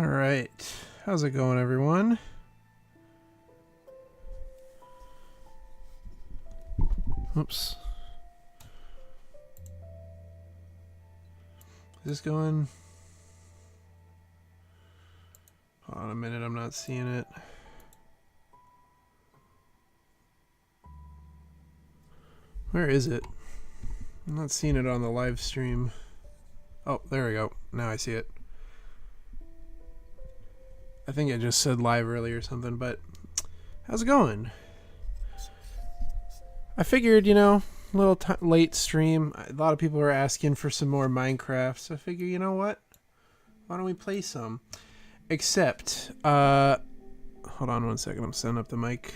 All right. How's it going, everyone? Oops. Is this going? Hold on a minute, I'm not seeing it. Where is it? I'm not seeing it on the live stream. Oh, there we go. Now I see it. I think I just said live earlier or something, but how's it going? I figured, a little late stream. A lot of people are asking for some more Minecraft, so I figure, you know what? Why don't we play some? Except, hold on one second. I'm setting up the mic.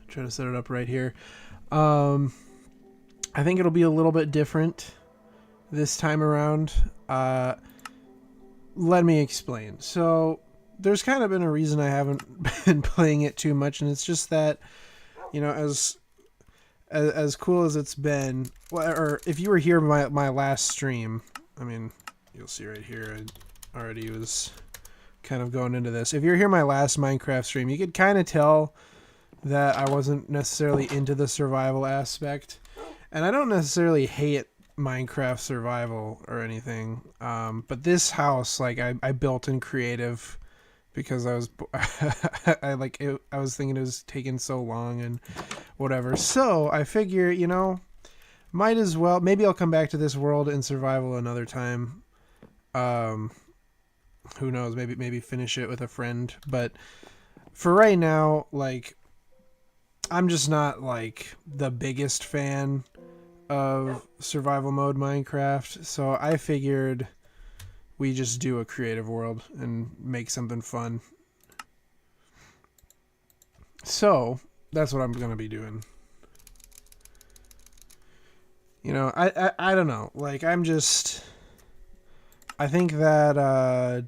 Try to set it up right here. I think it'll be a little bit different this time around. Let me explain. So there's kind of been a reason I haven't been playing it too much, and it's just that, as cool as it's been, or if you were here my last stream, I mean, you'll see right here, I already was kind of going into this. If you're here my last Minecraft stream, you could kind of tell that I wasn't necessarily into the survival aspect. And I don't necessarily hate Minecraft survival or anything, but this house, like, I built in creative because I was I was thinking it was taking so long and whatever. So I figure, might as well, maybe I'll come back to this world in survival another time. Who knows? Maybe finish it with a friend. But for right now, like, I'm just not like the biggest fan of survival mode Minecraft, so I figured we just do a creative world and make something fun. So that's what I'm gonna be doing. I don't know. Like, I think that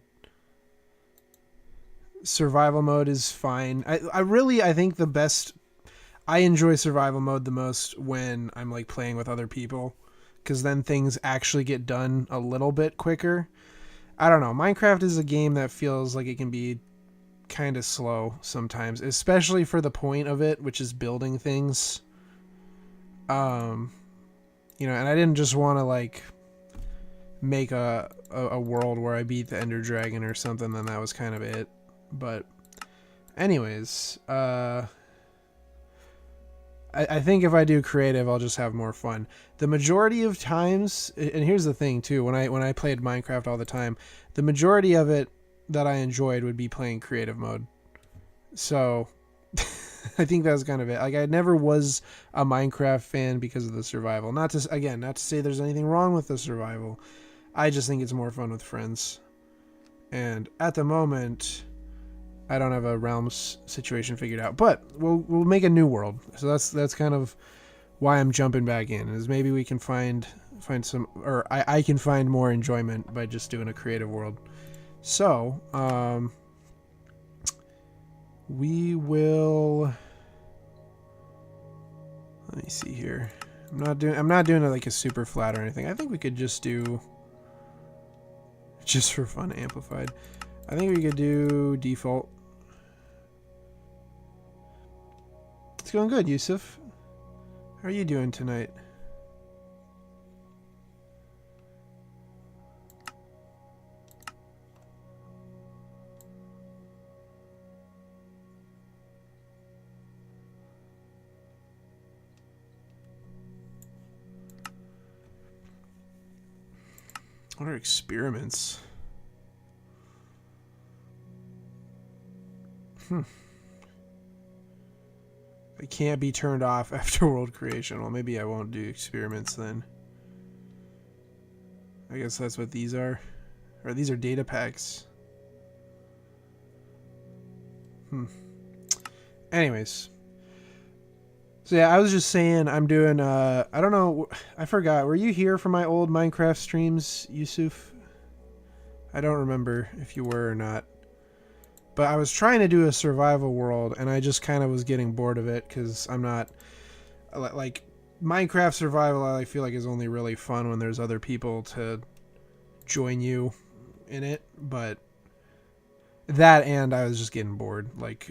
survival mode is fine. I think I enjoy survival mode the most when I'm like playing with other people, because then things actually get done a little bit quicker. I don't know. Minecraft is a game that feels like it can be kind of slow sometimes, especially for the point of it, which is building things. And I didn't just want to like make a world where I beat the Ender Dragon or something, then that was kind of it. But anyways, I think if I do creative, I'll just have more fun. The majority of times, and here's the thing too, when I played Minecraft all the time, the majority of it that I enjoyed would be playing creative mode. So I think that's kind of it. Like, I never was a Minecraft fan because of the survival. Not to say there's anything wrong with the survival. I just think it's more fun with friends. And at the moment, I don't have a realms situation figured out, but we'll make a new world. So that's kind of why I'm jumping back in, is maybe we can find some, or I can find more enjoyment by just doing a creative world. So we will, let me see here. I'm not doing it like a super flat or anything. I think we could just do, just for fun, amplified. I think we could do default. It's going good, Yusuf. How are you doing tonight? What are experiments? It can't be turned off after world creation. Well, maybe I won't do experiments then. I guess that's what these are. Or these are data packs. Anyways. So yeah, I was just saying I'm doing, I don't know, I forgot. Were you here for my old Minecraft streams, Yusuf? I don't remember if you were or not. But I was trying to do a survival world, and I just kind of was getting bored of it, because I'm not, like, Minecraft survival I feel like is only really fun when there's other people to join you in it, but That and I was just getting bored. Like,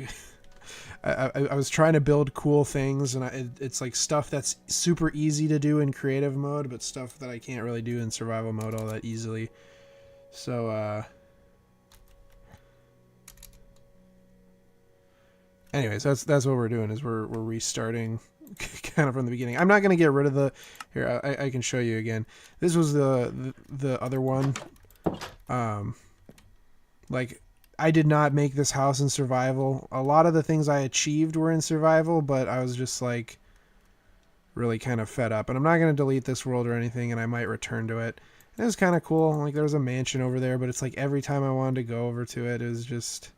I was trying to build cool things, and it's like stuff that's super easy to do in creative mode, but stuff that I can't really do in survival mode all that easily. So, anyways, that's what we're doing is we're restarting kind of from the beginning. I'm not gonna get rid of the here. I can show you again. This was the other one. Like, I did not make this house in survival. A lot of the things I achieved were in survival, but I was just like really kind of fed up. And I'm not gonna delete this world or anything, and I might return to it. It was kind of cool. Like, there was a mansion over there, but it's like every time I wanted to go over to it, it was just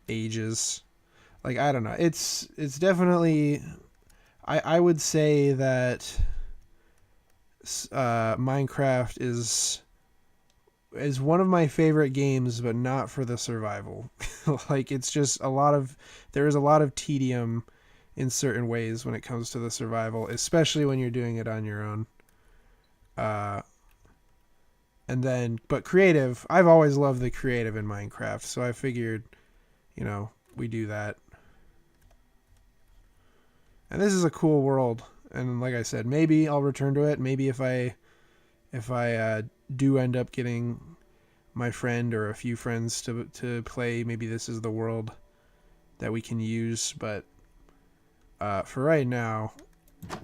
ages. Like, I don't know. It's definitely. I would say that Minecraft is one of my favorite games, but not for the survival. Like, it's just there is a lot of tedium in certain ways when it comes to the survival, especially when you're doing it on your own. But creative, I've always loved the creative in Minecraft, so I figured, we do that. And this is a cool world, and like I said, maybe I'll return to it. Maybe if I do end up getting my friend or a few friends to play, maybe this is the world that we can use. But for right now,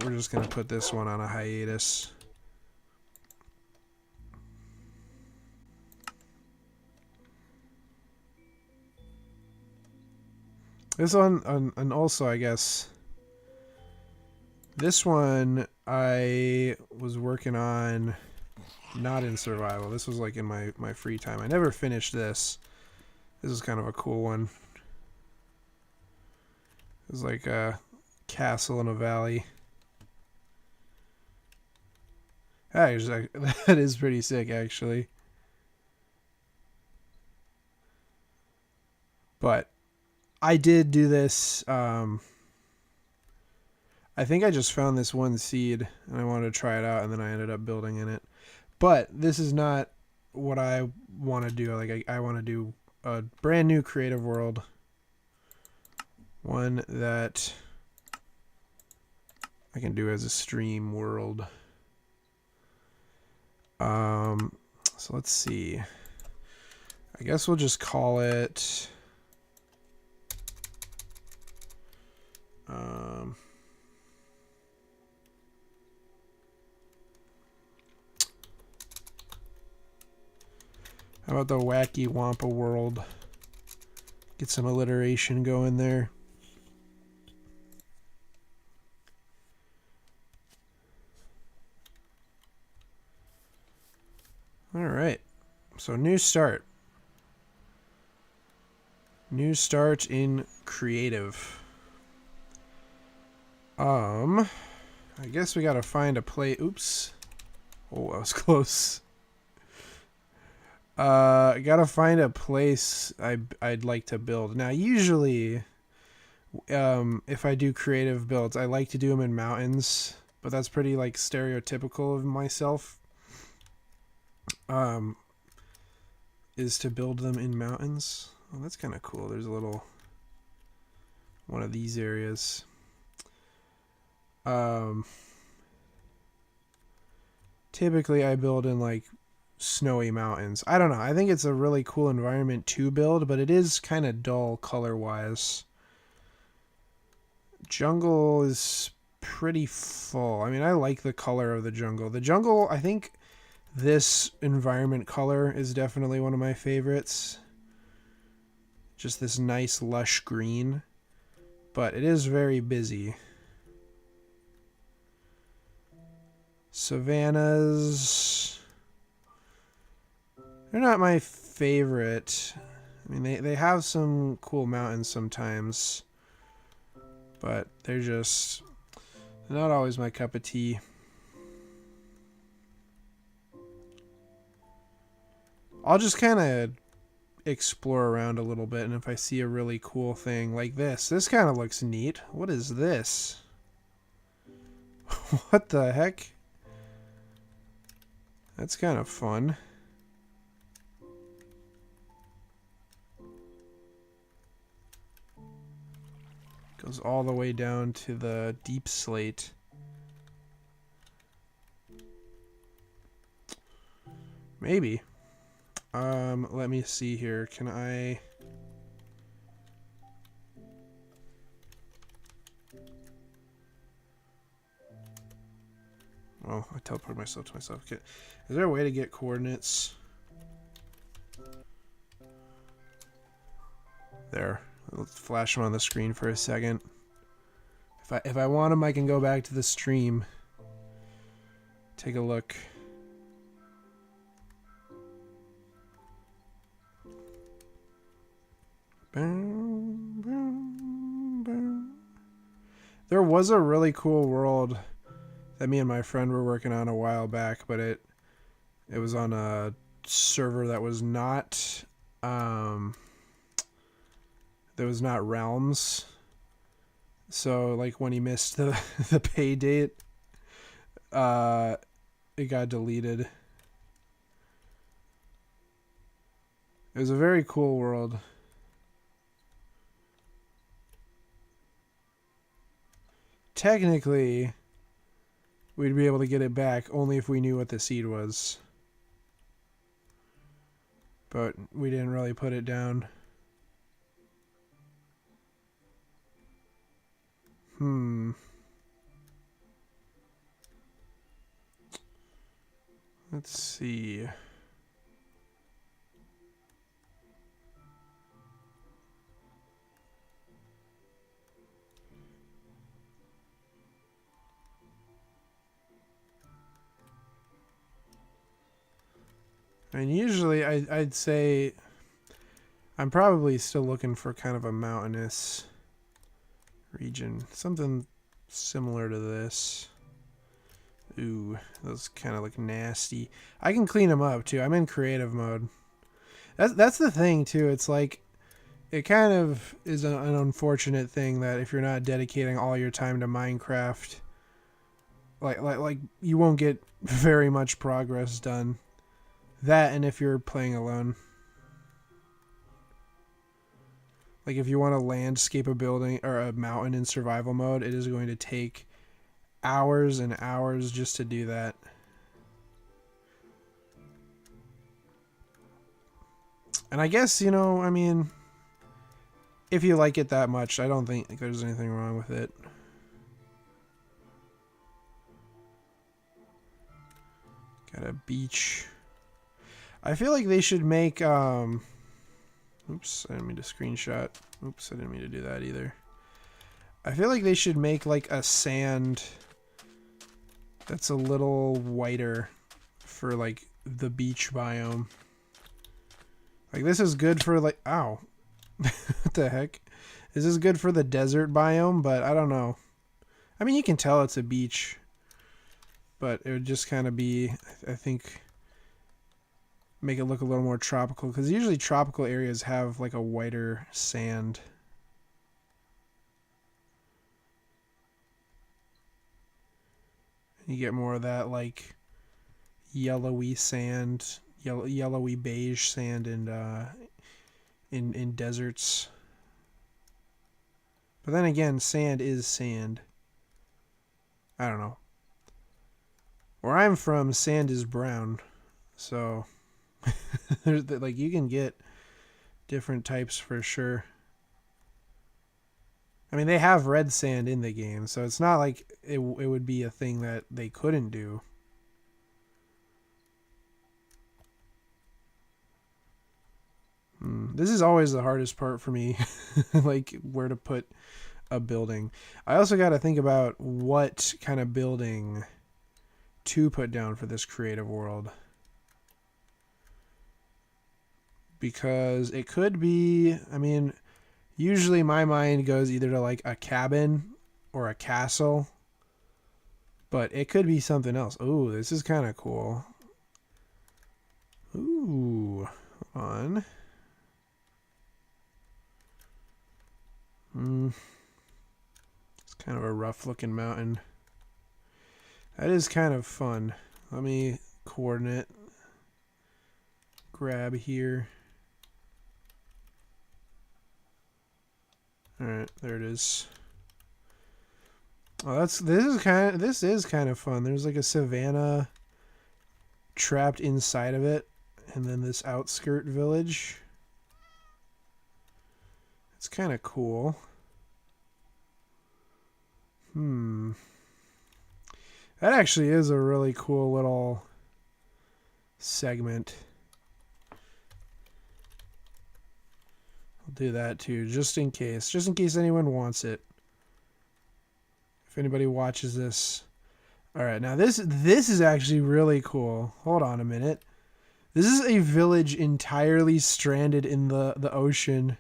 we're just gonna put this one on a hiatus. This one, and also I guess this one I was working on not in survival. This was like in my free time. I never finished this. This is kind of a cool one. It's like a castle in a valley. Actually, that is pretty sick, actually. But I did do this. I think I just found this one seed and I wanted to try it out, and then I ended up building in it. But this is not what I want to do. Like, I want to do a brand new creative world. One that I can do as a stream world. So let's see. I guess we'll just call it how about the wacky Wampa world? Get some alliteration going there. All right. So new start. New start in creative. I guess we gotta find a place. Oops. Oh, that was close. I gotta find a place I'd like to build. Now, usually, if I do creative builds, I like to do them in mountains, but that's pretty like stereotypical of myself. Is to build them in mountains. Well, that's kind of cool. There's a little one of these areas. Typically I build in like snowy mountains. I don't know. I think it's a really cool environment to build, but it is kind of dull color-wise. Jungle is pretty full. I mean, I like the color of the jungle. The jungle, I think this environment color is definitely one of my favorites. Just this nice lush green, but it is very busy. Savannas, they're not my favorite. I mean, they have some cool mountains sometimes, but they're just not always my cup of tea. I'll just kind of explore around a little bit, and if I see a really cool thing like this kind of looks neat. What is this? What the heck? That's kind of fun. Goes all the way down to the deep slate. Maybe. Let me see here. Can I... Oh, I teleported myself to myself. Okay. Is there a way to get coordinates? There. Let's flash them on the screen for a second. If I want them, I can go back to the stream. Take a look. Boom, boom, boom. There was a really cool world that me and my friend were working on a while back, but it was on a server that was not Realms. So like when he missed the the pay date, it got deleted. It was a very cool world. Technically, we'd be able to get it back only if we knew what the seed was. But we didn't really put it down. Let's see. And usually I'd say I'm probably still looking for kind of a mountainous region. Something similar to this. Ooh, those kind of look nasty. I can clean them up too. I'm in creative mode. That's the thing too. It's like it kind of is an unfortunate thing that if you're not dedicating all your time to Minecraft, like you won't get very much progress done. That, and if you're playing alone. Like if you want to landscape a building or a mountain in survival mode, it is going to take hours and hours just to do that. And I guess, you know, I mean, if you like it that much, I don't think there's anything wrong with it. Got a beach. I feel like they should make, oops, I didn't mean to screenshot. Oops, I didn't mean to do that either. I feel like they should make like a sand that's a little whiter for like the beach biome. Like this is good for like, ow. What the heck? This is good for the desert biome, but I don't know. I mean, you can tell it's a beach, but it would just kind of be, I think, make it look a little more tropical, because usually tropical areas have like a whiter sand. You get more of that like yellowy sand, yellowy beige sand, and in deserts. But then again, sand is sand. I don't know. Where I'm from, sand is brown, so like you can get different types for sure. I mean, they have red sand in the game, so it's not like it would be a thing that they couldn't do. This is always the hardest part for me, like where to put a building. I also got to think about what kind of building to put down for this creative world. Because it could be, I mean, usually my mind goes either to like a cabin or a castle, but it could be something else. Ooh, this is kind of cool. Ooh, hold on. It's kind of a rough looking mountain. That is kind of fun. Let me coordinate. Grab here. Alright, there it is. Oh, this is kind of fun. There's like a savannah trapped inside of it, and then this outskirt village. It's kind of cool. That actually is a really cool little segment. I'll do that too, just in case anyone wants it. If anybody watches this. All right, now this is actually really cool. Hold on a minute. This is a village entirely stranded in the ocean.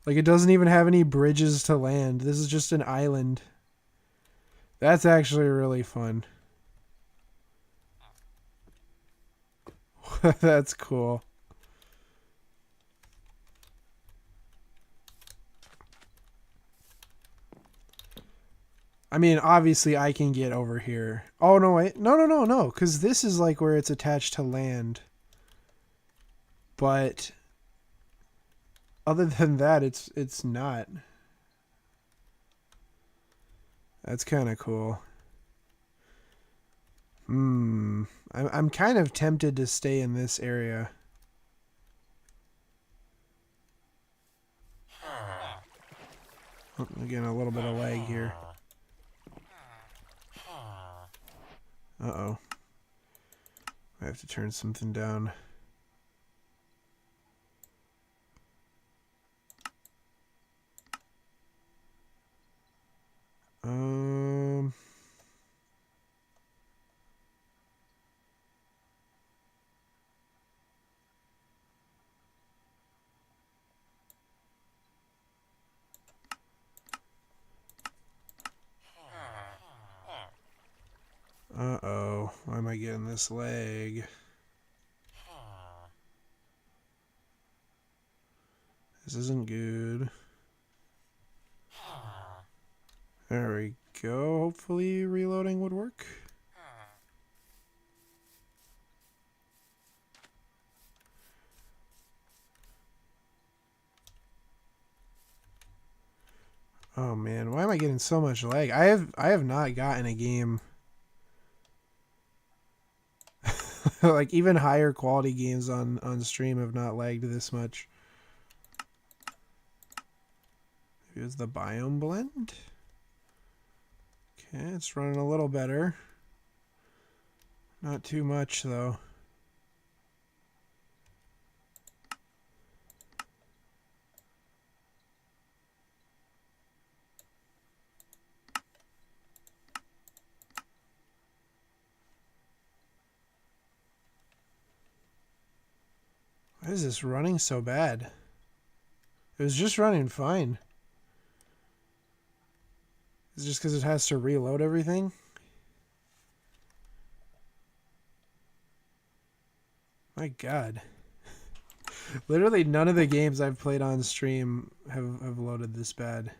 Like, it doesn't even have any bridges to land. This is just an island. That's actually really fun. That's cool. I mean, obviously I can get over here. Oh, no, wait. No. Because this is like where it's attached to land. But other than that, it's not. That's kind of cool. I'm kind of tempted to stay in this area. Oh, again, a little bit of lag here. Uh-oh. I have to turn something down. Uh-oh. Why am I getting this lag? This isn't good. There we go. Hopefully reloading would work. Oh man, why am I getting so much lag? I have not gotten a game like even higher quality games on stream have not lagged this much. Here's the biome blend. Okay, it's running a little better. Not too much though. Why is this running so bad? It was just running fine. Is it just because it has to reload everything? My God. Literally none of the games I've played on stream have loaded this bad.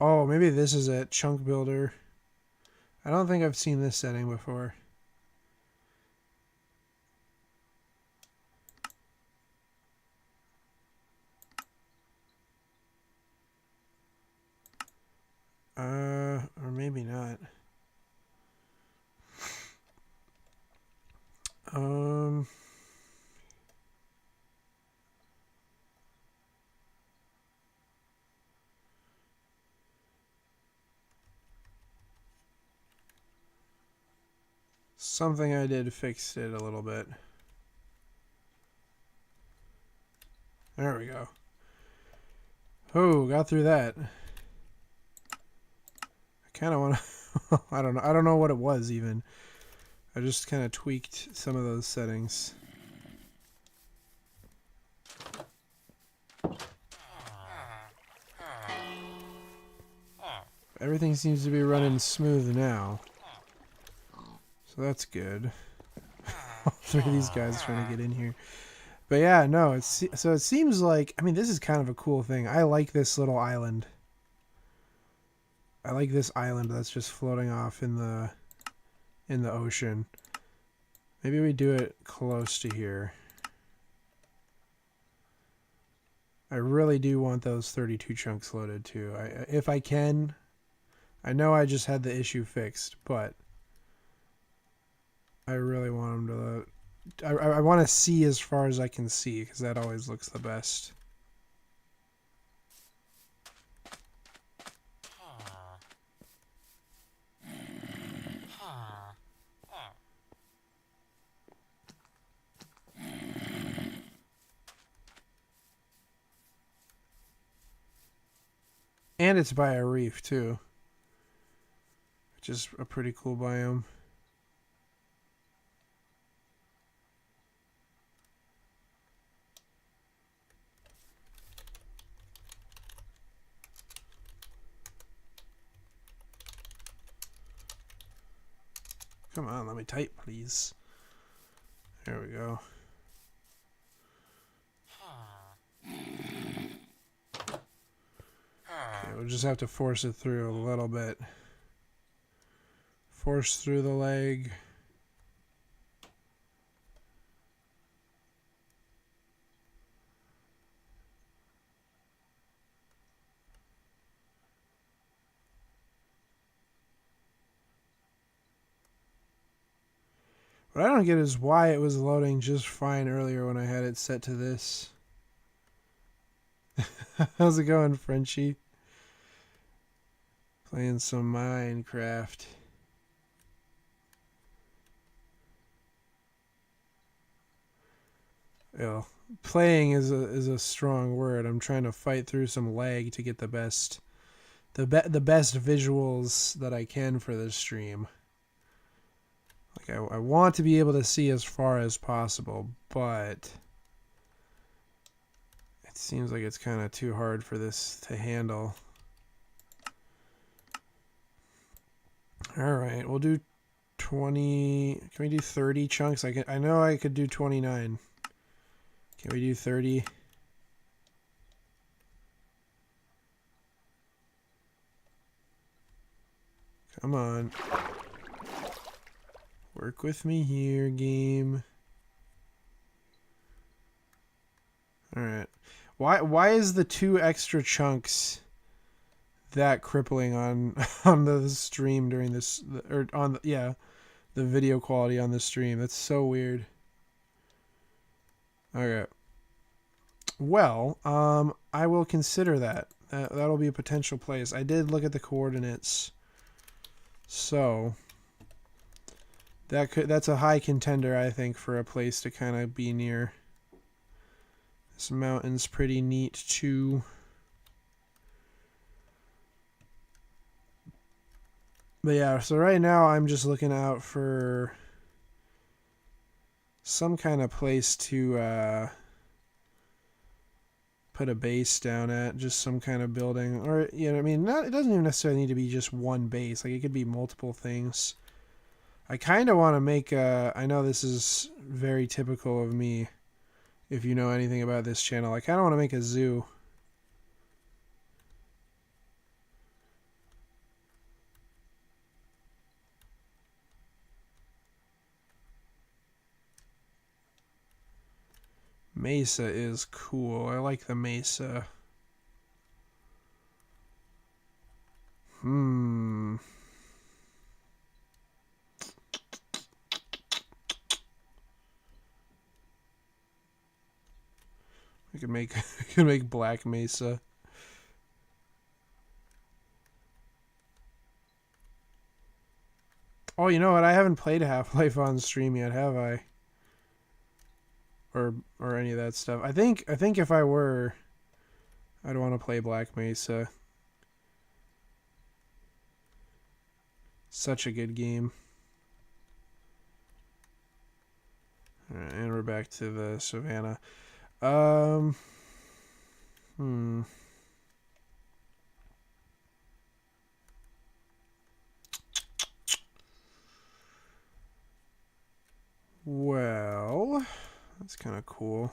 Oh, maybe this is it. Chunk builder. I don't think I've seen this setting before. Or maybe not. Something I did fixed it a little bit. There we go. Oh, got through that. I kind of want to... I don't know what it was even. I just kind of tweaked some of those settings. Everything seems to be running smooth now. So that's good. Three of these guys trying to get in here. But yeah, no, so it seems like, I mean, this is kind of a cool thing. I like this little island. I like this island that's just floating off in the ocean. Maybe we do it close to here. I really do want those 32 chunks loaded too. If I can. I know I just had the issue fixed, but I really want them to. I want to see as far as I can see, because that always looks the best. And it's by a reef too, which is a pretty cool biome. Come on, let me type, please. There we go. Okay, we'll just have to force it through a little bit. Force through the leg. What I don't get is why it was loading just fine earlier when I had it set to this. How's it going, Frenchie? Playing some Minecraft. Well, playing is a strong word. I'm trying to fight through some lag to get the best visuals that I can for this stream. Like I want to be able to see as far as possible, but it seems like it's kind of too hard for this to handle. All right, we'll do 20. Can we do 30 chunks? I know I could do 29. Can we do 30? Come on. Work with me here, game. Alright. Why is the 2 extra chunks that crippling on the stream during this, or on the video quality on the stream? That's so weird. Okay. Well, I will consider that. That'll be a potential place. I did look at the coordinates. So that's a high contender, I think, for a place to kind of be near. This mountain's pretty neat too. But yeah, so right now I'm just looking out for some kind of place to put a base down at, just some kind of building, or I mean, it doesn't even necessarily need to be just one base. Like, it could be multiple things. I kind of want to make I know this is very typical of me, if you know anything about this channel. I kind of want to make a zoo. Mesa is cool. I like the mesa. We could make Black Mesa. Oh, you know what? I haven't played Half-Life on stream yet, have I? Or any of that stuff. I think if I were, I'd want to play Black Mesa. Such a good game. Alright, and we're back to the savannah. Well, that's kind of cool.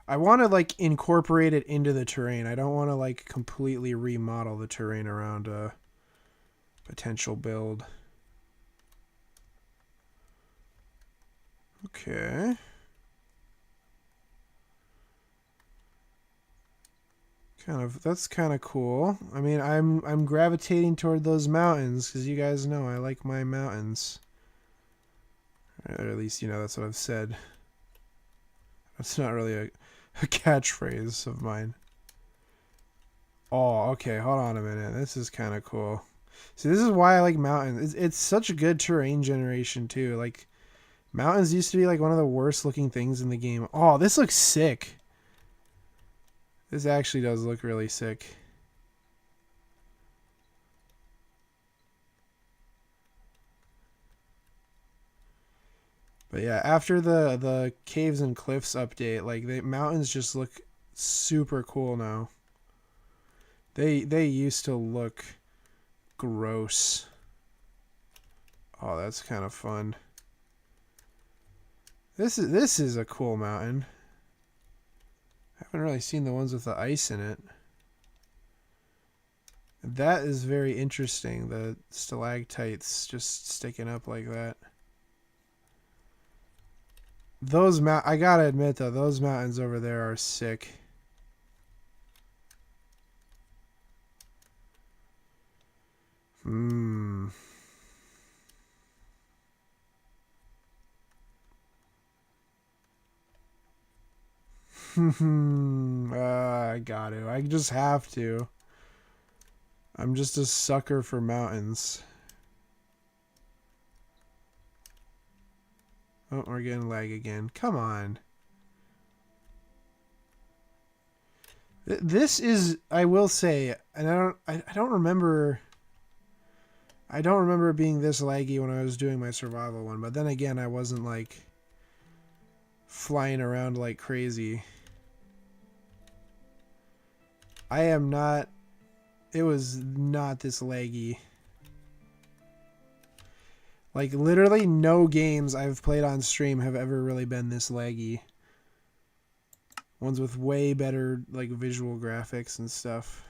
I want to like incorporate it into the terrain. I don't want to like completely remodel the terrain around a potential build. Okay. That's kind of cool. I mean, I'm gravitating toward those mountains because you guys know I like my mountains. Or at least, you know, that's what I've said. That's not really a catchphrase of mine. Oh, okay. Hold on a minute. This is kind of cool. See, this is why I like mountains. It's such a good terrain generation, too. Like, mountains used to be, like, one of the worst looking things in the game. Oh, this looks sick. This actually does look really sick. But yeah, after the caves and cliffs update, like the mountains just look super cool now. They used to look gross. Oh, that's kind of fun. This is a cool mountain. I haven't really seen the ones with the ice in it. That is very interesting. The stalactites just sticking up like that. I gotta admit though, those mountains over there are sick. Hmm. I got to. I just have to. I'm just a sucker for mountains. Oh, we're getting lag again. Come on. This is, I will say, and I don't remember. I don't remember it being this laggy when I was doing my survival one, but then again, I wasn't like flying around like crazy. I am not. It was not this laggy. Like, literally no games I've played on stream have ever really been this laggy. Ones with way better, like, visual graphics and stuff.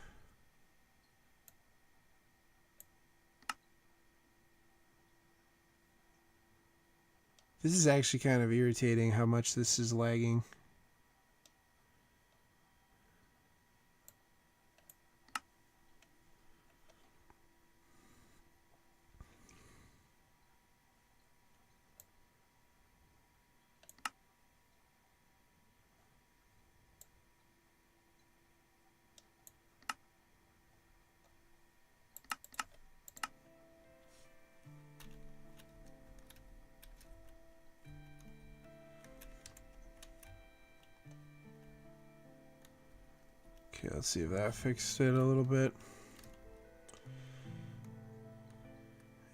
This is actually kind of irritating how much this is lagging. Okay, let's see if that fixed it a little bit.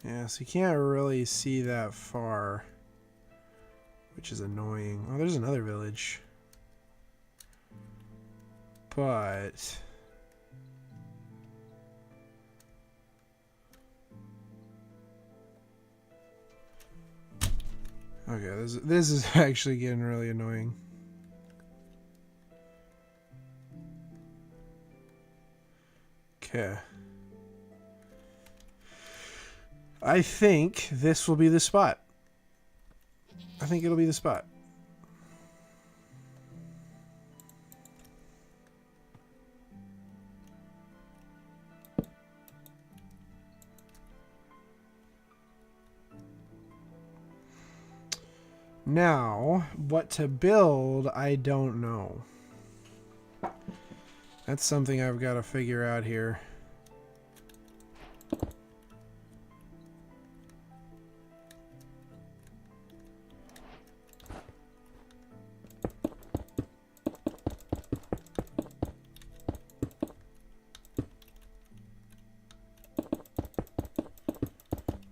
Yeah, so you can't really see that far, which is annoying. Oh, there's another village. But okay, this is actually getting really annoying. Okay. I think this will be the spot. I think it'll be the spot. Now, what to build, I don't know. That's something I've got to figure out here.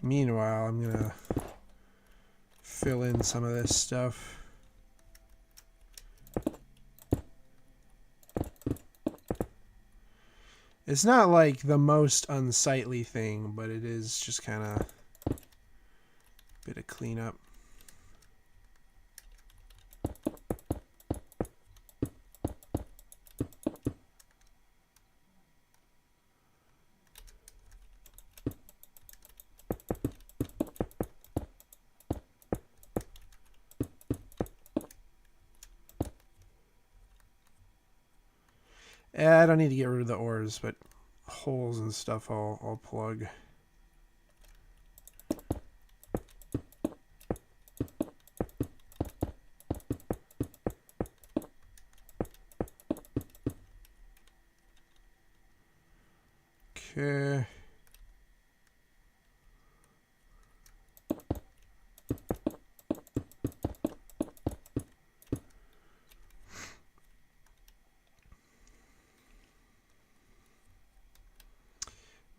Meanwhile, I'm gonna fill in some of this stuff. It's not like the most unsightly thing, but it is just kind of a bit of cleanup. I don't need to get rid of the ores, but holes and stuff I'll plug. Okay.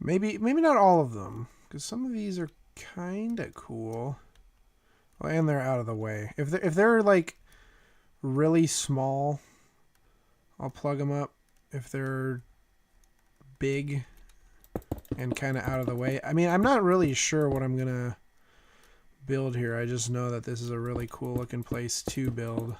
Maybe not all of them, because some of these are kind of cool. Well, and they're out of the way. If they're like really small, I'll plug them up. If they're big and kind of out of the way, I mean, I'm not really sure what I'm gonna build here. I just know that this is a really cool looking place to build.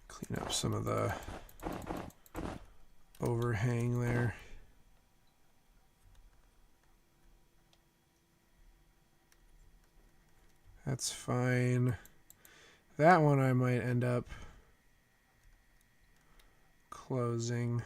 Clean up some of the overhang there. That's fine. That one I might end up closing.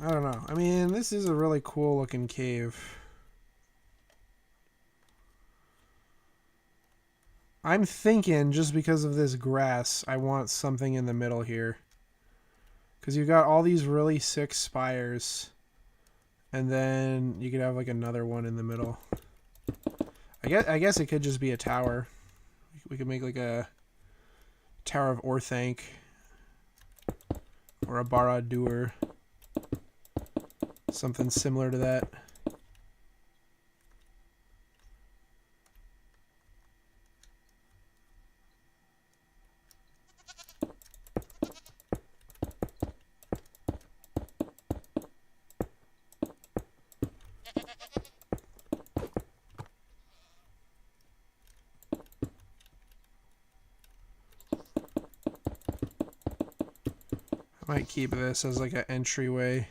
I don't know. I mean, this is a really cool looking cave. I'm thinking just because of this grass, I want something in the middle here. Because you've got all these really sick spires. And then you could have like another one in the middle. I guess it could just be a tower. We could make like a Tower of Orthanc. Or a Barad-dûr. Something similar to that. I might keep this as like an entryway.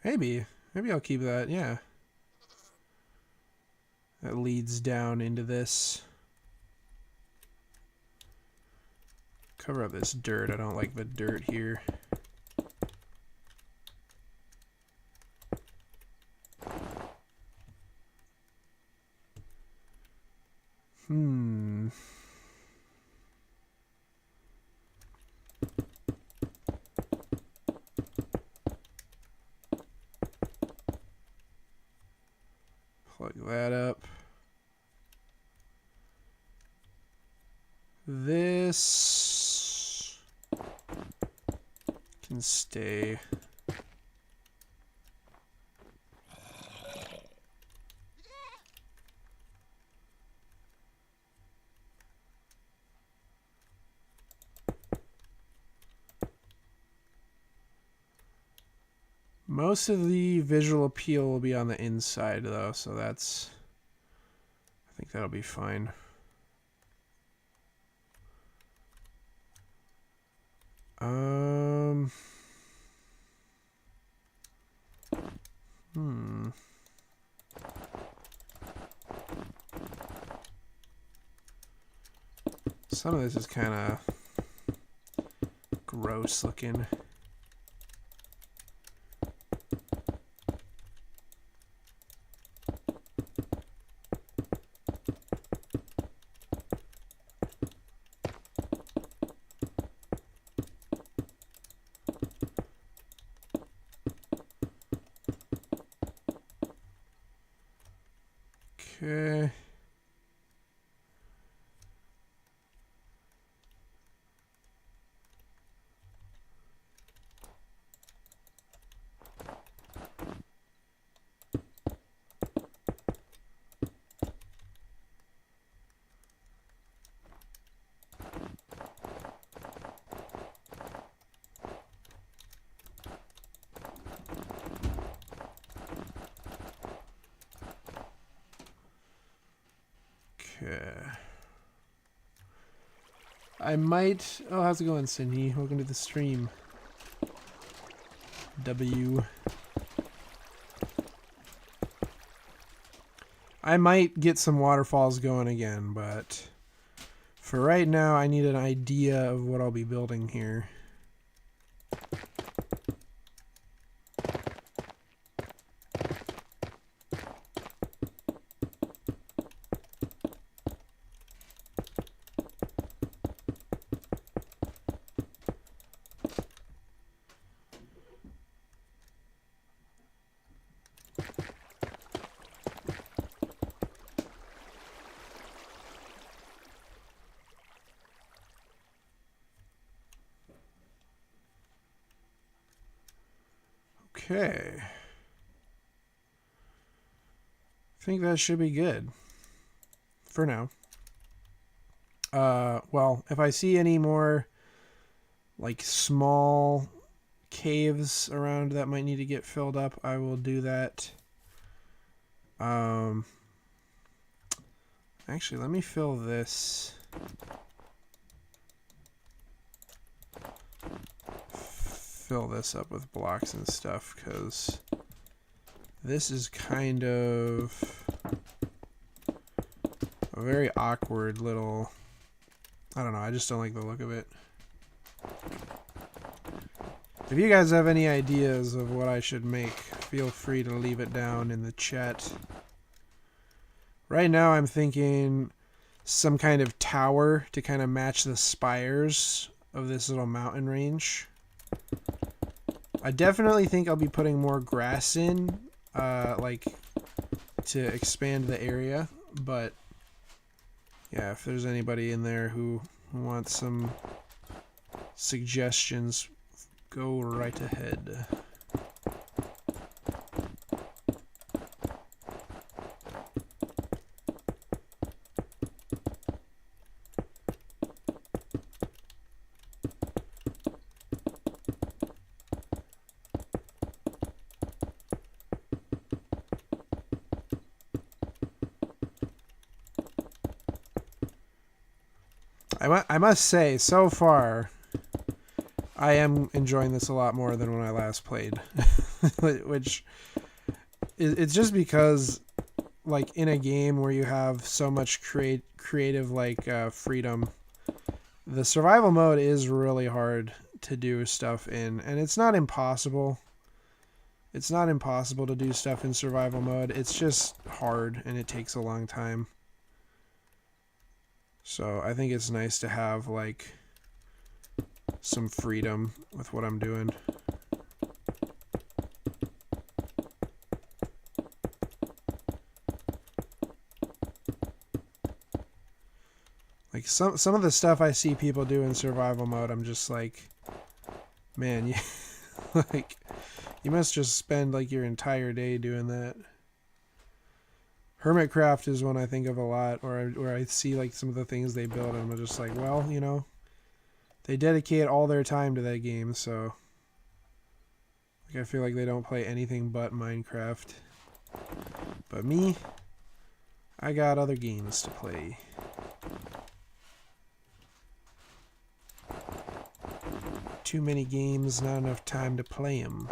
Maybe I'll keep that, yeah. That leads down into this. Cover up this dirt. I don't like the dirt here. Plug that up. This can stay. Most of the visual appeal will be on the inside though, so that's, I think that'll be fine. Some of this is kind of gross looking. Okay. I might... Oh, how's it going, Cindy? Welcome to the stream. W. I might get some waterfalls going again, but for right now, I need an idea of what I'll be building here. Okay. I think that should be good for now. Well, if I see any more like small caves around that might need to get filled up, I will do that. Actually, let me fill this. Fill this up with blocks and stuff, because this is kind of a very awkward little... I don't know, I just don't like the look of it. If you guys have any ideas of what I should make, feel free to leave it down in the chat. Right now I'm thinking some kind of tower to kind of match the spires of this little mountain range. I definitely think I'll be putting more grass in, like, to expand the area, but yeah, if there's anybody in there who wants some suggestions, go right ahead. I must say, so far, I am enjoying this a lot more than when I last played. Which, it's just because, like, in a game where you have so much creative, like, freedom, the survival mode is really hard to do stuff in. And it's not impossible. It's not impossible to do stuff in survival mode. It's just hard, and it takes a long time. So I think it's nice to have, like, some freedom with what I'm doing. Like, some of the stuff I see people do in survival mode, I'm just like, man, you, like, you must just spend, like, your entire day doing that. Hermitcraft is one I think of a lot, where I see, like, some of the things they build, and I'm just like, well, you know, they dedicate all their time to that game, so like, I feel like they don't play anything but Minecraft. But me, I got other games to play. Too many games, not enough time to play them.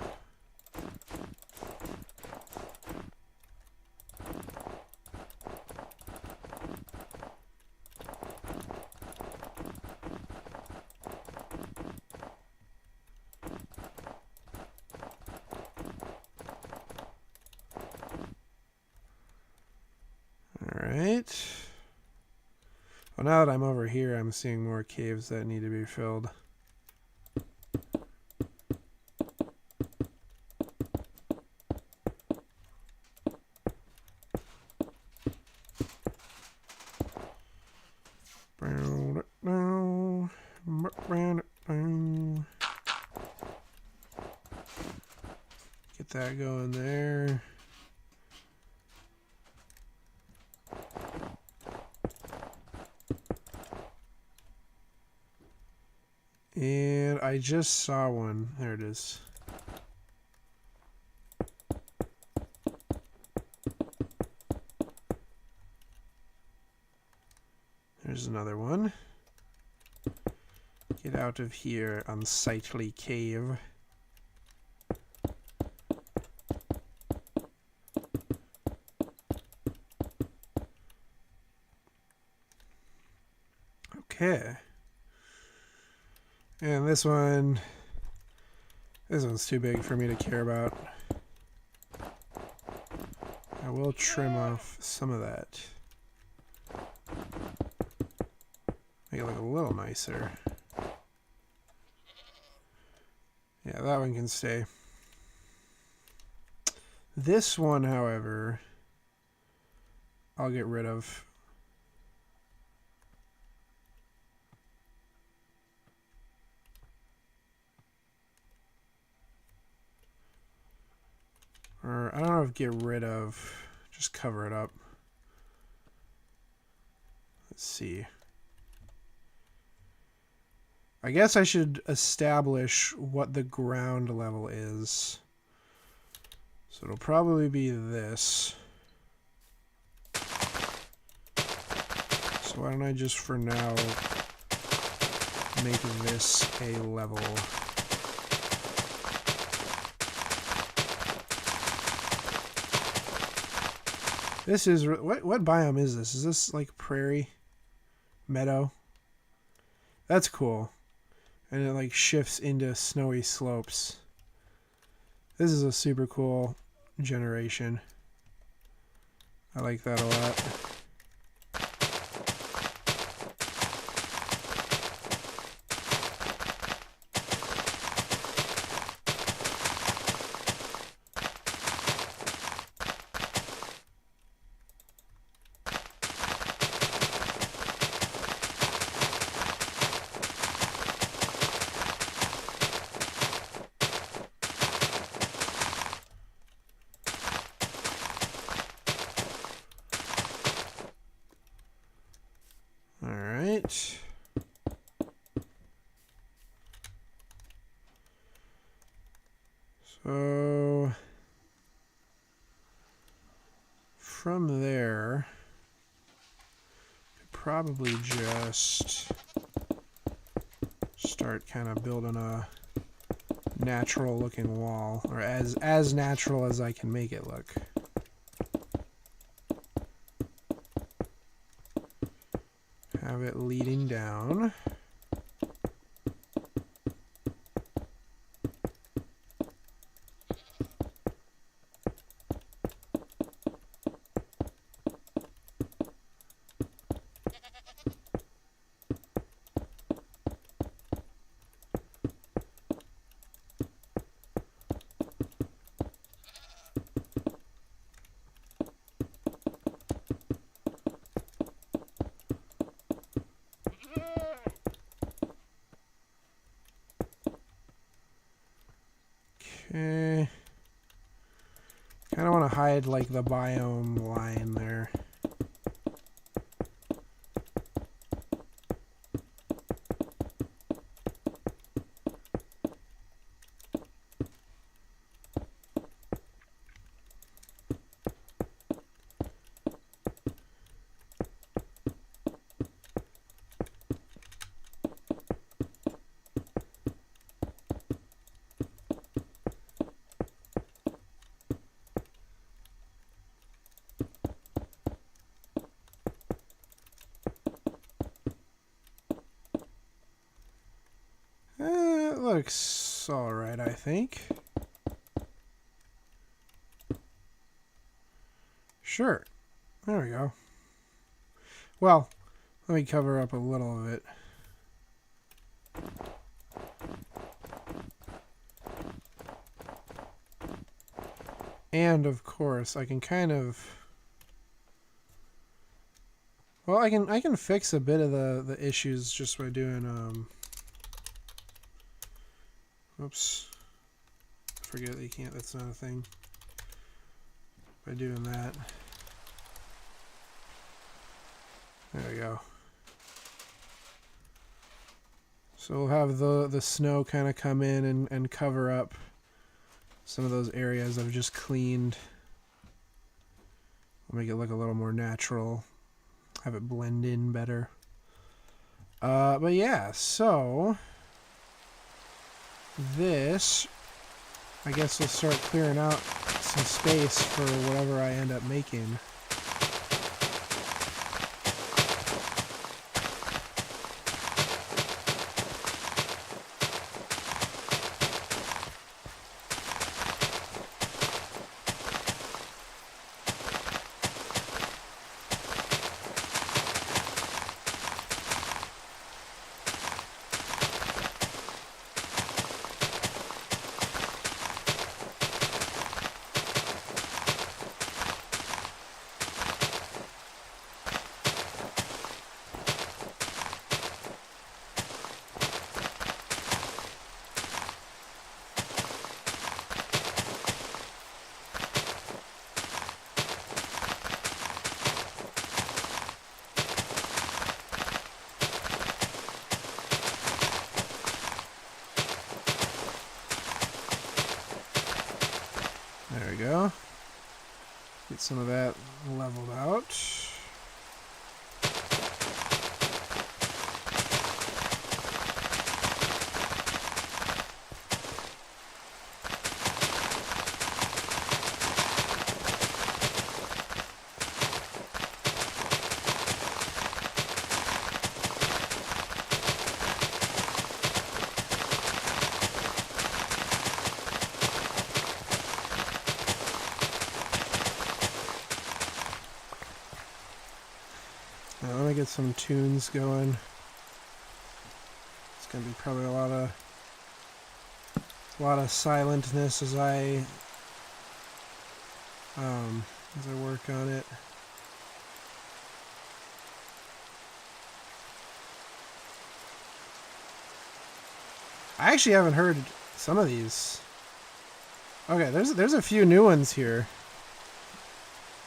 Alright. Well, now that I'm over here, I'm seeing more caves that need to be filled. Get that going there. And I just saw one. There it is. one. Get out of here, unsightly cave. Okay. And this one's too big for me to care about. I will trim off some of that. Make it look a little nicer. Yeah, that one can stay. This one, however, I'll get rid of. Or I don't know if get rid of, just cover it up. Let's see. I guess I should establish what the ground level is. So it'll probably be this. So why don't I just for now make this a level. This is, what biome is this? Is this like prairie? Meadow? That's cool. And it like shifts into snowy slopes. This is a super cool generation. I like that a lot. So from there, probably just start kind of building a natural looking wall, or as natural as I can make it look. Have it leading down. Okay. Kind of want to hide like the biome line there. It looks alright, I think. Sure. There we go. Well, let me cover up a little of it. And of course, I can kind of, well, I can fix a bit of the issues just by doing oops. Forget that you can't, that's not a thing. By doing that. There we go. So we'll have the snow kind of come in and cover up some of those areas I've just cleaned. We'll make it look a little more natural. Have it blend in better. But yeah, so this, I guess we'll start clearing out some space for whatever I end up making. There we go. Get some of that leveled out. Now let me get some tunes going. It's gonna be probably a lot of silentness as I work on it. I actually haven't heard some of these. Okay, there's a few new ones here.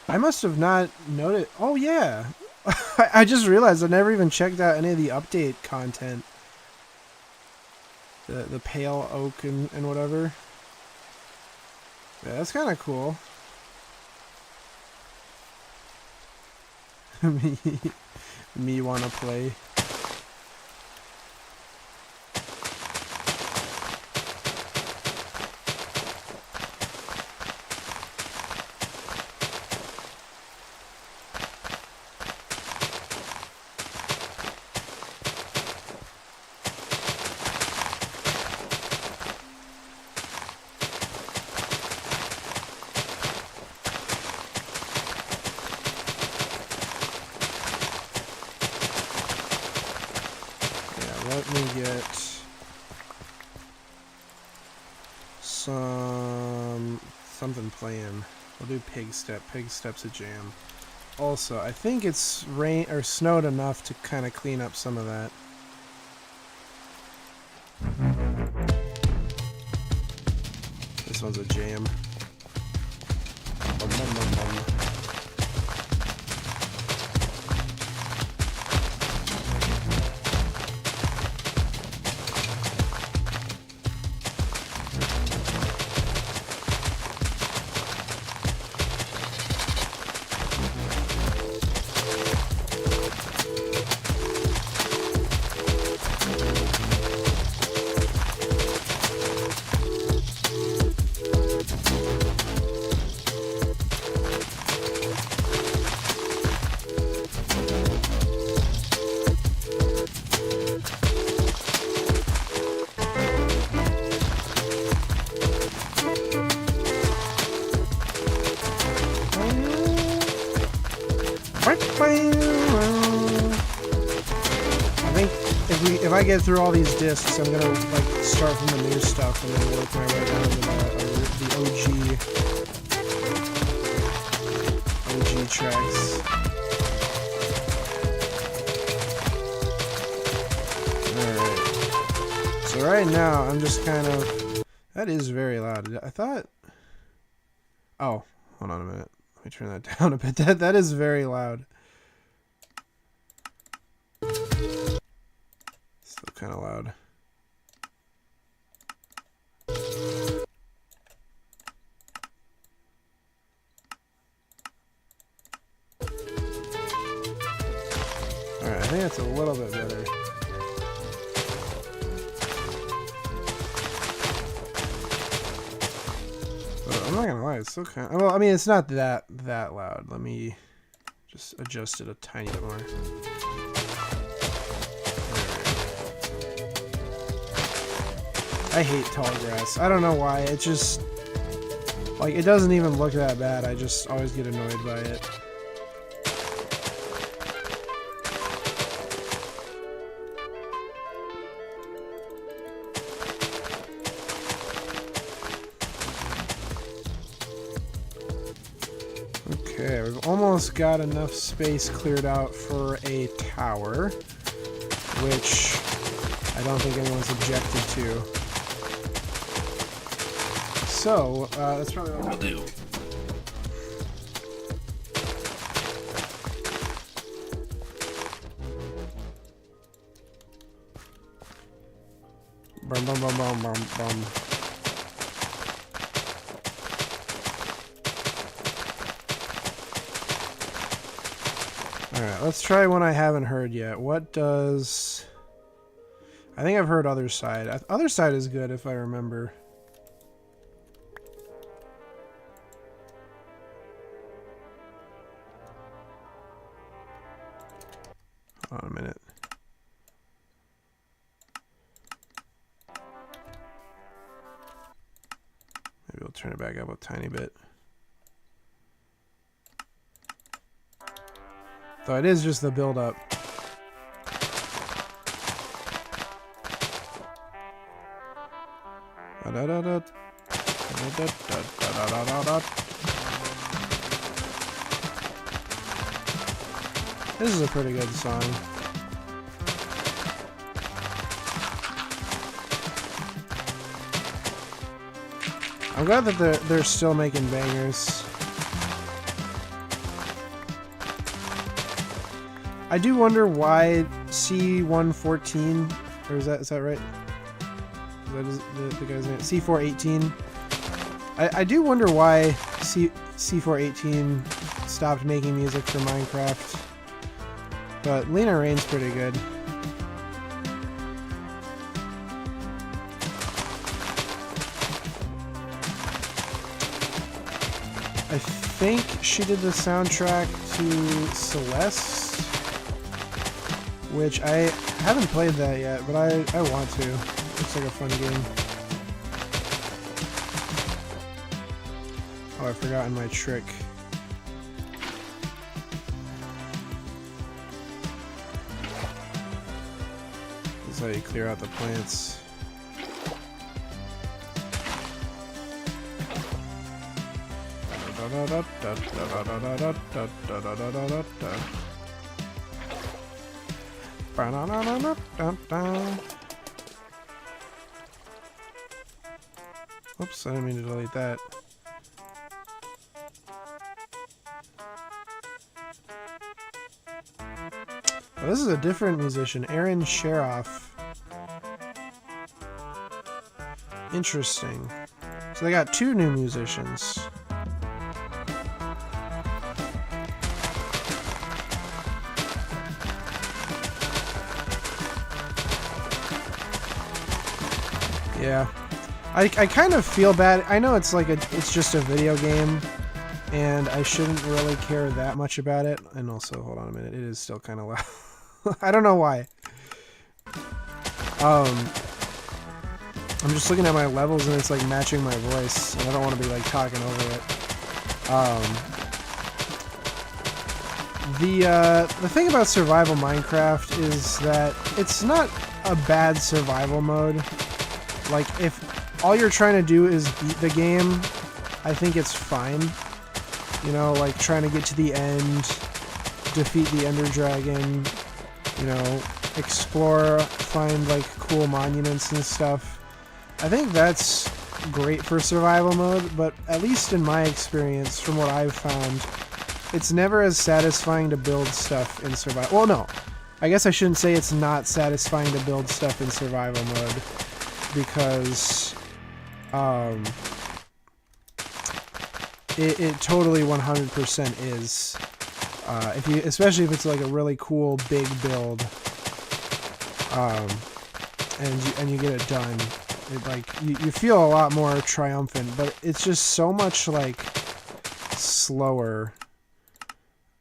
I must have not noted. Oh yeah. I just realized I never even checked out any of the update content. The pale oak and whatever. Yeah, that's kind of cool. me wanna play. Let me get something playing. We'll do Pig Step. Pig Step's a jam. Also, I think it's rain or snowed enough to kind of clean up some of that. This one's a jam. Bum, bum, bum, bum. I think if I get through all these discs, I'm gonna like start from the new stuff and then work my way down to the OG tracks. Alright. So right now I'm just kind of, that is very loud. I thought, oh, hold on a minute. Let me turn that down a bit. That is very loud. Still kind of loud. Alright, I think that's a little bit better. it's still kind of, well, I mean, it's not that loud. Let me just adjust it a tiny bit more. I hate tall grass. I don't know why. It just, like, it doesn't even look that bad. I just always get annoyed by it. Okay, we've almost got enough space cleared out for a tower, which I don't think anyone's objected to. So, that's probably what I'll do. Bum, bum, bum, bum, bum, bum. Alright, let's try one I haven't heard yet. What does... I think I've heard Other Side. Other Side is good if I remember. Hold on a minute. Maybe we'll turn it back up a tiny bit. Though it is just the build-up. This is a pretty good song. I'm glad that they're still making bangers. I do wonder why C114, or is that right? Is that the guy's name? C418. I do wonder why C418 stopped making music for Minecraft. But Lena Raine's pretty good. I think she did the soundtrack to Celeste, which I haven't played that yet, but I want to. Looks like a fun game. Oh, I've forgotten my trick. This is how you clear out the plants. Oops, I didn't mean to delete that. Oh, this is a different musician, Aaron Sheroff. Interesting. So they got two new musicians. Yeah, I kind of feel bad. I know it's like it's just a video game, and I shouldn't really care that much about it. And also, hold on a minute, it is still kind of loud. I don't know why. I'm just looking at my levels and it's like matching my voice, and I don't want to be like talking over it. The thing about survival Minecraft is that it's not a bad survival mode. Like, if all you're trying to do is beat the game, I think it's fine. You know, like trying to get to the end, defeat the Ender Dragon, you know, explore, find like cool monuments and stuff. I think that's great for survival mode, but at least in my experience, from what I've found, it's never as satisfying to build stuff in survival. Well, no. I guess I shouldn't say it's not satisfying to build stuff in survival mode, because it totally 100% is. Especially if it's like a really cool big build, and you get it done. It, like, you feel a lot more triumphant, but it's just so much, like, slower.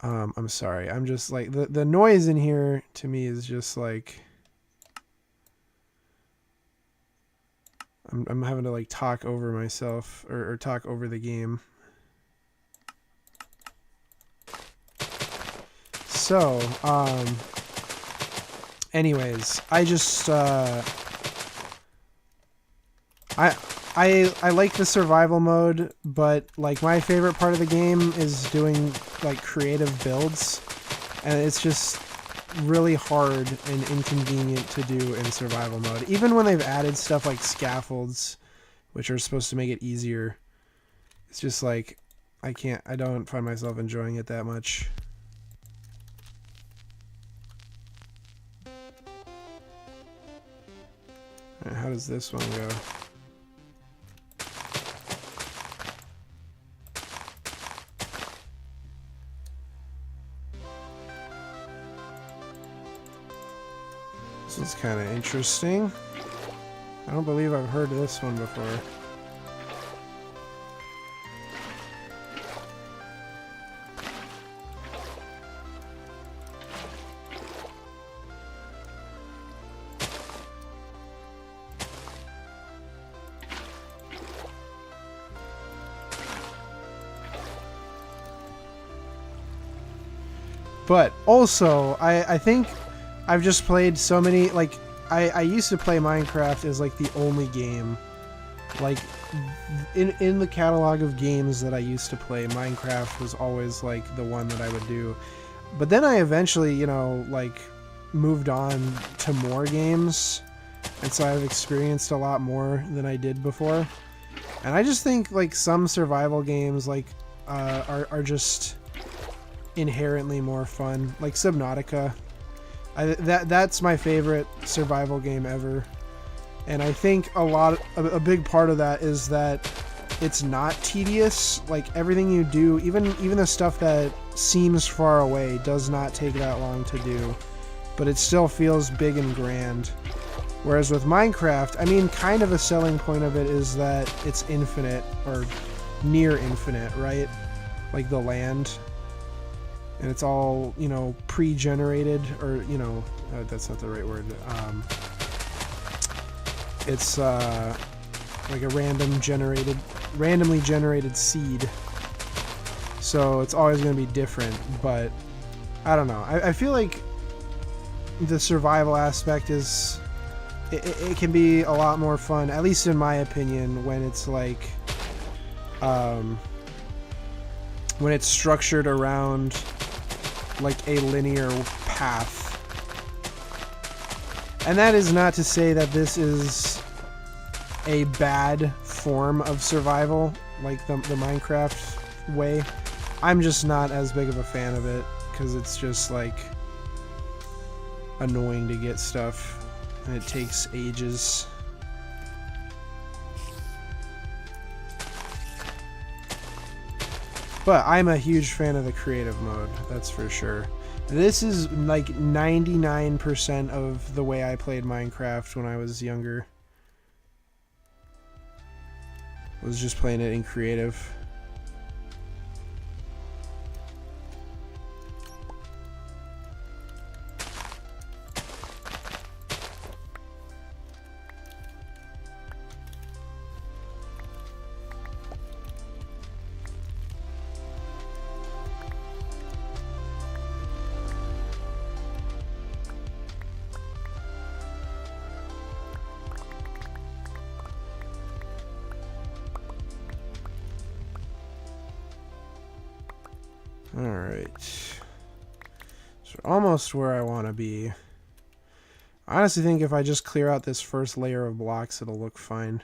I'm sorry. I'm just, like, the noise in here, to me, is just, like... I'm having to, like, talk over myself, or talk over the game. So, anyways, I just, I like the survival mode, but like my favorite part of the game is doing like creative builds, and it's just really hard and inconvenient to do in survival mode. Even when they've added stuff like scaffolds, which are supposed to make it easier, it's just like I don't find myself enjoying it that much. All right, how does this one go? This is kind of interesting. I don't believe I've heard this one before. But also, I think I've just played so many, like, I used to play Minecraft as, like, the only game. Like, in the catalog of games that I used to play, Minecraft was always, like, the one that I would do. But then I eventually, you know, like, moved on to more games. And so I've experienced a lot more than I did before. And I just think, like, some survival games, like, are just inherently more fun. Like Subnautica. That's my favorite survival game ever. And I think a big part of that is that it's not tedious. Like everything you do, even the stuff that seems far away, does not take that long to do. But it still feels big and grand. Whereas with Minecraft, I mean, kind of a selling point of it is that it's infinite, or near infinite, right? Like the land. And it's all, you know, pre-generated, or, you know, that's not the right word. It's like a randomly generated seed. So it's always going to be different, but I don't know. I feel like the survival aspect is, it can be a lot more fun, at least in my opinion, when it's like, when it's structured around like a linear path. And that is not to say that this is a bad form of survival, like the Minecraft way. I'm just not as big of a fan of it, because it's just like annoying to get stuff, and it takes ages. But I'm a huge fan of the creative mode, that's for sure. This is like 99% of the way I played Minecraft when I was younger. Was just playing it in creative. Alright. So almost where I want to be. I honestly think if I just clear out this first layer of blocks, it'll look fine.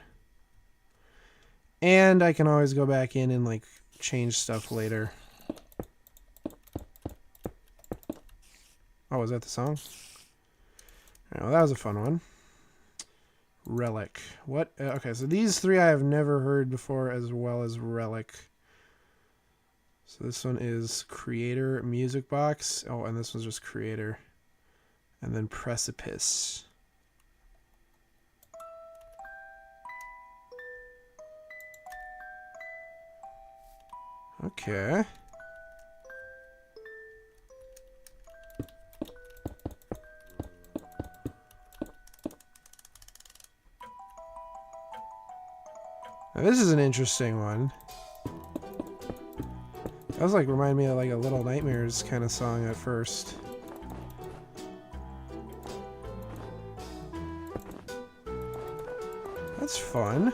And I can always go back in and like change stuff later. Oh, was that the song? Alright, well, that was a fun one. Relic. What? Okay, so these three I have never heard before, as well as Relic. So this one is Creator, Music Box. Oh, and this one's just Creator. And then Precipice. Okay. Now this is an interesting one. That was like remind me of like a Little Nightmares kind of song at first. That's fun.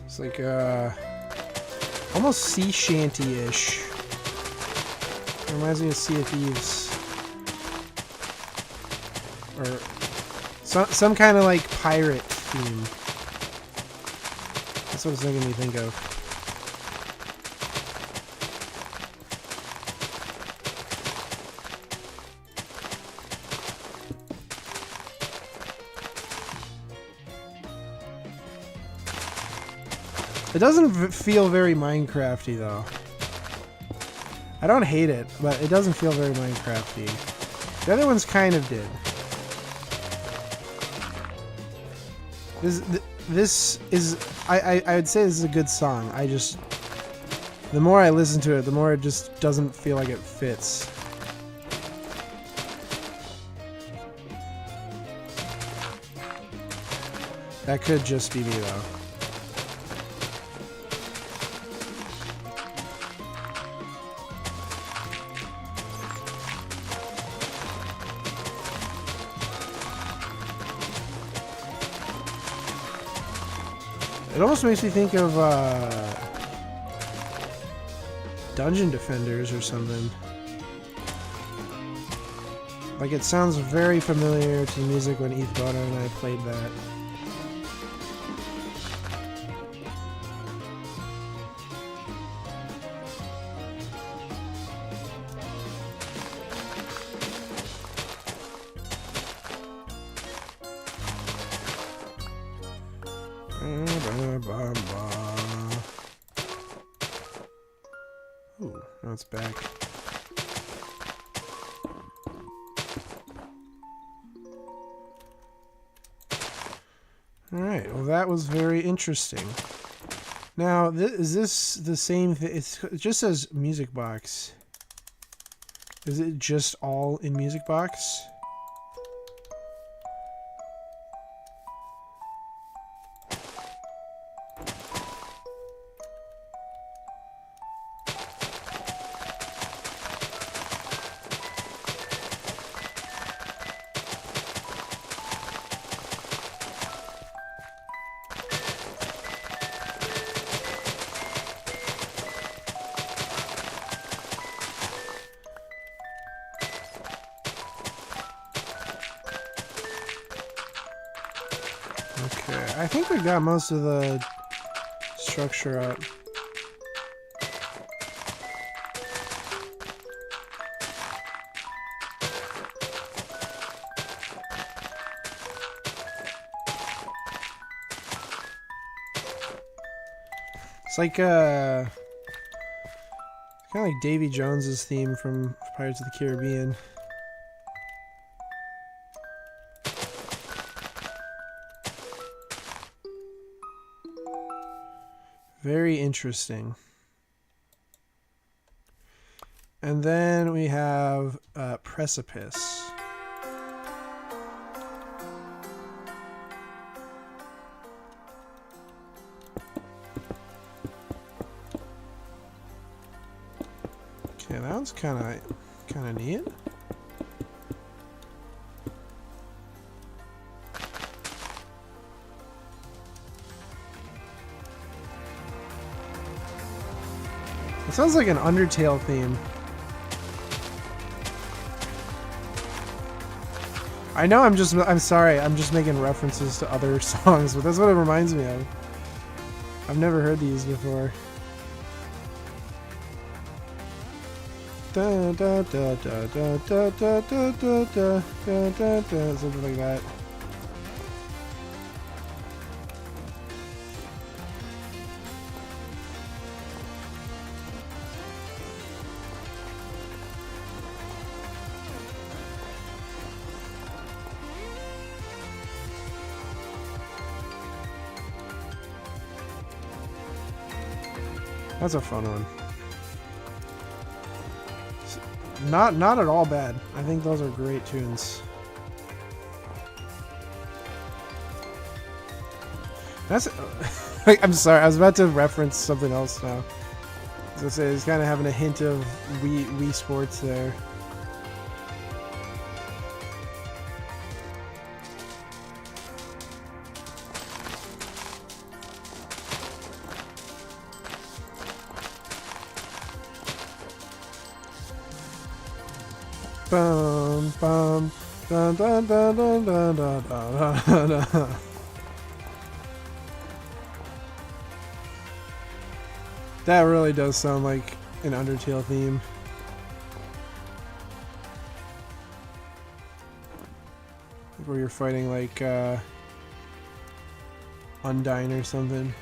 It's like almost sea shanty-ish. Reminds me of Sea of Thieves. Or some kind of like pirate theme. That's what it's making me think of. It doesn't feel very Minecrafty though. I don't hate it, but it doesn't feel very Minecrafty. The other ones kind of did. This is I would say this is a good song. I just the more I listen to it, the more it just doesn't feel like it fits. That could just be me though. It almost makes me think of Dungeon Defenders or something. Like it sounds very familiar to the music when Eth Bono and I played that. Ooh, now it's back. Alright, well that was very interesting. Now, is this the same thing? It just says Music Box. Is it just all in Music Box? Okay, I think we got most of the structure up. It's like kind of like Davy Jones's theme from Pirates of the Caribbean. Very interesting. And then we have Precipice. Okay, that one's kind of neat. It sounds like an Undertale theme. I know I'm sorry, I'm just making references to other songs, but that's what it reminds me of. I've never heard these before. Da, da, da, da, da, da, da, da, da, da, da, da, something like that. That's a fun one. Not at all bad. I think those are great tunes. That's. I'm sorry. I was about to reference something else now. I was gonna say, it's kind of having a hint of Wii Sports there. Bum bum dun dun dun dun dun dun dun dun. That really does sound like an Undertale theme. Where you're fighting like Undyne or something.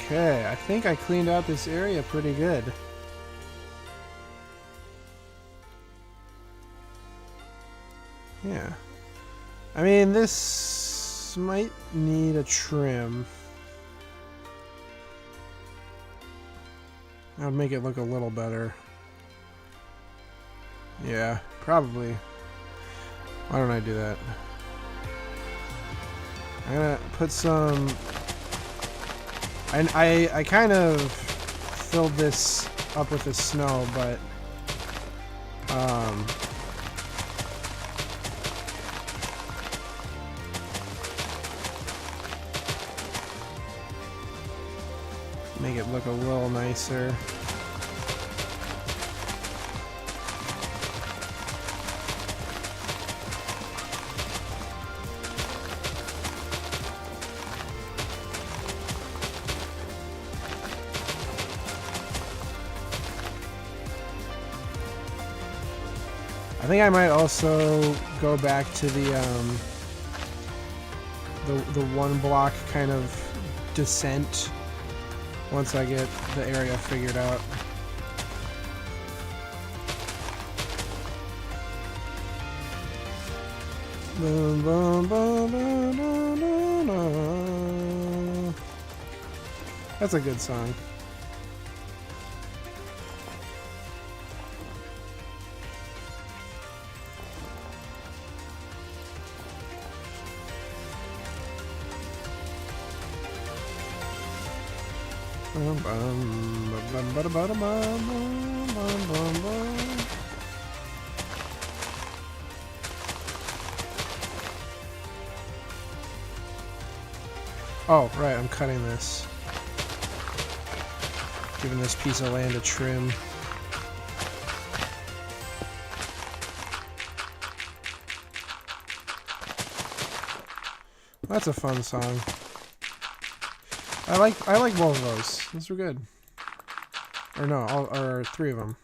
Okay, I think I cleaned out this area pretty good. Yeah. I mean, this might need a trim. That would make it look a little better. Yeah, probably. Why don't I do that? I'm gonna put some... I kind of filled this up with the snow, but... make it look a little nicer. I think I might also go back to the one block kind of descent once I get the area figured out. Boom, boom, boom, boom, boom, boom, boom. That's a good song. Oh, right, I'm cutting this. Giving this piece of land a trim. That's a fun song. I like both of those. Those were good. Or no, or three of them.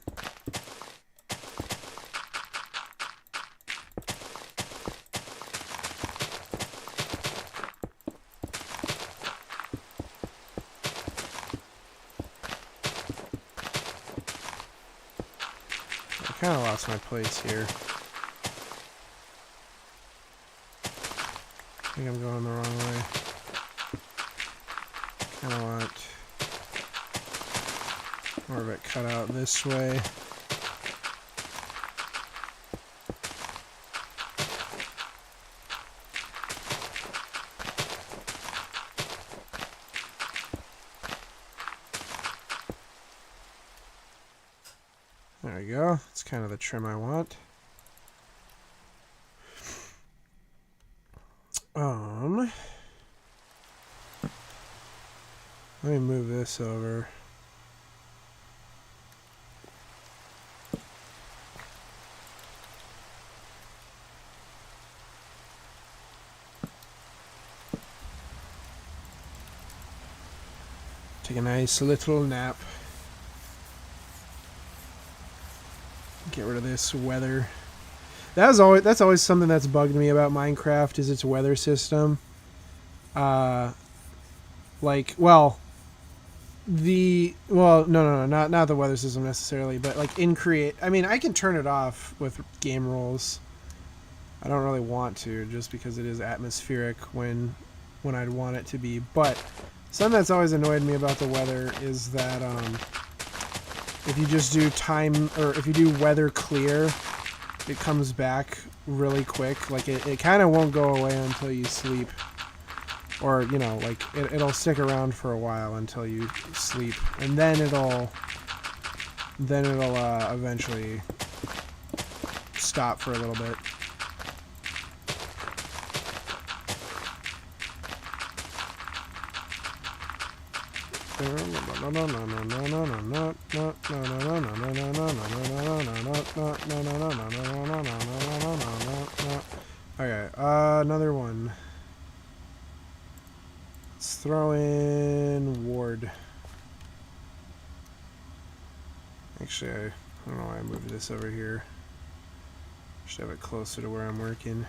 I kind of lost my place here. I think I'm going the wrong way. Kind of want more of it cut out this way. There we go. That's kind of the trim I want. Let me move this over. Take a nice little nap. Get rid of this weather. That's always something that's bugged me about Minecraft is its weather system. No, not the weather system necessarily, but like in create. I mean, I can turn it off with game rules. I don't really want to, just because it is atmospheric when I'd want it to be. But something that's always annoyed me about the weather is that if you just do if you do weather clear, it comes back really quick. Like it kind of won't go away until you sleep, or like it'll stick around for a while until you sleep, and then it'll eventually stop for a little bit. Okay, another one. Let's throw in Ward. Actually, I don't know why I moved this over here. Should have it closer to where I'm working.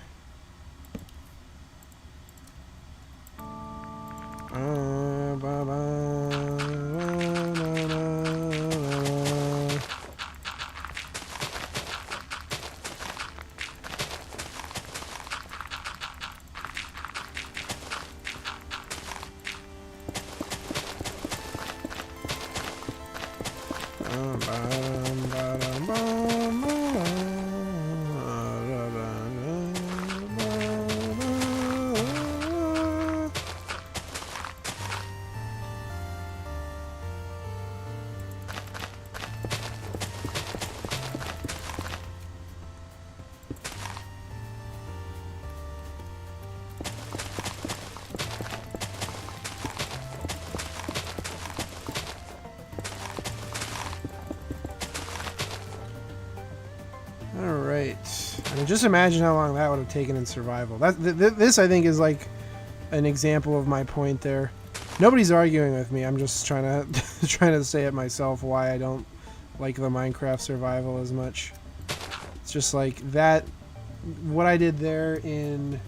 I mean, just imagine how long that would have taken in survival. This I think is like an example of my point there. Nobody's arguing with me. I'm just trying to say it myself why I don't like the Minecraft survival as much. It's just like that. What I did there in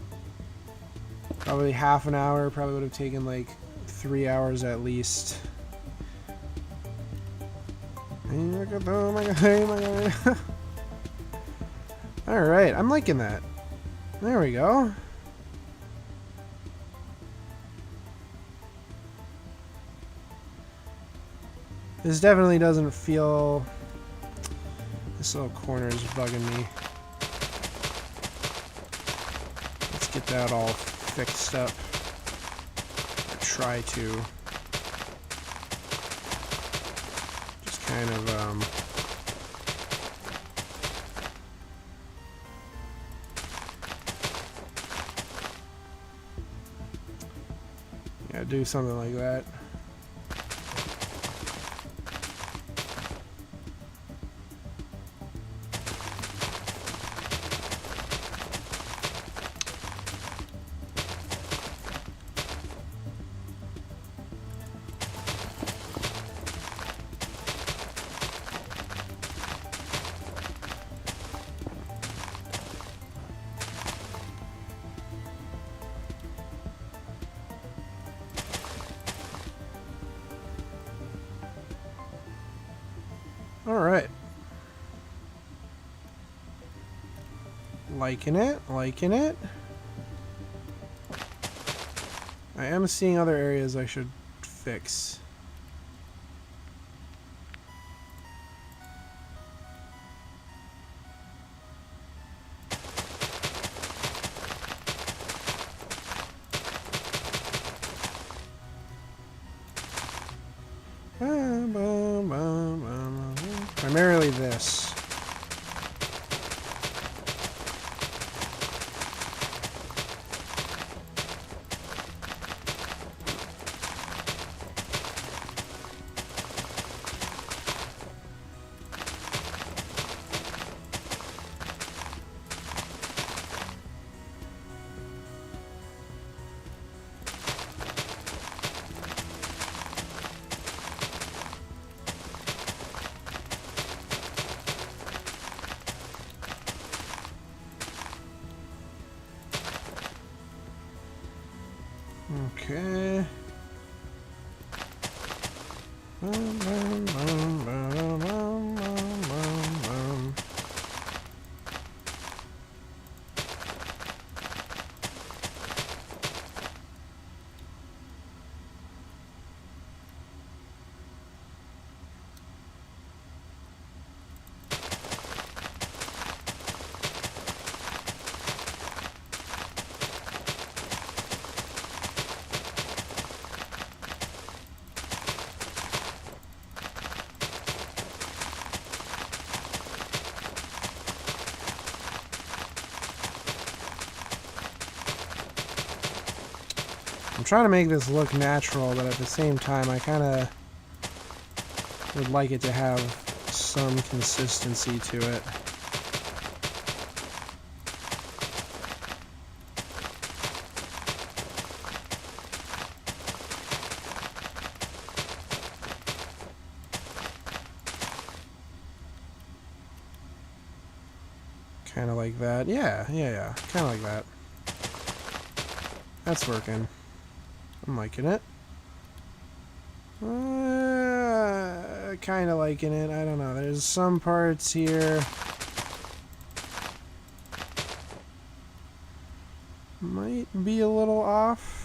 probably half an hour probably would have taken like 3 hours at least. Oh my god. Alright, I'm liking that. There we go. This definitely doesn't feel... This little corner is bugging me. Let's get that all fixed up. Or try to. Just kind of, do something like that. Alright. Liking it, liking it. I am seeing other areas I should fix. Primarily this. Okay. I'm trying to make this look natural, but at the same time, I kind of would like it to have some consistency to it. Kind of like that. Yeah. Kind of like that. That's working. I'm liking it. Kind of liking it. I don't know. There's some parts here. Might be a little off.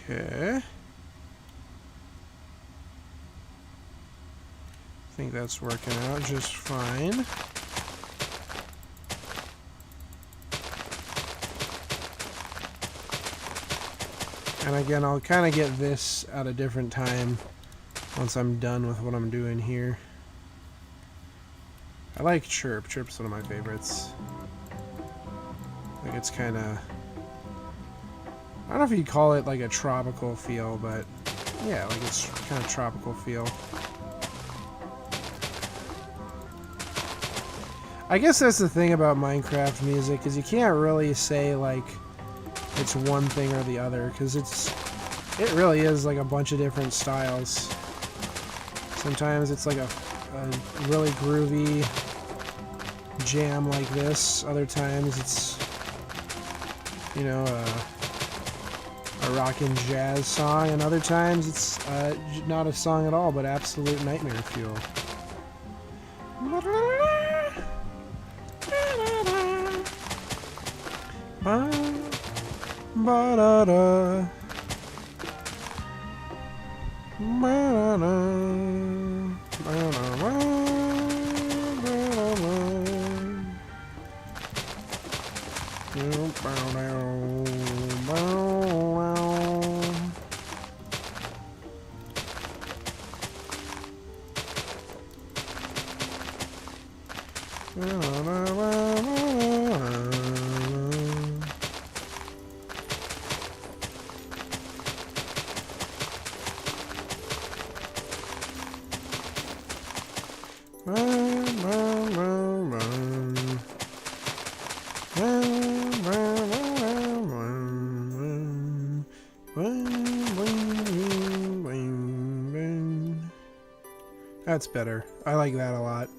Okay. I think that's working out just fine. And again, I'll kind of get this at a different time once I'm done with what I'm doing here. I like Chirp. Chirp's one of my favorites. Like it's kind of... I don't know if you'd call it like a tropical feel, but yeah, like it's kind of tropical feel. I guess that's the thing about Minecraft music, is you can't really say like it's one thing or the other, because it really is like a bunch of different styles. Sometimes it's like a really groovy jam like this. Other times it's, you know, a rockin' jazz song, and other times it's not a song at all, but absolute nightmare fuel. That's better. I like that a lot.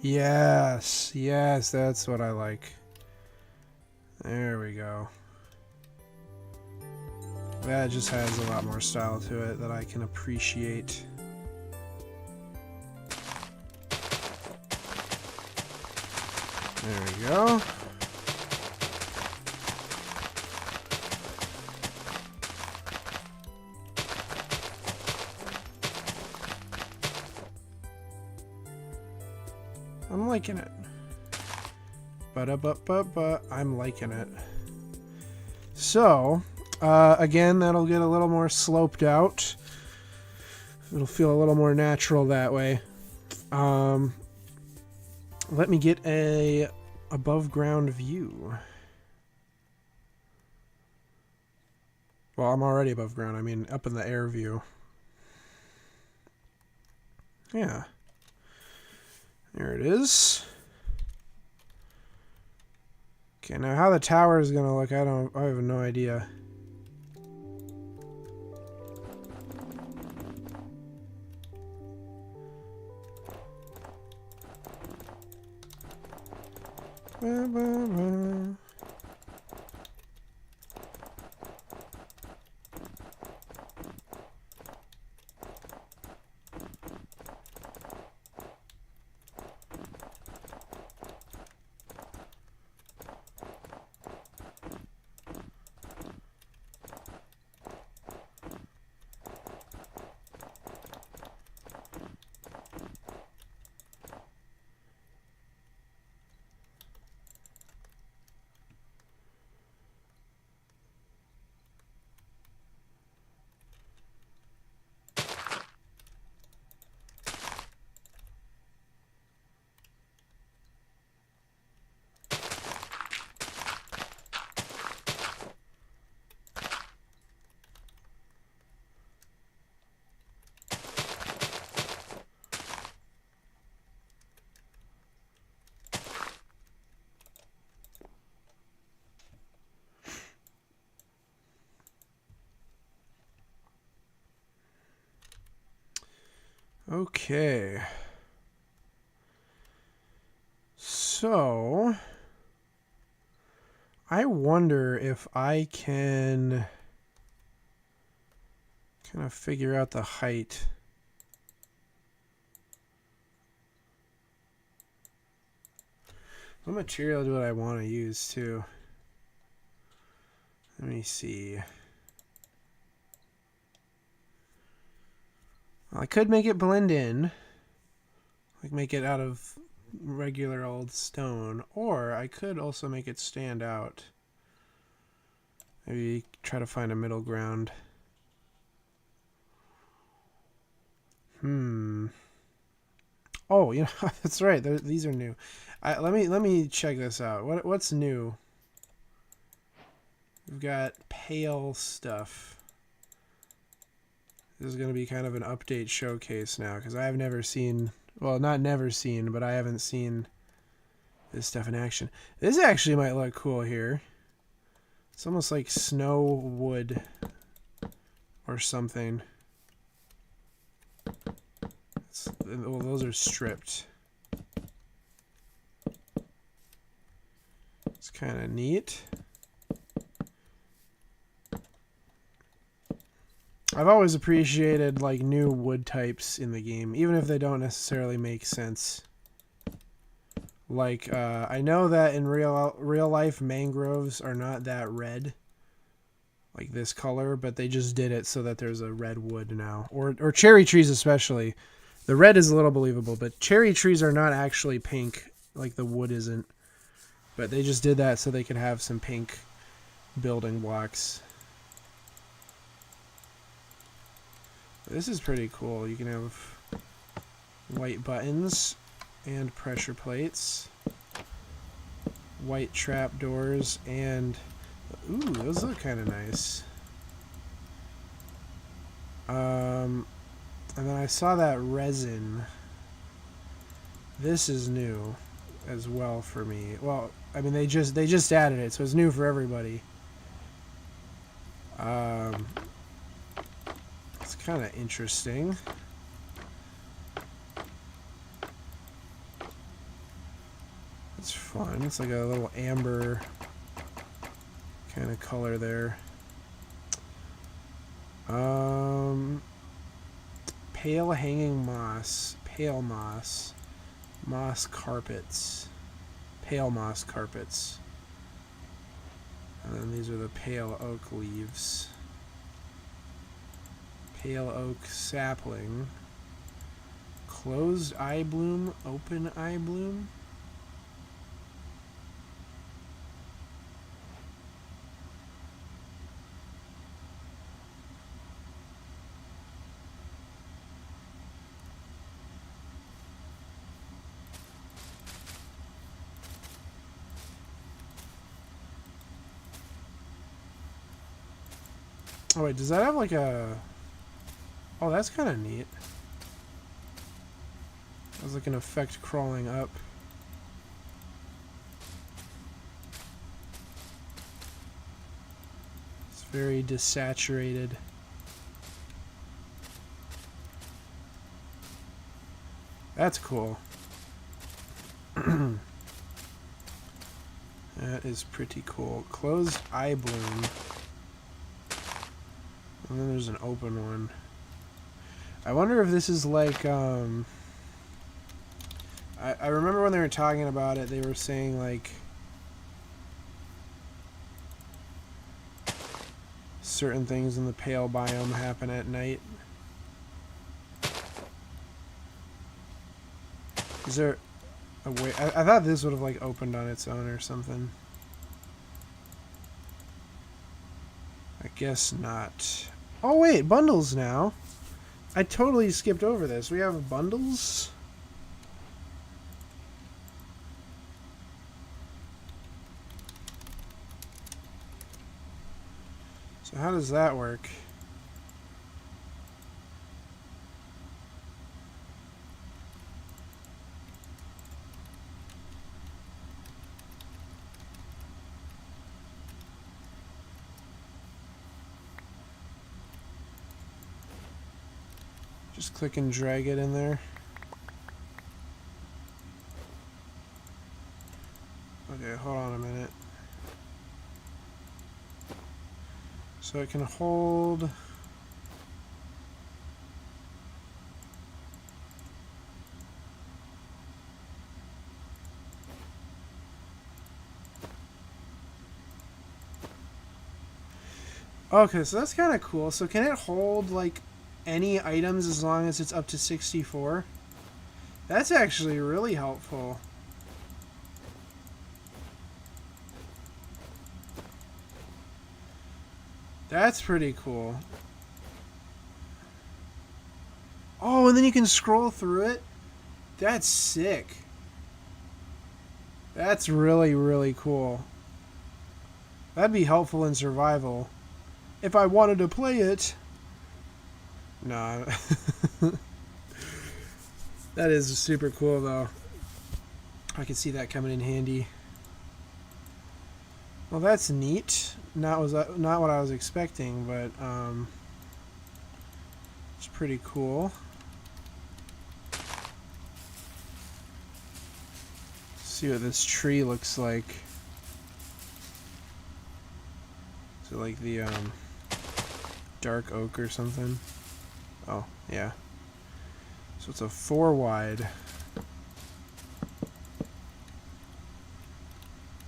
Yes, yes, that's what I like. There we go. That just has a lot more style to it that I can appreciate. There we go. I'm liking it. Ba-da-ba-ba-ba. I'm liking it. So, again, that'll get a little more sloped out. It'll feel a little more natural that way. Let me get a above ground view. Well, I'm already above ground. I mean, up in the air view. Yeah. There it is. Okay, now how the tower is gonna look, I have no idea. Ba, ba, ba. Okay. So, I wonder if I can kind of figure out the height. What material do I want to use too? Let me see. Well, I could make it blend in. Like make it out of regular old stone. Or I could also make it stand out. Maybe try to find a middle ground. Oh, you know, that's right. These are new. Let me check this out. What's new? We've got pale stuff. This is going to be kind of an update showcase now because I have never seen, well, not never seen, but I haven't seen this stuff in action. This actually might look cool here. It's almost like snow wood or something. Well, those are stripped. It's kind of neat. I've always appreciated like new wood types in the game, even if they don't necessarily make sense. Like I know that in real life mangroves are not that red, like this color, but they just did it so that there's a red wood now, or cherry trees especially. The red is a little believable, but cherry trees are not actually pink like the wood isn't. But they just did that so they could have some pink building blocks. This is pretty cool. You can have white buttons and pressure plates, white trap doors, and ooh, those look kind of nice. And then I saw that resin. This is new as well for me. Well, I mean they just added it, so it's new for everybody. It's kind of interesting. It's fun. It's like a little amber kind of color there. Pale hanging moss, pale moss, moss carpets, pale moss carpets. And then these are the pale oak leaves. Pale oak sapling. Closed eye bloom, open eye bloom. Oh wait, does that have like a... Oh, that's kind of neat. Has like an effect crawling up. It's very desaturated. That's cool. That is pretty cool. Closed eye bloom. And then there's an open one. I wonder if this is like, I remember when they were talking about it, they were saying like certain things in the pale biome happen at night. Is there a way? I thought this would have like opened on its own or something. I guess not. Oh wait, bundles now. I totally skipped over this. We have bundles. So how does that work? Just click and drag it in there. Okay, hold on a minute. So it can hold... Okay, so that's kind of cool. So can it hold, like, any items as long as it's up to 64? That's actually really helpful. That's pretty cool. Oh, and then you can scroll through it? That's sick. That's really, really cool. That'd be helpful in survival. If I wanted to play it. No. That is super cool, though. I could see that coming in handy. Well, that's neat. Not what I was expecting, but it's pretty cool. See what this tree looks like. Is it like the dark oak or something? Oh, yeah. So it's a 4 wide.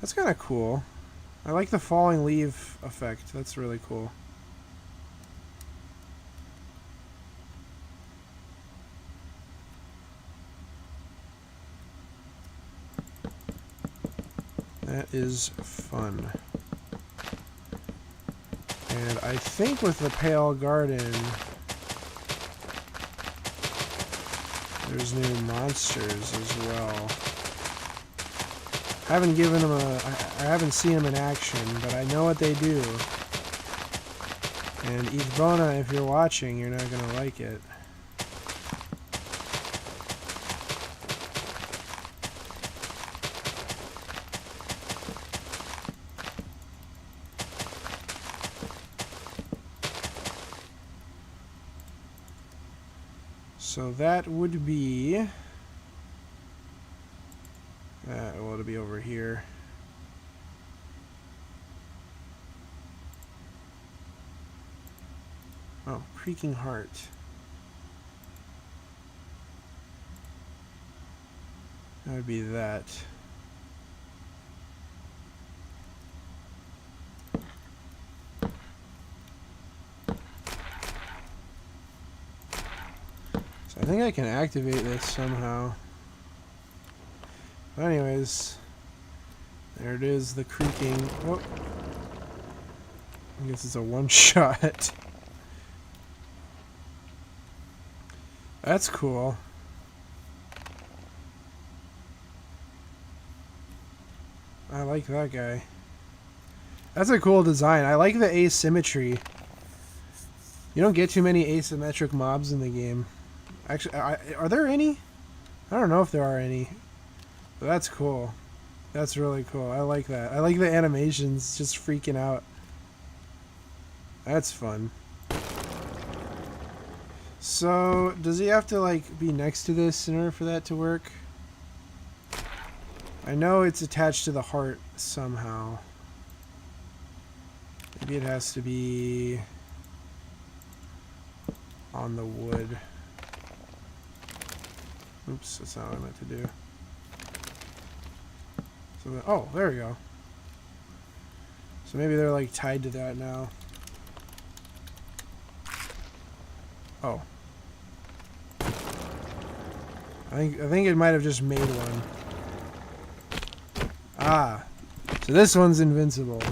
That's kind of cool. I like the falling leaf effect. That's really cool. That is fun. And I think with the Pale Garden, there's new monsters as well. I haven't given them I haven't seen them in action, but I know what they do. And Ivona, if you're watching, you're not gonna like it. So that would be... well, it'll be over here. Oh, Creaking Heart. That would be that. So I think I can activate this somehow. But anyways, there it is, the creaking. Oh, I guess it's a one-shot. That's cool. I like that guy. That's a cool design. I like the asymmetry You don't get too many asymmetric mobs in the game. Actually, are there any? I don't know if there are any. But that's cool. That's really cool. I like that. I like the animations just freaking out. That's fun. So, does he have to, like, be next to this in order for that to work? I know it's attached to the heart somehow. Maybe it has to be on the wood. Oops, that's not what I meant to do. So, oh, there we go. So maybe they're, like, tied to that now. Oh. I think it might have just made one. Ah. So this one's invincible.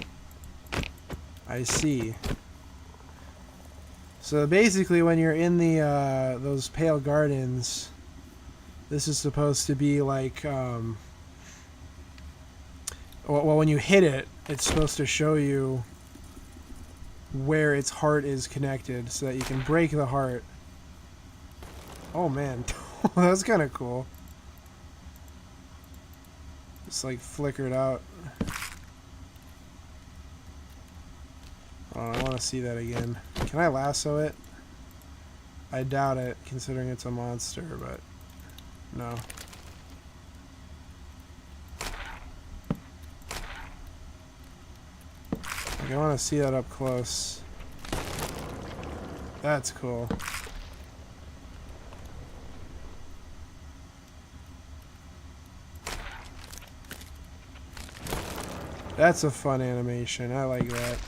I see. So basically when you're in the those pale gardens, this is supposed to be like well, when you hit it, it's supposed to show you where its heart is connected so that you can break the heart. Oh man, that's kind of cool. It's like flickered out. Oh, I want to see that again. Can I lasso it? I doubt it, considering it's a monster, but no. Like, I want to see that up close. That's cool. That's a fun animation. I like that.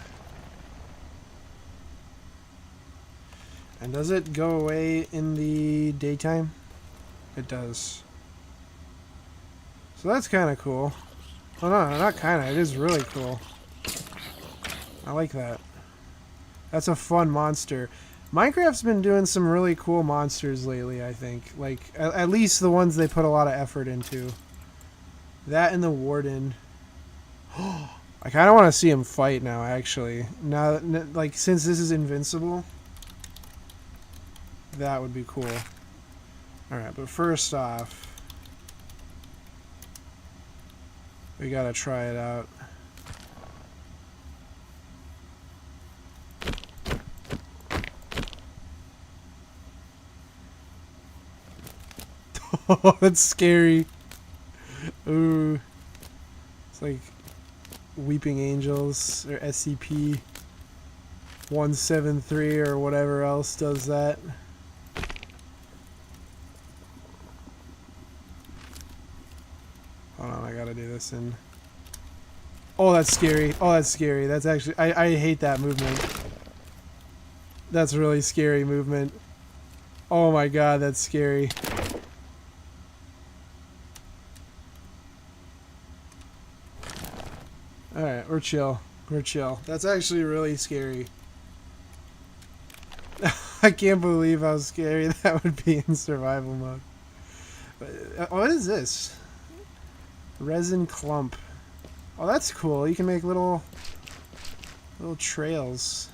And does it go away in the daytime? It does. So that's kind of cool. Oh no, not kind of. It is really cool. I like that. That's a fun monster. Minecraft's been doing some really cool monsters lately, I think. Like, at least the ones they put a lot of effort into. That and the Warden. I kind of want to see him fight now, actually. Now, like, since this is invincible, that would be cool. Alright, but first off, we gotta try it out. Oh, that's scary. Ooh. It's like Weeping Angels or SCP-173 or whatever else does that. Hold on, I gotta do this in... Oh, that's scary. Oh, that's scary. That's actually... I hate that movement. That's really scary movement. Oh my god, that's scary. Alright, we're chill. We're chill. That's actually really scary. I can't believe how scary that would be in survival mode. What is this? Resin clump. Oh, that's cool. You can make little trails.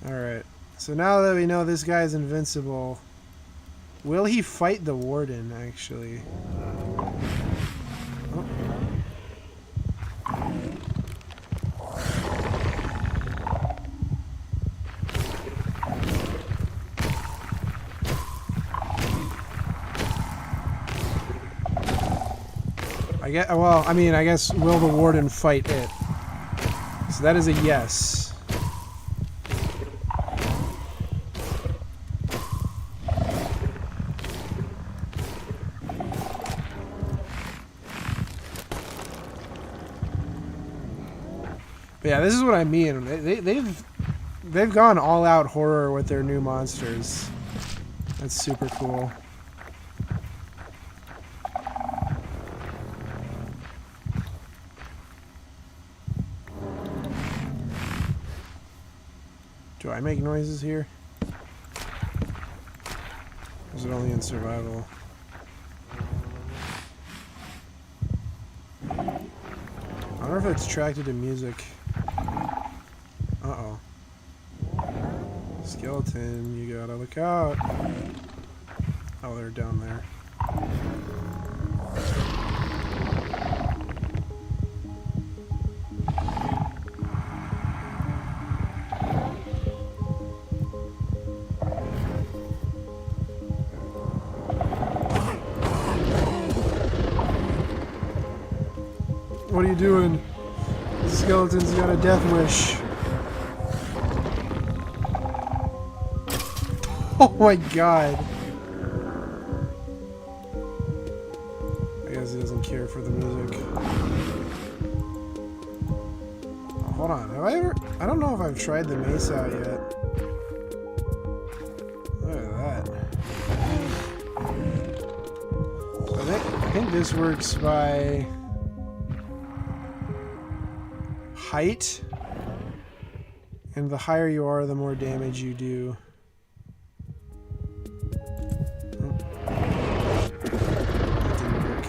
Alright. So now that we know this guy's invincible, will he fight the Warden, actually? Oh. Well, I mean, I guess, will the Warden fight it? So that is a yes. But yeah, this is what I mean. They've gone all out horror with their new monsters. That's super cool. Do I make noises here? Or is it only in survival? I wonder if it's attracted to music. Uh-oh. Skeleton, you gotta look out. Oh, they're down there. What are you doing? The skeleton's got a death wish. Oh my god. I guess he doesn't care for the music. Oh, hold on. Have I ever... I don't know if I've tried the mace out yet. Look at that. I think this works by... height, and the higher you are, the more damage you do. Oh. That didn't work.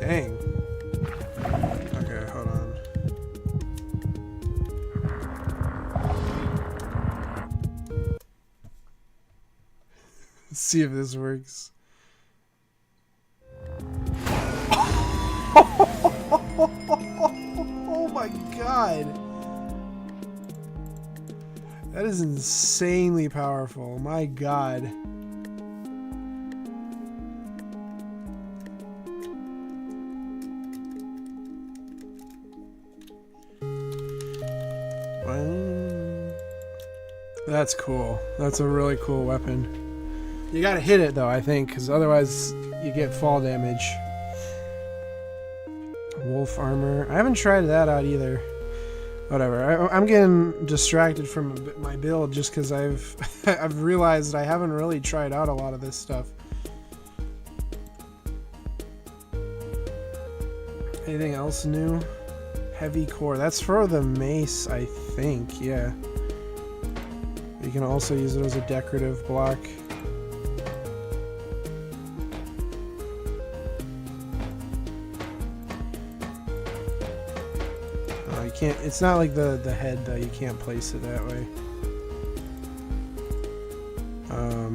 Dang. Okay, hold on. Let's see if this works. Oh my god. That is insanely powerful. My god. That's cool. That's a really cool weapon. You gotta hit it though, I think, because otherwise you get fall damage. Wolf armor. I haven't tried that out either. Whatever. I'm getting distracted from my build just because I've realized I haven't really tried out a lot of this stuff. Anything else new? Heavy core. That's for the mace, I think. Yeah. You can also use it as a decorative block. You can't. It's not like the head though. You can't place it that way. A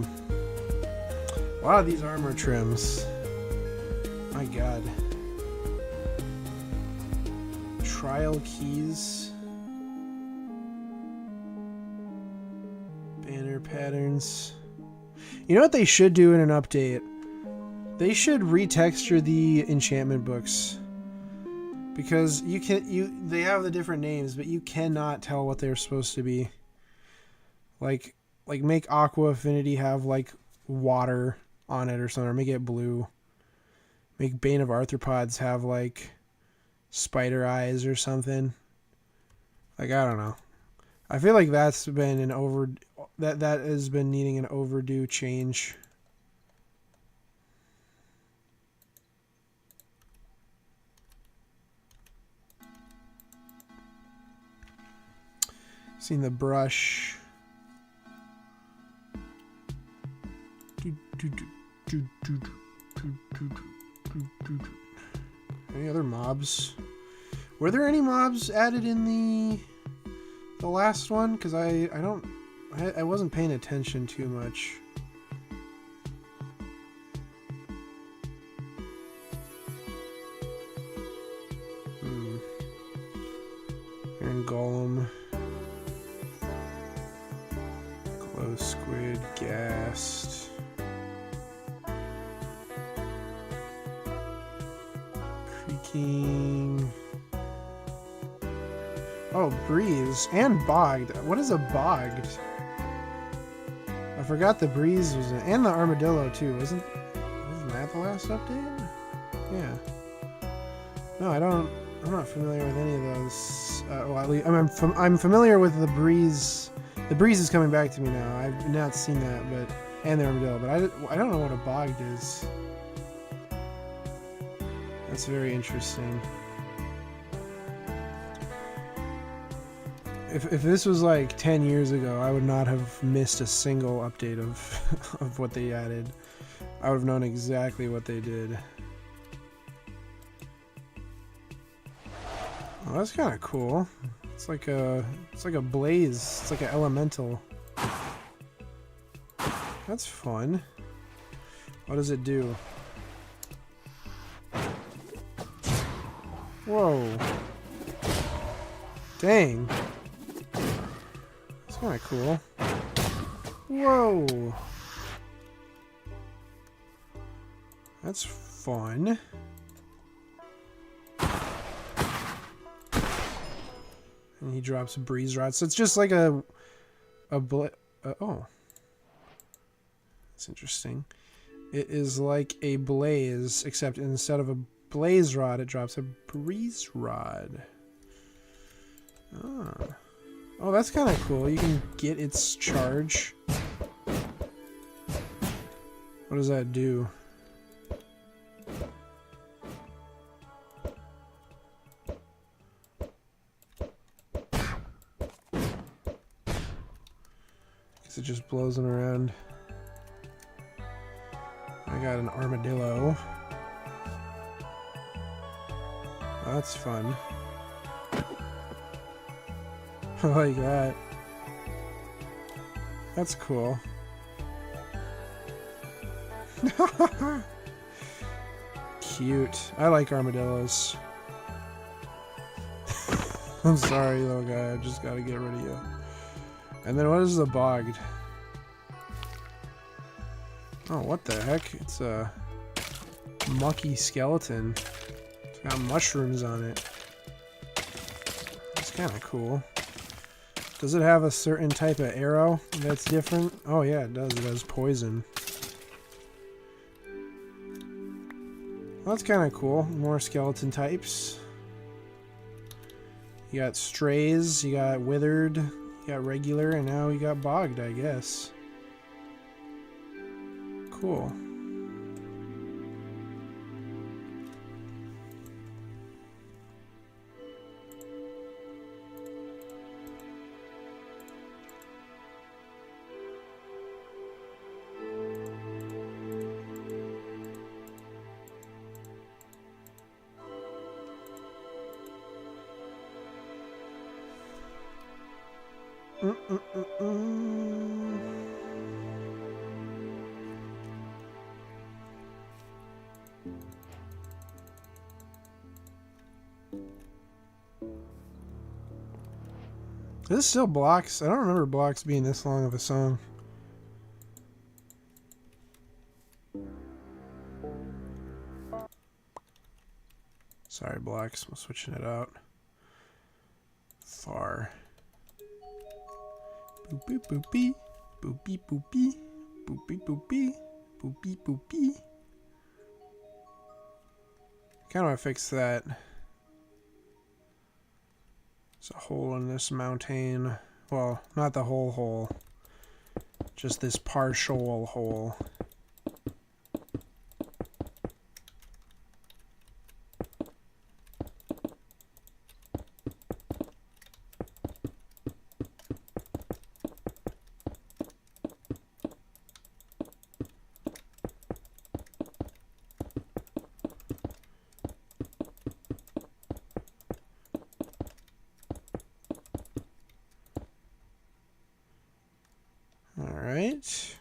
lot of these armor trims. My god. Trial keys. Banner patterns. You know what they should do in an update? They should retexture the enchantment books. Because they have the different names, but you cannot tell what they're supposed to be. Like make Aqua Affinity have like water on it or something, or make it blue. Make Bane of Arthropods have like spider eyes or something. Like, I don't know. I feel like that's been that has been needing an overdue change. Seen the brush. Any other mobs? Were there any mobs added in the last one? Because I wasn't paying attention too much. Iron Golem. Glow Squid. Ghast. Creaking. Oh, Breeze and Bogged. What is a Bogged? I forgot the Breeze was in, and the Armadillo too. Wasn't that the last update? Yeah. No, I'm not familiar with any of those. Well, at least I'm familiar with the Breeze. The Breeze is coming back to me now. I've not seen that, and the Armadillo, but I don't know what a Bogged is. That's very interesting. If this was like 10 years ago, I would not have missed a single update of what they added. I would have known exactly what they did. Oh, that's kind of cool. It's like a blaze. It's like an elemental. That's fun. What does it do? Whoa. Dang. That's kind of cool. Whoa. That's fun. And he drops breeze rod. So it's just like oh. That's interesting. It is like a blaze, except instead of a blaze rod, it drops a breeze rod. Ah. Oh, that's kind of cool. You can get its charge. What does that do? Guess it just blows them around. I got an armadillo. Oh, that's fun. I like that. That's cool. Cute. I like armadillos. I'm sorry, little guy. I just gotta get rid of you. And then what is the bogged? Oh, what the heck? It's a mucky skeleton. It's got mushrooms on it. It's kind of cool. Does it have a certain type of arrow that's different? Oh yeah, it does. It has poison. Well, that's kind of cool. More skeleton types. You got strays, you got withered, you got regular, and now you got bogged, I guess. Cool. Is this still blocks? I don't remember blocks being this long of a song. Sorry, blocks. I'm switching it out. Far. Boopy boopy. Boopy boopy. Boopy boopy. Boopy boopy. Kind of want to fix that. There's a hole in this mountain. Well, not the whole hole. Just this partial hole. Alright.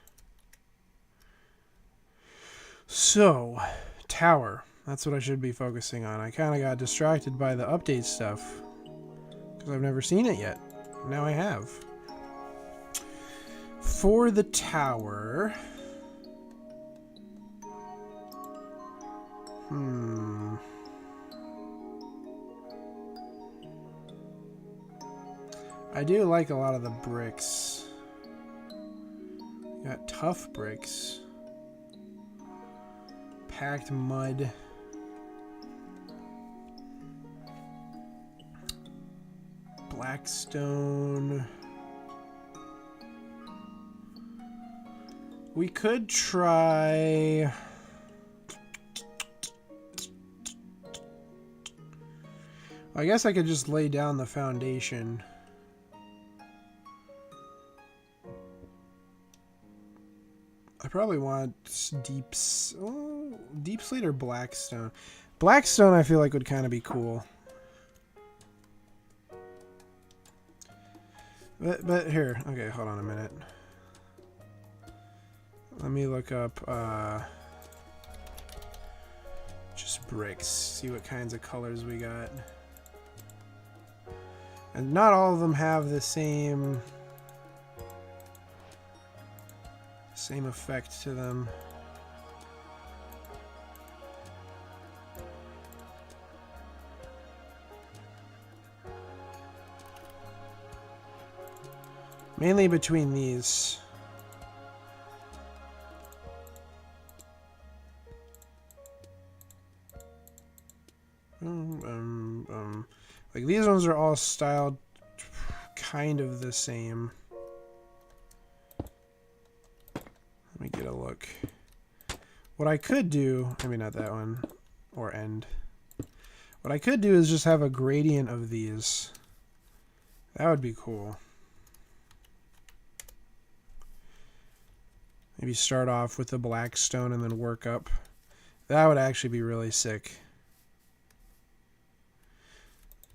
So, tower. That's what I should be focusing on. I kind of got distracted by the update stuff. Because I've never seen it yet. Now I have. For the tower... I do like a lot of the bricks. Got tough bricks. Packed mud. Blackstone. We could try... I guess I could just lay down the foundation. I probably want deep slate or blackstone. Blackstone I feel like would kind of be cool. But here, okay, hold on a minute. Let me look up just bricks, see what kinds of colors we got. And not all of them have the same effect to them. Mainly between these. Like these ones are all styled kind of the same. Let me get a look. What I could do, maybe not that one, or end. What I could do is just have a gradient of these. That would be cool. Maybe start off with the black stone and then work up. That would actually be really sick.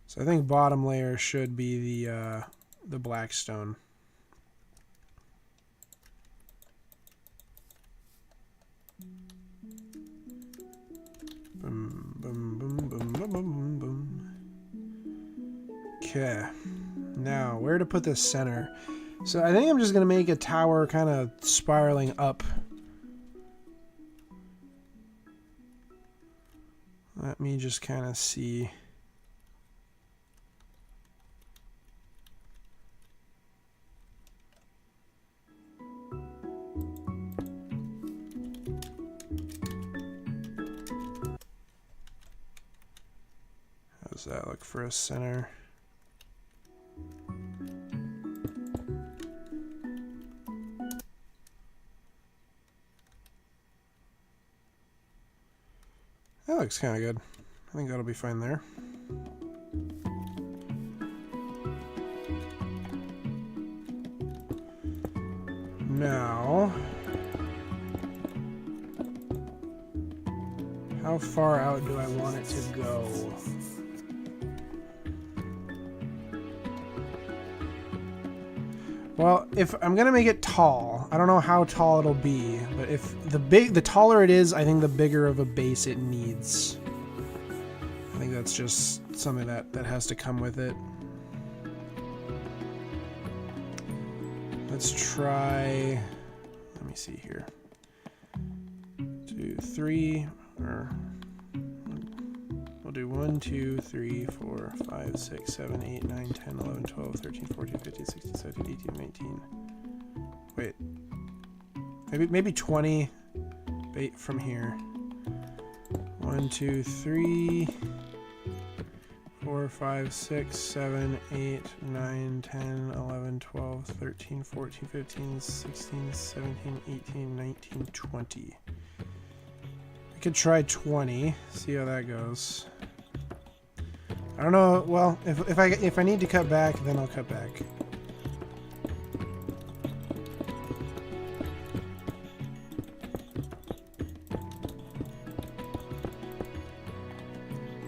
So I think bottom layer should be the black stone. Boom, boom, boom, boom, boom, boom, boom. Okay. Now, where to put this center? So I think I'm just going to make a tower kind of spiraling up. Let me just kind of see. How does that look for a center? That looks kind of good. I think that'll be fine there. Now, how far out do I want it to go? Well, if I'm gonna make it tall, I don't know how tall it'll be, but if the taller it is, I think the bigger of a base it needs. I think that's just something that has to come with it. Let's try, let me see here. 2, 3, or we'll do 1, 2, 3, 4, 5, 6, 7, 8, 9, 10, 11, 12, 13, 14, 15, 16, 17, 18, 19. Wait. Maybe 20 from here. 1, 2, 3, 4, 5, 6, 7, 8, 9, 10, 11, 12, 13, 14, 15, 16, 17, 18, 19, 20. I could try 20, see how that goes. I don't know, well, if I need to cut back, then I'll cut back.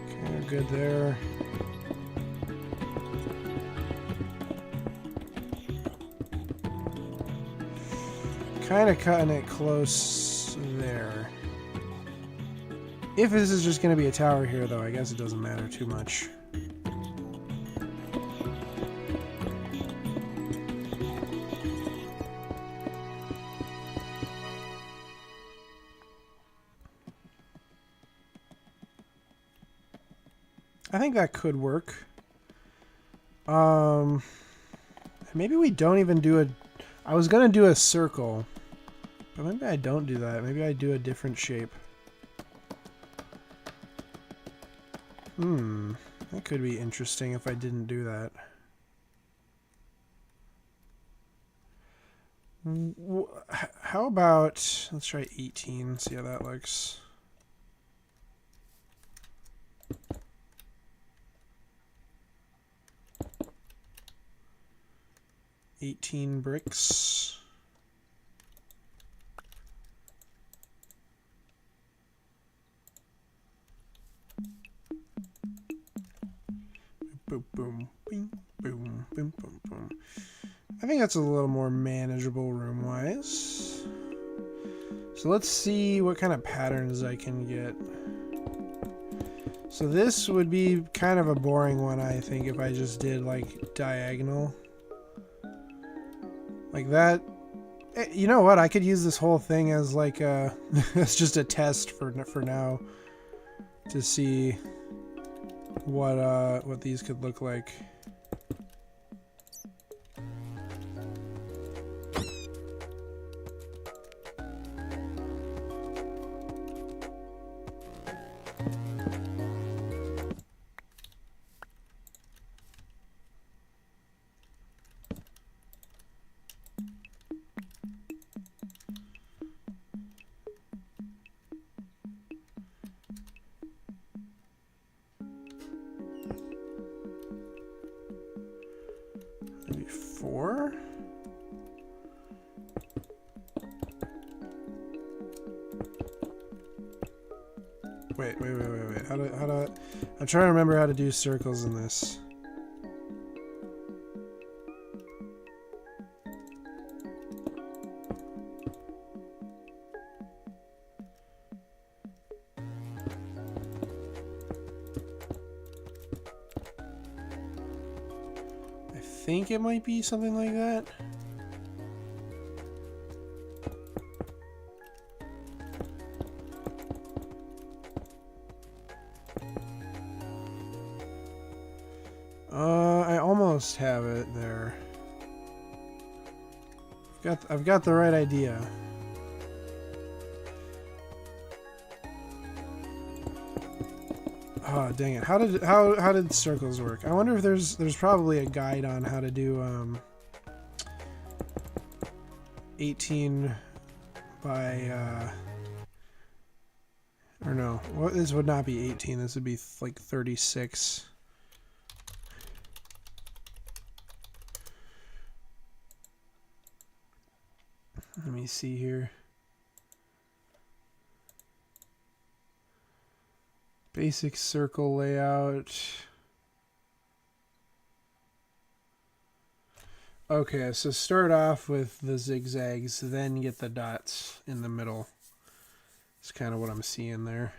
Okay, we're good there. Kind of cutting it close there. If this is just going to be a tower here, though, I guess it doesn't matter too much. I think that could work. Maybe we don't even do a... I was going to do a circle, but maybe I don't do that. Maybe I do a different shape. That could be interesting if I didn't do that. How about, let's try 18, see how that looks. $18 bricks. boom, boom, bing, boom, boom, boom, boom. I think that's a little more manageable room-wise. So let's see what kind of patterns I can get. So this would be kind of a boring one, I think, if I just did like diagonal. Like that. You know what? I could use this whole thing as like a it's just a test for now to see what these could look like. Maybe 4? Wait. How do I'm trying to remember how to do circles in this. I think it might be something like that. I almost have it there. I've got the right idea. Oh, dang it. How did circles work? I wonder if there's probably a guide on how to do 18 by or no. What this would not be 18. This would be like 36. Let me see here. Basic circle layout. Okay, so start off with the zigzags, then get the dots in the middle. It's kind of what I'm seeing there.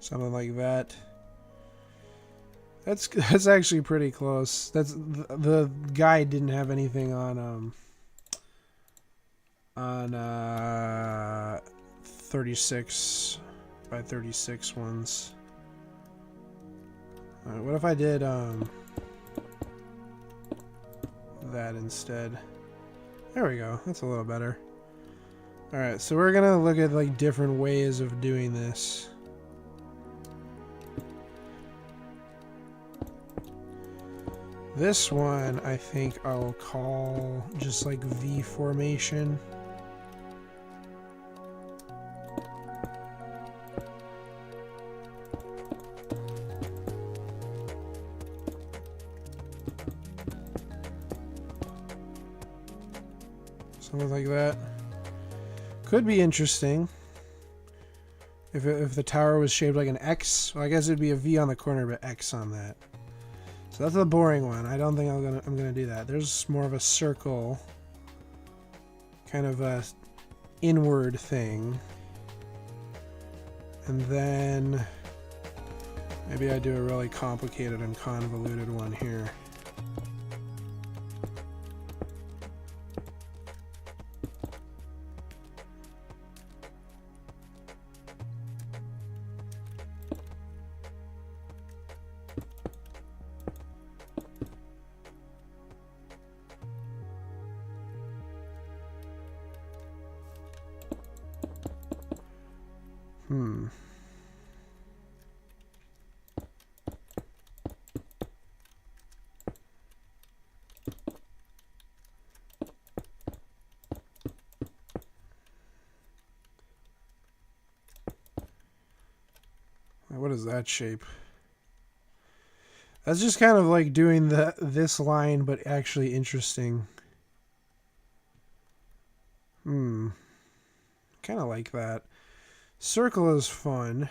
Something like that. That's actually pretty close. That's the guide didn't have anything on 36 by 36 ones. All right, what if I did that instead? There we go. That's a little better. All right, so we're gonna look at like different ways of doing this. This one, I think I'll call just like V formation. Something like that. Could be interesting. If the tower was shaped like an X, well, I guess it'd be a V on the corner, but X on that. So that's a boring one. I don't think I'm gonna do that. There's more of a circle, kind of a inward thing, and then maybe I do a really complicated and convoluted one here. Hmm. What is that shape? That's just kind of like doing this line, but actually interesting. Hmm. Kind of like that. Circle is fun.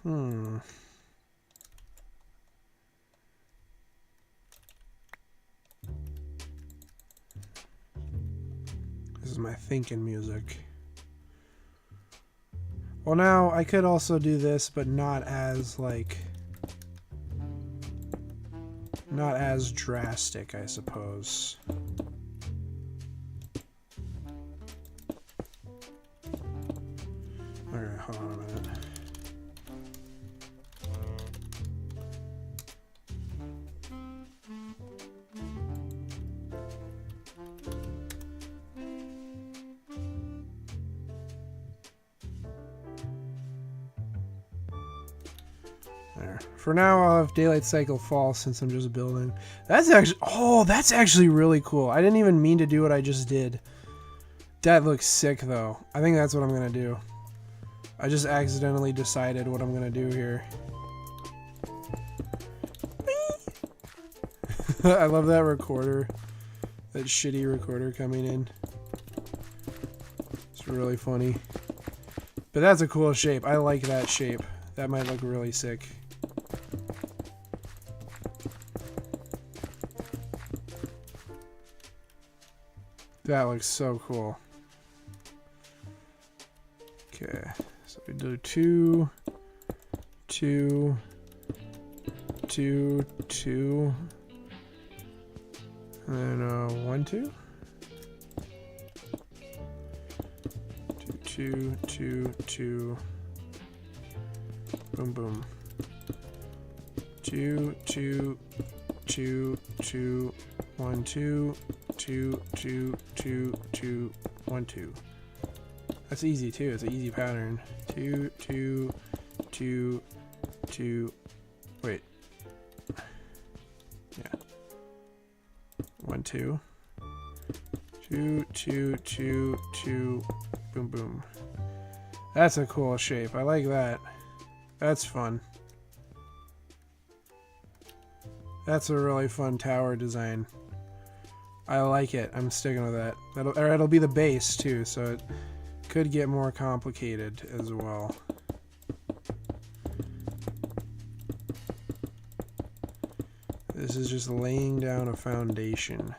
Hmm. This is my thinking music. Well, now I could also do this, but not as like... not as drastic, I suppose. Alright, hold on a minute. There. For now, I'll have daylight cycle false since I'm just building. That's actually... oh, that's actually really cool. I didn't even mean to do what I just did. That looks sick, though. I think that's what I'm going to do. I just accidentally decided what I'm going to do here. I love that recorder. That shitty recorder coming in. It's really funny. But that's a cool shape. I like that shape. That might look really sick. That looks so cool. Okay, so we do 2, 2, 2, 2, and then 1, 2, 2, 2, 2, boom, boom, 2, 2, 2, 2, 1, 2, 2, 2, 2, 2, 1, 2. That's easy too. It's an easy pattern. 2, 2, 2, 2. Wait. Yeah. 1, 2. 2, 2, 2, 2. Boom, boom. That's a cool shape. I like that. That's fun. That's a really fun tower design. I like it. I'm sticking with that. It'll be the base too, so it could get more complicated as well. This is just laying down a foundation.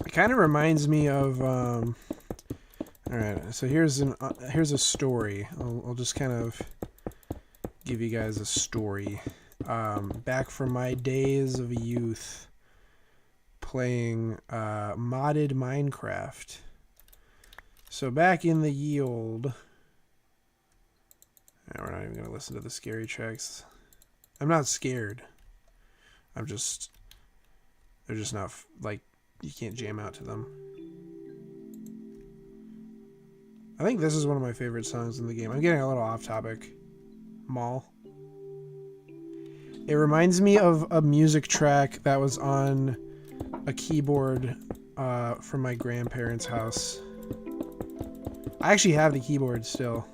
It kind of reminds me of alright, so here's a story. I'll just kind of give you guys a story. Back from my days of youth, playing modded Minecraft. So back in the ye olde, we're not even gonna listen to the scary tracks. I'm not scared. They're just not like you can't jam out to them. I think this is one of my favorite songs in the game. I'm getting a little off topic. Mall. It reminds me of a music track that was on a keyboard from my grandparents' house. I actually have the keyboard still.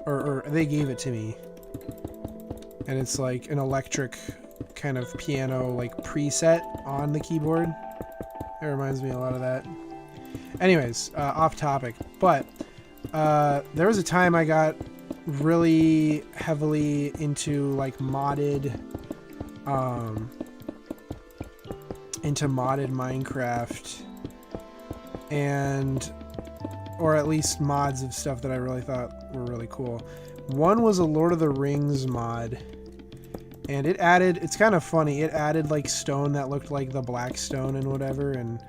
Or they gave it to me. And it's like an electric kind of piano like preset on the keyboard. It reminds me a lot of that. Anyways, off topic. But there was a time I got really heavily into like modded Minecraft, and or at least mods of stuff that I really thought were really cool. One was a Lord of the Rings mod, and it's kind of funny, it added like stone that looked like the black stone and whatever, and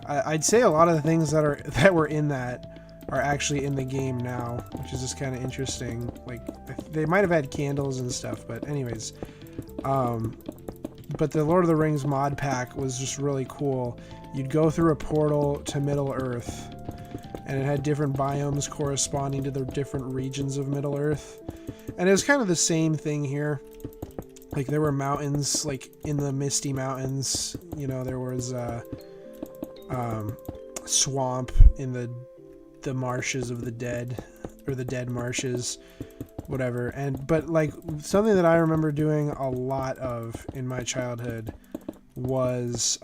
I'd say a lot of the things that were in that are actually in the game now, which is just kind of interesting. Like, they might have had candles and stuff, but anyways, but the Lord of the Rings mod pack was just really cool. You'd go through a portal to Middle Earth, and it had different biomes corresponding to the different regions of Middle Earth. And it was kind of the same thing here. Like, there were mountains, like, in the Misty Mountains. You know, there was swamp in the marshes of the dead, or the dead marshes, whatever. But like, something that I remember doing a lot of in my childhood was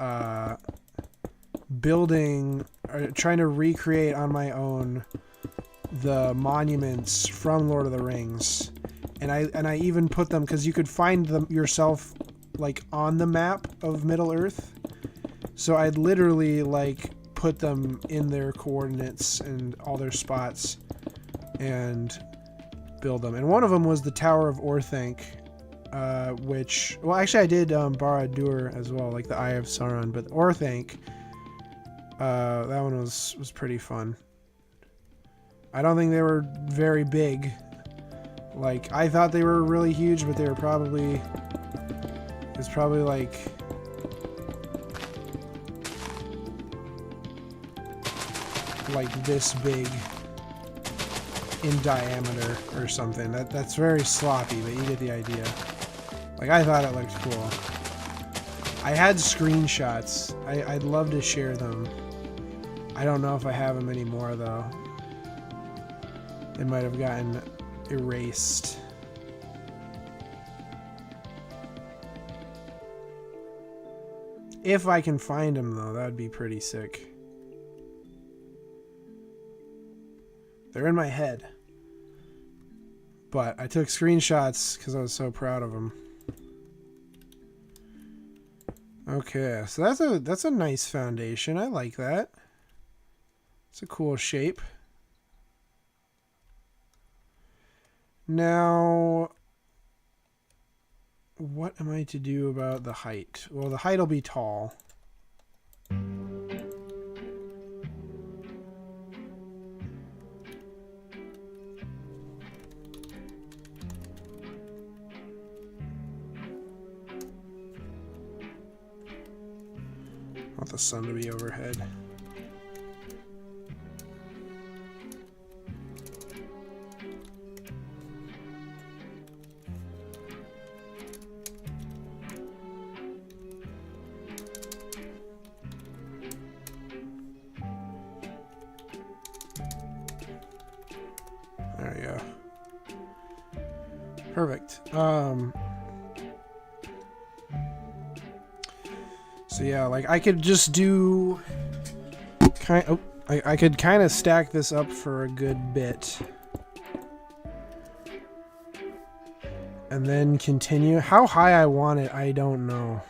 building, or trying to recreate on my own the monuments from Lord of the Rings, and I even put them, because you could find them yourself like on the map of Middle Earth, so I'd literally like put them in their coordinates and all their spots and build them. And one of them was the Tower of Orthanc, which, well, actually I did Barad-dûr as well, like the Eye of Sauron, but Orthanc, that one was pretty fun. I don't think they were very big. Like, I thought they were really huge, but they were probably, it's probably like this big in diameter or something. That's very sloppy, but you get the idea. Like, I thought it looked cool. I had screenshots. I'd love to share them. I don't know if I have them anymore, though. They might have gotten erased. If I can find them, though, that would be pretty sick. They're in my head. But I took screenshots because I was so proud of them. Okay, so that's a nice foundation. I like that. It's a cool shape. Now, what am I to do about the height? Well, the height will be tall. I want the sun to be overhead. There you go. Perfect. So yeah, like, I could just do I could kind of stack this up for a good bit and then continue. How high I want it, I don't know.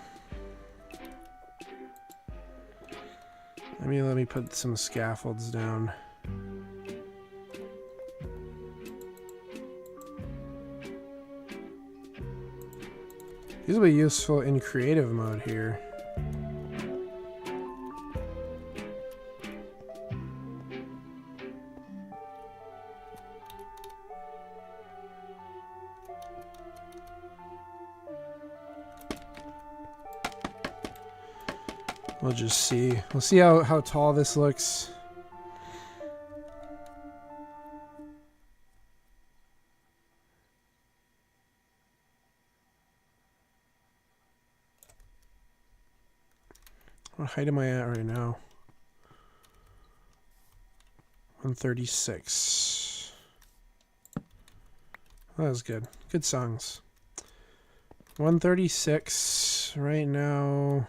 Let me put some scaffolds down. These will be useful in creative mode here. We'll just see. We'll see how tall this looks. What height am I at right now? 136. That was good. Good songs. 136 right now.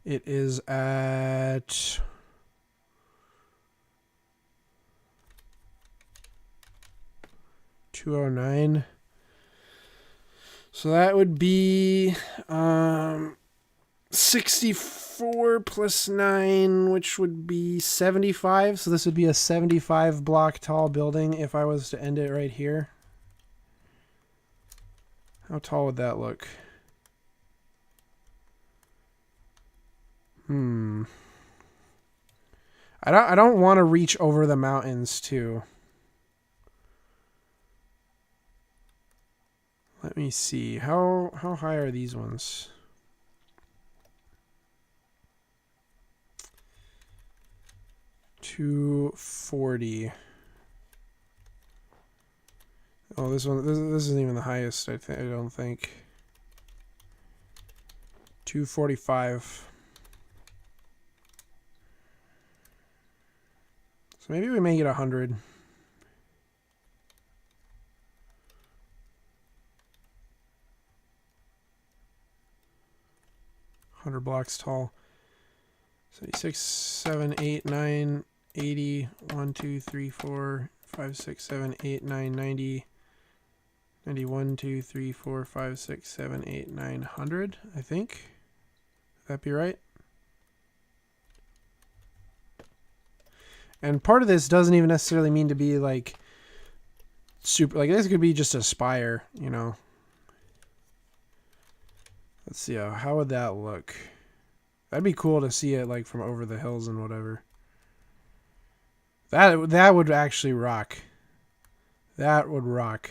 It is at 209. So that would be 64 plus 9, which would be 75. So this would be a 75 block tall building if I was to end it right here. How tall would that look? I don't want to reach over the mountains too. Let me see. How high are these ones? $240. Oh, this one. This isn't even the highest. I don't think. $245. So maybe we make it 100. 100 blocks tall. 76, 7, 8, 9, 80, 1, 2, 3, 4, 5, 6, 7, 8, 9, 90, 91, 2, 3, 4, 5, 6, 7, 8, 9, 100, I think. Would that be right? And part of this doesn't even necessarily mean to be like super, like this could be just a spire, you know. Let's see, how would that look? That'd be cool to see it like from over the hills and whatever. That would actually rock. That would rock.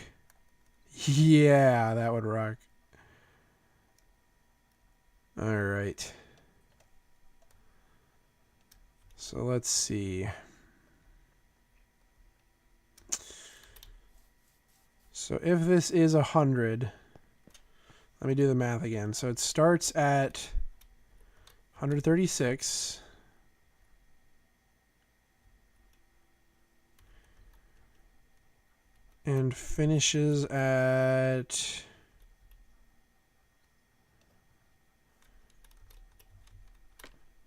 Yeah, that would rock. All right. So let's see. So if this is 100, let me do the math again. So it starts at 136. And finishes at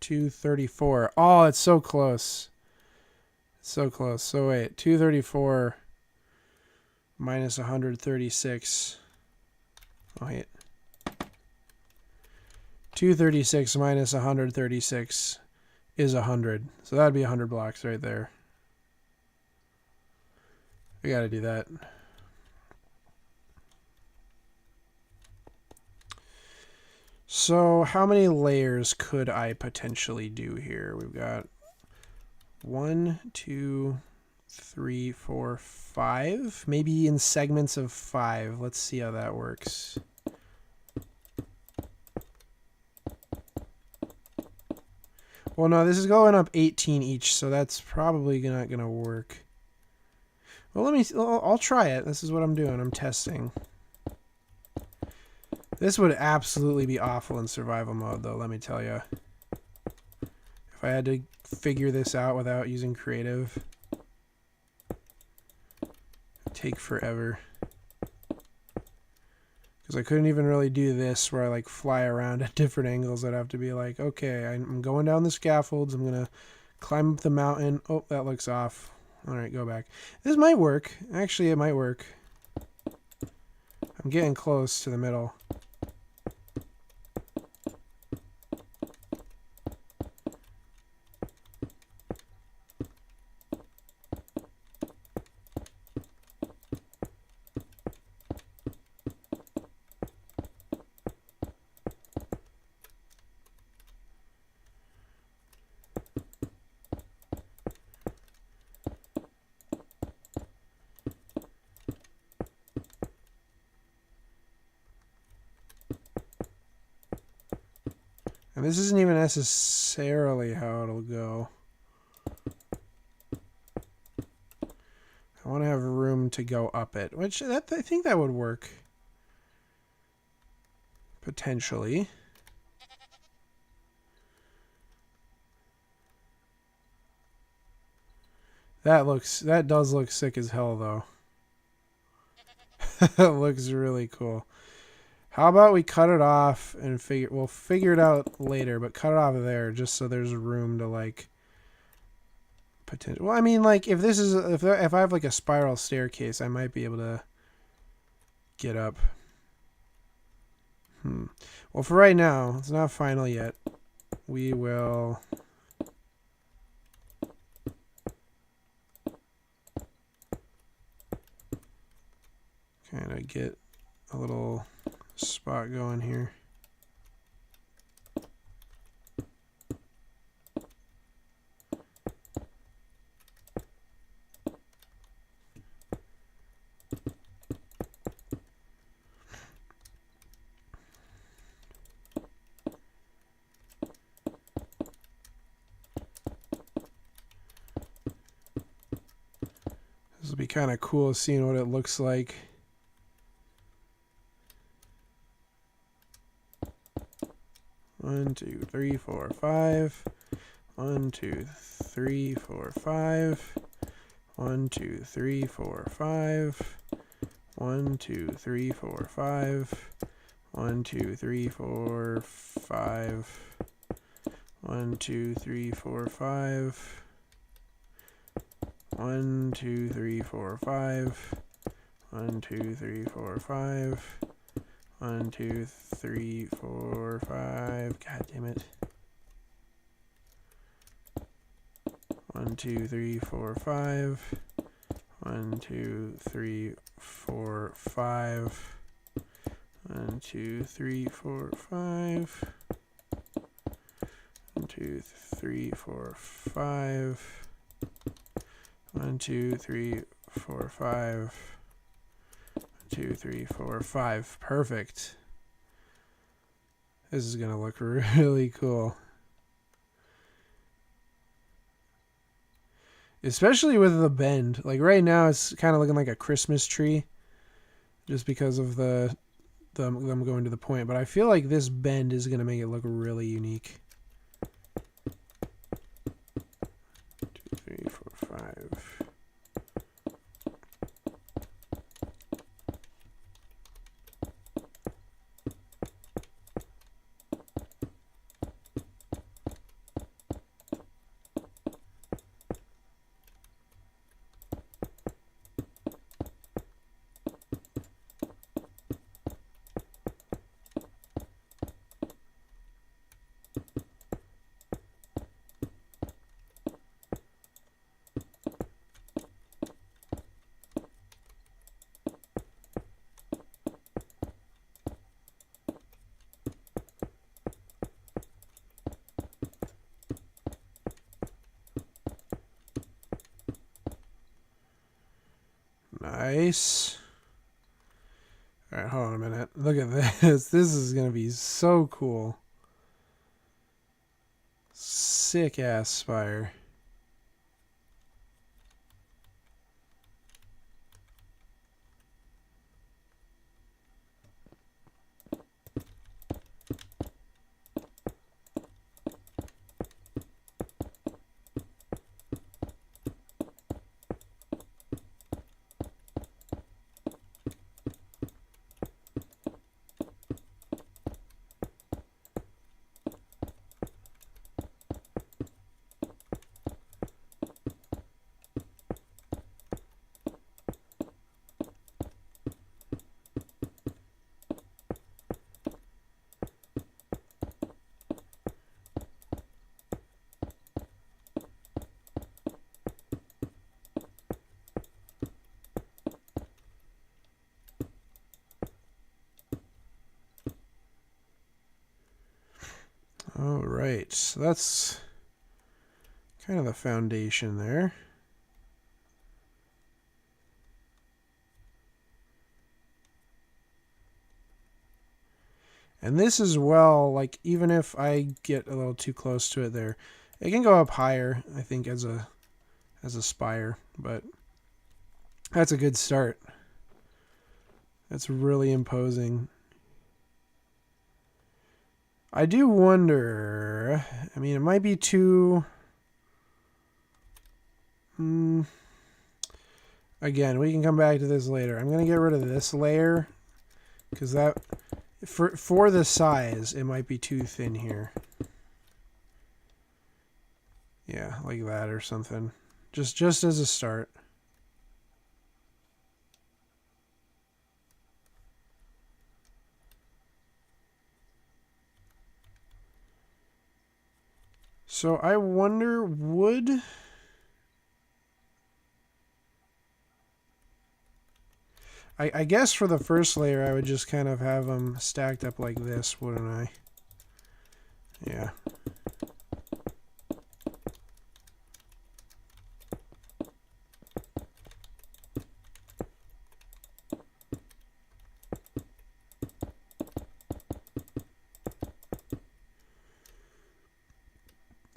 234. Oh, it's so close. It's so close. So wait, 234 minus 136. Oh, wait. 236 minus 136 is 100. So that'd be 100 blocks right there. We gotta do that. So how many layers could I potentially do here? We've got 1, 2, 3, 4, 5. Maybe in segments of 5. Let's see how that works. Well, no, this is going up 18 each, so that's probably not going to work. Well, I'll try it. This is what I'm doing. I'm testing. This would absolutely be awful in survival mode, though, let me tell you. If I had to figure this out without using creative, it'd take forever. Because I couldn't even really do this where I like fly around at different angles. I'd have to be like, okay, I'm going down the scaffolds. I'm going to climb up the mountain. Oh, that looks off. All right, go back. This might work. Actually, it might work. I'm getting close to the middle. And this isn't even necessarily how it'll go. I want to have room to go up it, which I think that would work. Potentially. That does look sick as hell, though. It looks really cool. How about we cut it off and we'll figure it out later, but cut it off there just so there's room to like potential. Well, I mean, like if I have like a spiral staircase, I might be able to get up. Well, for right now, it's not final yet. We will kind of get a little spot going here. This will be kind of cool seeing what it looks like. One, two, three, four, five. 1, 2, 3, 4, 5. 1, 2, 3, 4, 5. 1, 2, 3, 4, 5. 1, 2, 3, 4, 5. 1, 2, 3, 4, 5. 1, 2, 3, 4, 5. 1, 2, 3, 4, 5. 1, 2, 3, 4, 5. God damn it. 1, 2, 3, 4, 5. 1, 2, 3, 4, 5. 1, 2, 3, 4, 5. 1, 2, 3, 4, 5. 1, 2, 3, 4, 5. 2, 3, 4, 5. Perfect. This is gonna look really cool. Especially with the bend. Like right now it's kind of looking like a Christmas tree. Just because of them going to the point. But I feel like this bend is gonna make it look really unique. 2, 3, 4, 5. Nice. Alright, hold on a minute. Look at this. This is going to be so cool. Sick ass spire. All right, so that's kind of the foundation there. And this as well, like even if I get a little too close to it there, it can go up higher, I think, as a spire, but that's a good start. That's really imposing. I do wonder, I mean, it might be too... Again, we can come back to this later. I'm going to get rid of this layer, because that, for the size, it might be too thin here. Yeah, like that or something. Just as a start. So I wonder, would... I guess for the first layer, I would just kind of have them stacked up like this, wouldn't I? Yeah.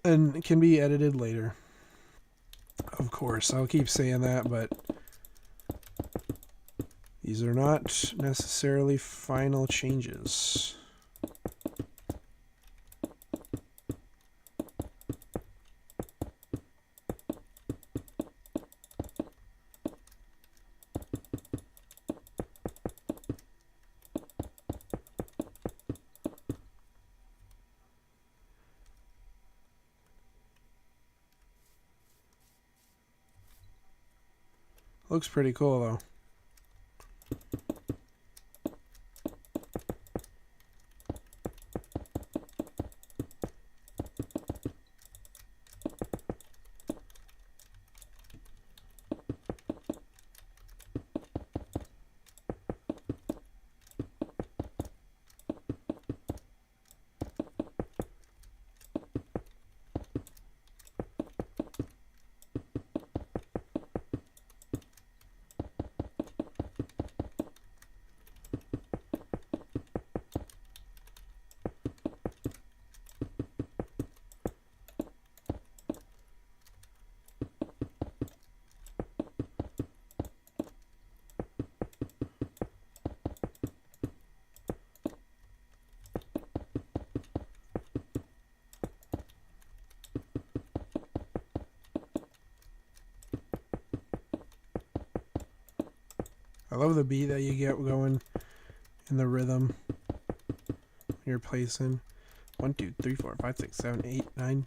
And it can be edited later. Of course, I'll keep saying that, but these are not necessarily final changes. Looks pretty cool, though. I love the beat that you get going in the rhythm you're placing. 1, 2, 3, 4, 5, 6, 7, 8, 9,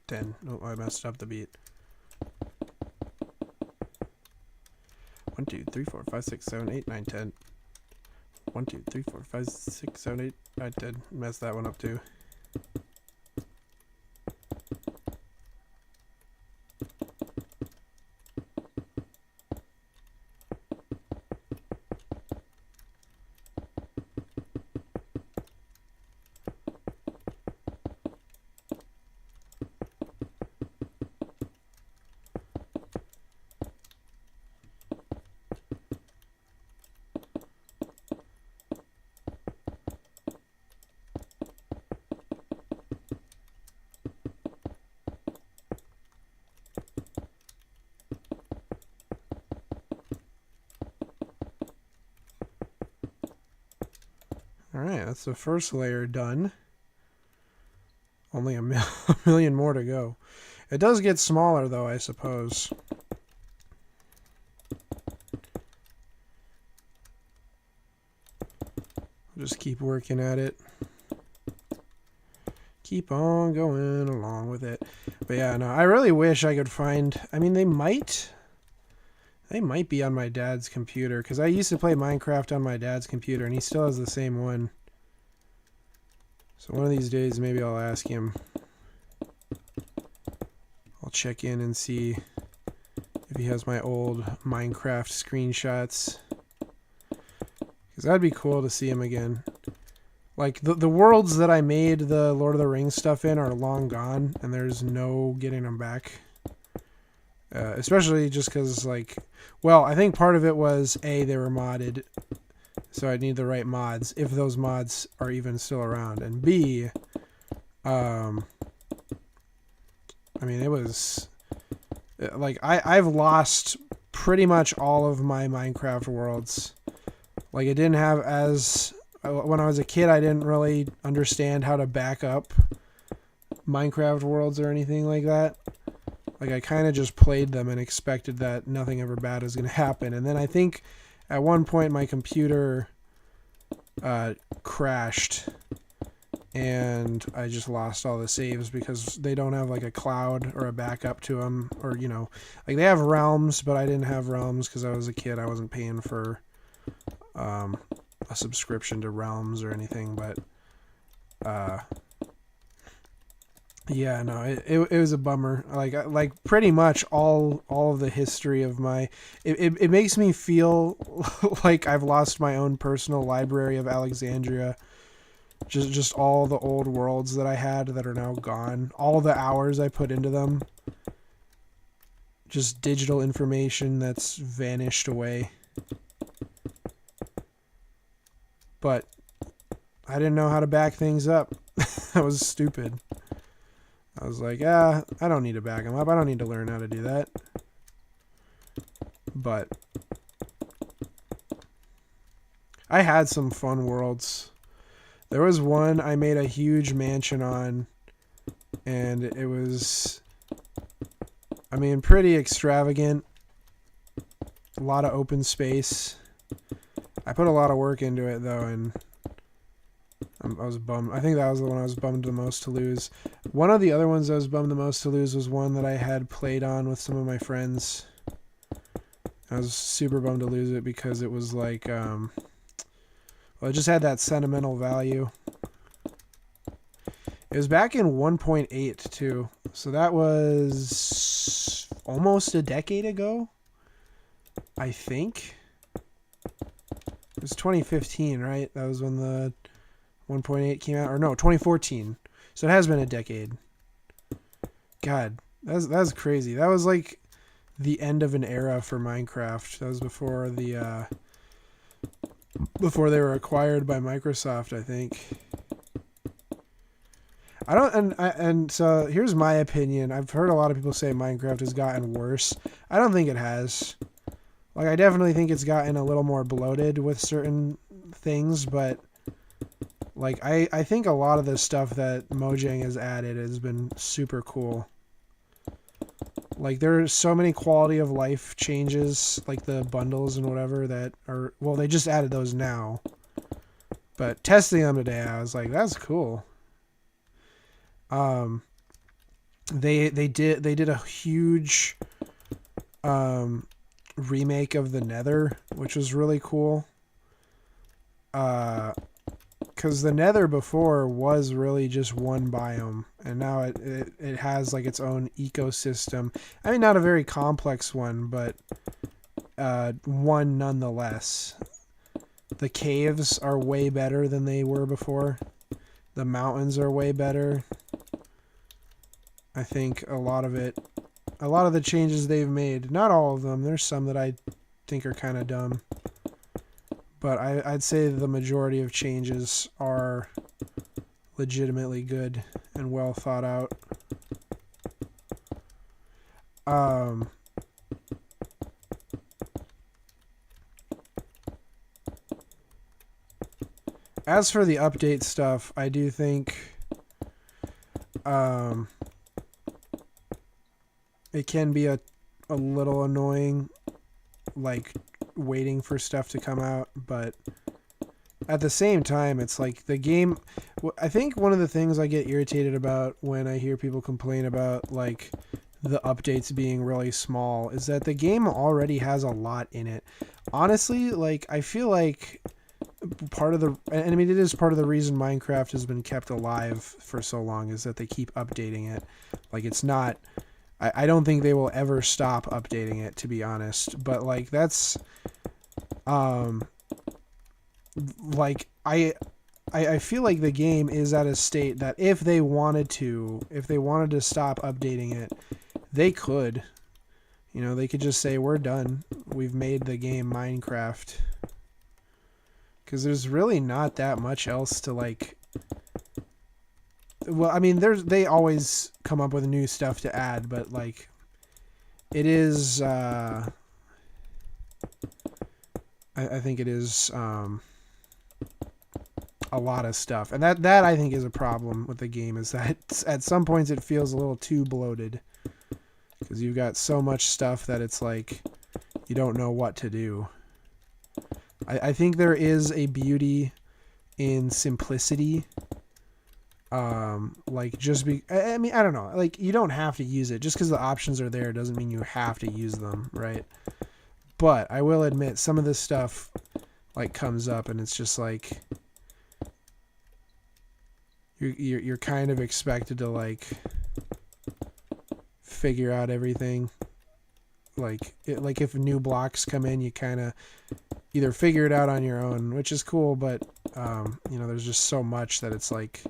10. Oh, I messed up the beat. 1, 2, 3, 4, 5, 6, 7, 8, 9, 10. 1, 2, 3, 4, 5, 6, 7, 8. I did mess that one up too. Alright, that's the first layer done. Only a million more to go. It does get smaller, though, I suppose. Just keep working at it. Keep on going along with it. But yeah, no, I really wish I could find... I mean, they might be on my dad's computer, because I used to play Minecraft on my dad's computer, and he still has the same one. So one of these days, maybe I'll ask him. I'll check in and see if he has my old Minecraft screenshots. Because that'd be cool to see him again. Like, the worlds that I made the Lord of the Rings stuff in are long gone, and there's no getting them back. Especially just because, like... Well, I think part of it was, A, they were modded, so I'd need the right mods, if those mods are even still around. And B, I mean, it was... Like, I've lost pretty much all of my Minecraft worlds. Like, it didn't have as... When I was a kid, I didn't really understand how to back up Minecraft worlds or anything like that. Like, I kind of just played them and expected that nothing ever bad was going to happen. And then I think at one point my computer crashed and I just lost all the saves because they don't have like a cloud or a backup to them. Or, you know, like they have realms, but I didn't have realms because I was a kid. I wasn't paying for a subscription to realms or anything. But Yeah, no, it was a bummer. Like pretty much all of the history of my it makes me feel like I've lost my own personal library of Alexandria. Just all the old worlds that I had that are now gone. All the hours I put into them. Just digital information that's vanished away. But I didn't know how to back things up. That was stupid. I was like, I don't need to back them up. I don't need to learn how to do that. But I had some fun worlds. There was one I made a huge mansion on, and it was, I mean, pretty extravagant. A lot of open space. I put a lot of work into it, though, and I was bummed. I think that was the one I was bummed the most to lose. One of the other ones I was bummed the most to lose was one that I had played on with some of my friends. I was super bummed to lose it because it was like, well, it just had that sentimental value. It was back in 1.8 too, so that was almost a decade ago, I think. It was 2015, right? That was when the 1.8 came out, or no, 2014. So it has been a decade. God, that's crazy. That was like the end of an era for Minecraft. That was before they were acquired by Microsoft, I think. I don't, and so here's my opinion. I've heard a lot of people say Minecraft has gotten worse. I don't think it has. Like, I definitely think it's gotten a little more bloated with certain things, but like I think a lot of the stuff that Mojang has added has been super cool. Like, there's so many quality of life changes, like the bundles and whatever that are, well, they just added those now. But testing them today, I was like, that's cool. Um, they did a huge remake of the Nether, which was really cool. Because the Nether before was really just one biome, and now it has like its own ecosystem. I mean, not a very complex one, but one nonetheless. The caves are way better than they were before. The mountains are way better. I think a lot of the changes they've made, not all of them, there's some that I think are kind of dumb, but I'd say the majority of changes are legitimately good and well thought out. As for the update stuff, I do think it can be a little annoying, like waiting for stuff to come out, but at the same time, it's like the game. I think one of the things I get irritated about when I hear people complain about like the updates being really small is that the game already has a lot in it. Honestly, like I feel like and I mean it is part of the reason Minecraft has been kept alive for so long is that they keep updating it. Like it's not. I don't think they will ever stop updating it, to be honest. But like that's, like I feel like the game is at a state that if they wanted to stop updating it, they could. You know, they could just say we're done. We've made the game Minecraft. Because there's really not that much else to like. Well, I mean, they always come up with new stuff to add, but like, it is. I think it is a lot of stuff, and that I think is a problem with the game. Is that at some points it feels a little too bloated because you've got so much stuff that it's like you don't know what to do. I think there is a beauty in simplicity. Like just I mean, I don't know, like you don't have to use it just because the options are there doesn't mean you have to use them, right? But I will admit some of this stuff like comes up and it's just like you're kind of expected to like figure out everything. Like if new blocks come in, you kind of either figure it out on your own, which is cool, but you know, there's just so much that it's like,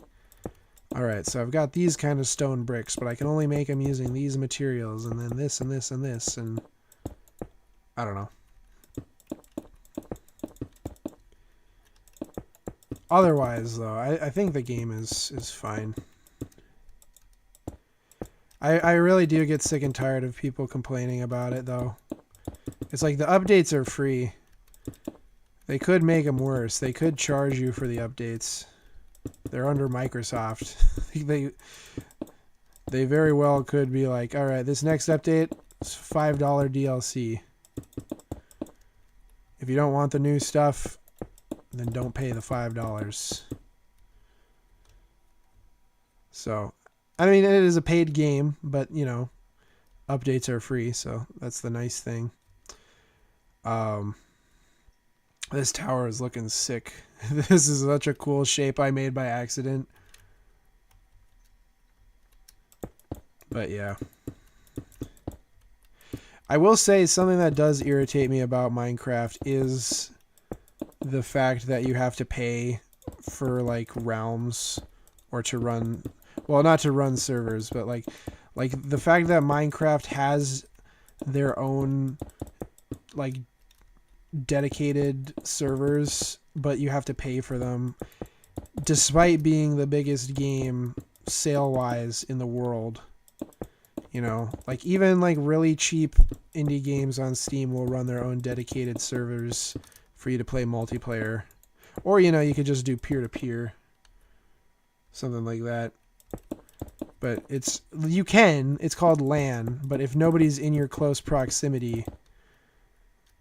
all right, so I've got these kind of stone bricks, but I can only make them using these materials, and then this and this and this, and I don't know. Otherwise, though, I think the game is fine. I really do get sick and tired of people complaining about it, though. It's like the updates are free. They could make them worse. They could charge you for the updates. They're under Microsoft. They very well could be like, all right, this next update is $5 DLC. If you don't want the new stuff, then don't pay the $5. So, I mean, it is a paid game, but, you know, updates are free, so that's the nice thing. This tower is looking sick. This is such a cool shape I made by accident. But yeah. I will say something that does irritate me about Minecraft is the fact that you have to pay for like realms or to run, well, not to run servers, but like the fact that Minecraft has their own like dedicated servers, but you have to pay for them, despite being the biggest game sale-wise in the world. You know, like even like really cheap indie games on Steam will run their own dedicated servers for you to play multiplayer. Or, you know, you could just do peer-to-peer. Something like that. But it's called LAN, but if nobody's in your close proximity,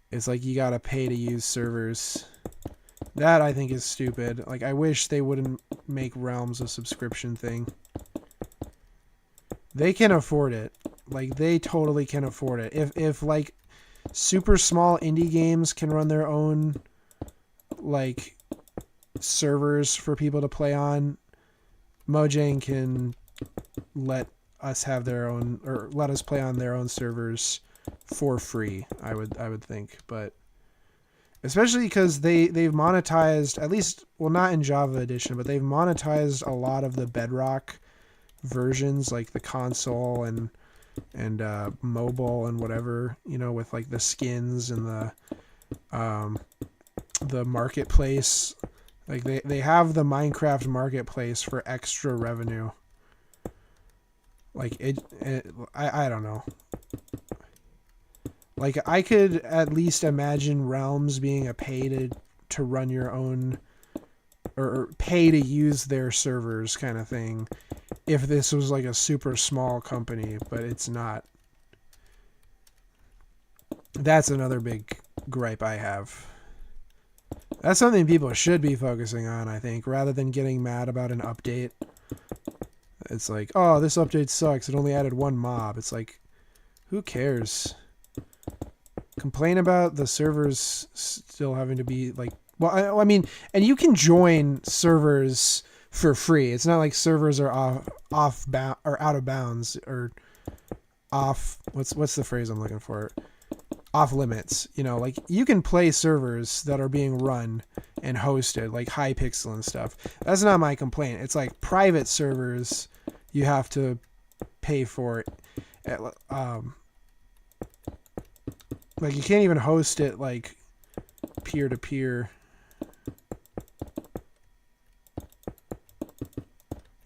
it's like you gotta pay to use servers. That I think is stupid. Like, I wish they wouldn't make Realms a subscription thing. They can afford it. Like, they totally can afford it. If like super small indie games can run their own like servers for people to play on, Mojang can let us have their own, or let us play on their own servers for free. I would think, but especially because they've monetized, at least, well, not in Java Edition, but they've monetized a lot of the Bedrock versions, like the console and mobile and whatever, you know, with like the skins and the marketplace. Like they have the Minecraft marketplace for extra revenue. Like I don't know. Like, I could at least imagine Realms being a pay to run your own, or pay to use their servers kind of thing, if this was like a super small company, but it's not. That's another big gripe I have. That's something people should be focusing on, I think, rather than getting mad about an update. It's like, oh, this update sucks. It only added one mob. It's like, who cares? Complain about the servers still having to be like, well, I mean, and you can join servers for free. It's not like servers are off bound or out of bounds or off. What's the phrase I'm looking for? Off limits. You know, like you can play servers that are being run and hosted, like Hypixel and stuff. That's not my complaint. It's like private servers you have to pay for. Like, you can't even host it, like, peer-to-peer.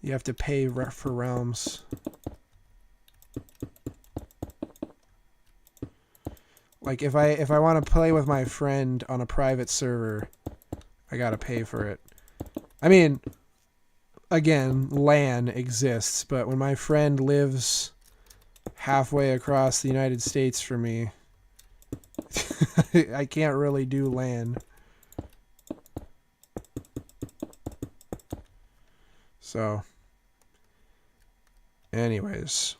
You have to pay for realms. Like, if I want to play with my friend on a private server, I gotta pay for it. I mean, again, LAN exists, but when my friend lives halfway across the United States from me, I can't really do LAN. So, anyways,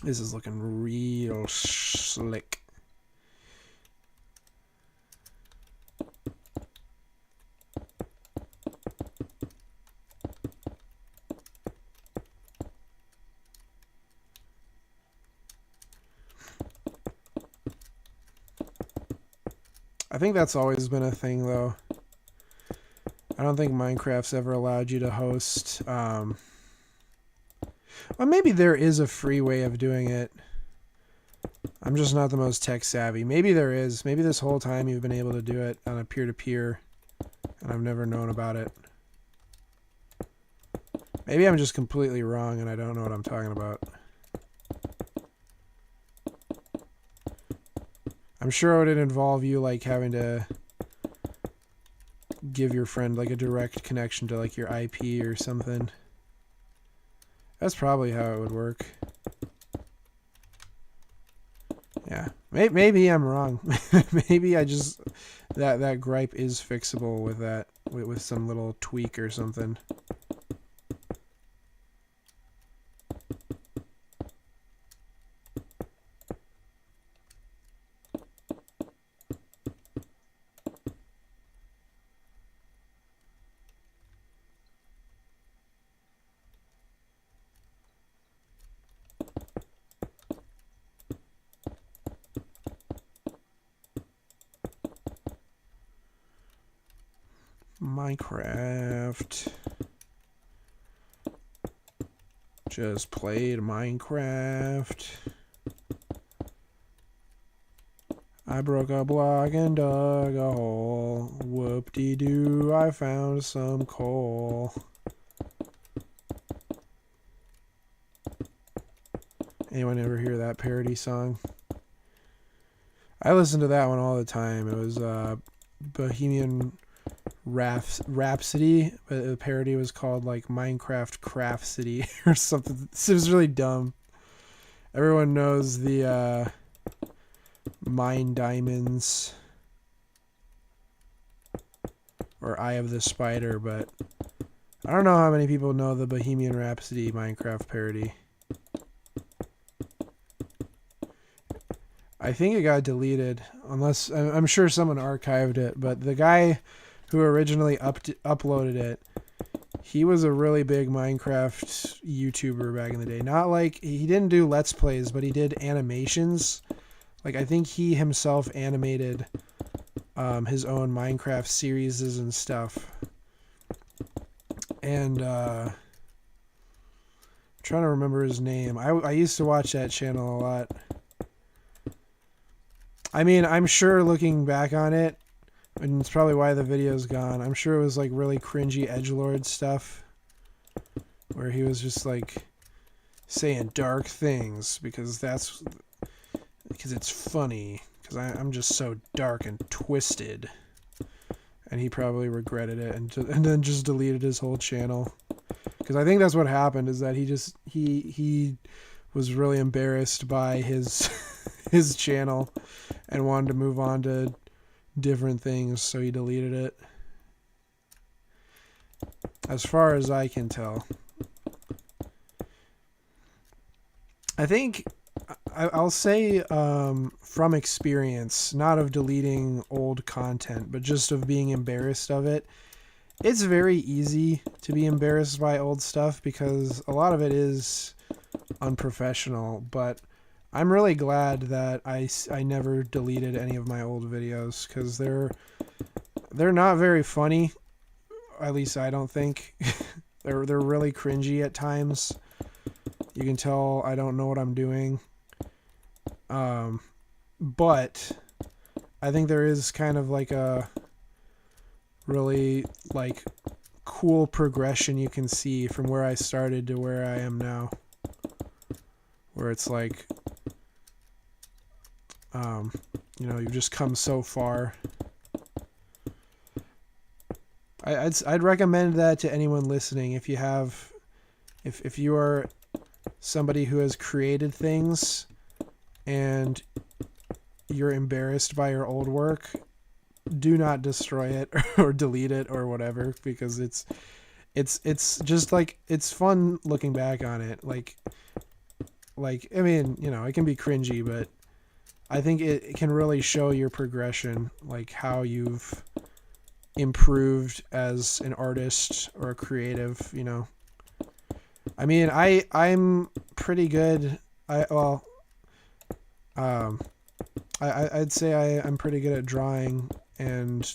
this is looking real slick. I think that's always been a thing, though. I don't think Minecraft's ever allowed you to host. Well, maybe there is a free way of doing it. I'm just not the most tech savvy. Maybe there is. Maybe this whole time you've been able to do it on a peer-to-peer, and I've never known about it. Maybe I'm just completely wrong and I don't know what I'm talking about. I'm sure it would involve you like having to give your friend like a direct connection to like your IP or something. That's probably how it would work. Yeah, maybe I'm wrong. Maybe I just that gripe is fixable with that with some little tweak or something. Minecraft. Just played Minecraft. I broke a block and dug a hole. Whoop-de-doo, I found some coal. Anyone ever hear that parody song? I listen to that one all the time. It was Bohemian Rhapsody, but the parody was called like Minecraft Craftsity or something. It was really dumb. Everyone knows the Mine Diamonds or Eye of the Spider, but I don't know how many people know the Bohemian Rhapsody Minecraft parody. I think it got deleted, unless I'm sure someone archived it, but the guy who originally uploaded it, he was a really big Minecraft YouTuber back in the day. Not like, he didn't do Let's Plays, but he did animations. Like, I think he himself animated his own Minecraft series and stuff. And I'm trying to remember his name. I used to watch that channel a lot. I mean, I'm sure looking back on it, and it's probably why the video's gone, I'm sure it was like really cringy edgelord stuff where he was just like saying dark things because it's funny, because I'm just so dark and twisted. And he probably regretted it and then just deleted his whole channel, because I think that's what happened, is that he was really embarrassed by his his channel and wanted to move on to different things, so he deleted it, as far as I can tell. I think I'll say from experience, not of deleting old content, but just of being embarrassed of it. It's very easy to be embarrassed by old stuff because a lot of it is unprofessional, but I'm really glad that I never deleted any of my old videos, because they're not very funny. At least I don't think. they're really cringy at times. You can tell I don't know what I'm doing. But I think there is kind of like a really like cool progression you can see from where I started to where I am now. Where it's like, you've just come so far. I'd recommend that to anyone listening. If you are somebody who has created things and you're embarrassed by your old work, do not destroy it or delete it or whatever, because it's just like, it's fun looking back on it. Like I mean, it can be cringy, but I think it can really show your progression, like how you've improved as an artist or a creative, I mean, I'm pretty good. I'd say I'm pretty good at drawing and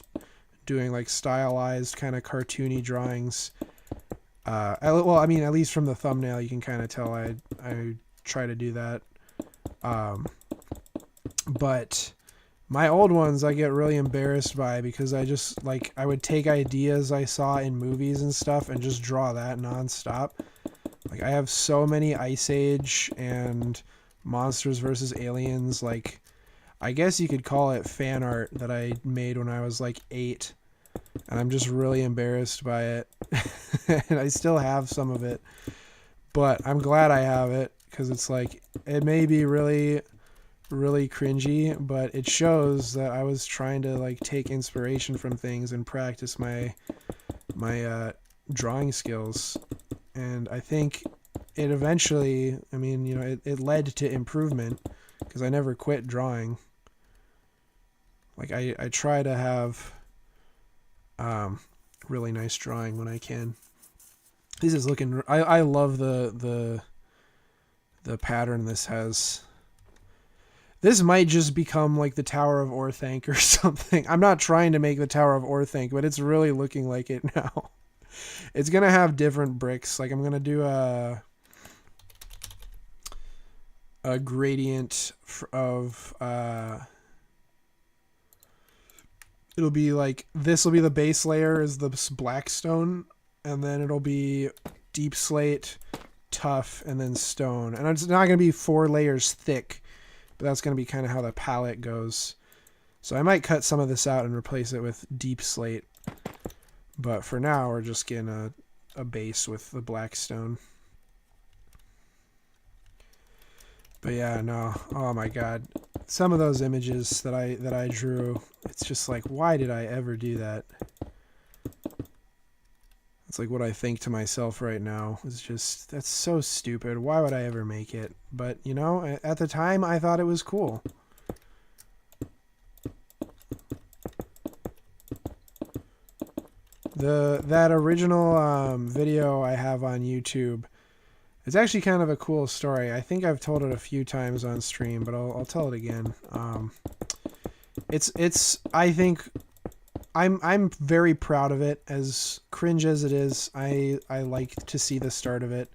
doing like stylized kind of cartoony drawings. Well, I mean, at least from the thumbnail, you can kind of tell I try to do that. But my old ones I get really embarrassed by because I just like I would take ideas I saw in movies and stuff and just draw that nonstop. Like I have so many Ice Age and Monsters vs. Aliens, like I guess you could call it fan art that I made when I was like 8, and I'm just really embarrassed by it. And I still have some of it, but I'm glad I have it because it's like it may be really really cringy, but it shows that I was trying to like take inspiration from things and practice my drawing skills. And I think it eventually, I mean, you know, it led to improvement because I never quit drawing. Like I try to have really nice drawing when I can. This is looking, I love the pattern this has. This might just become like the Tower of Orthanc or something. I'm not trying to make the Tower of Orthanc, but it's really looking like it now. It's going to have different bricks. Like I'm going to do a gradient of it'll be like this will be the base layer is the black stone, and then it'll be deep slate, tough, and then stone. And it's not going to be 4 layers thick, but that's going to be kind of how the palette goes. So I might cut some of this out and replace it with deep slate. But for now, we're just getting a base with the black stone. But yeah, no. Oh my god. Some of those images that I drew, it's just like, why did I ever do that? It's like what I think to myself right now. It's just, that's so stupid. Why would I ever make it? But, you know, at the time, I thought it was cool. That original video I have on YouTube, it's actually kind of a cool story. I think I've told it a few times on stream, but I'll tell it again. It's I think I'm very proud of it. As cringe as it is, I like to see the start of it.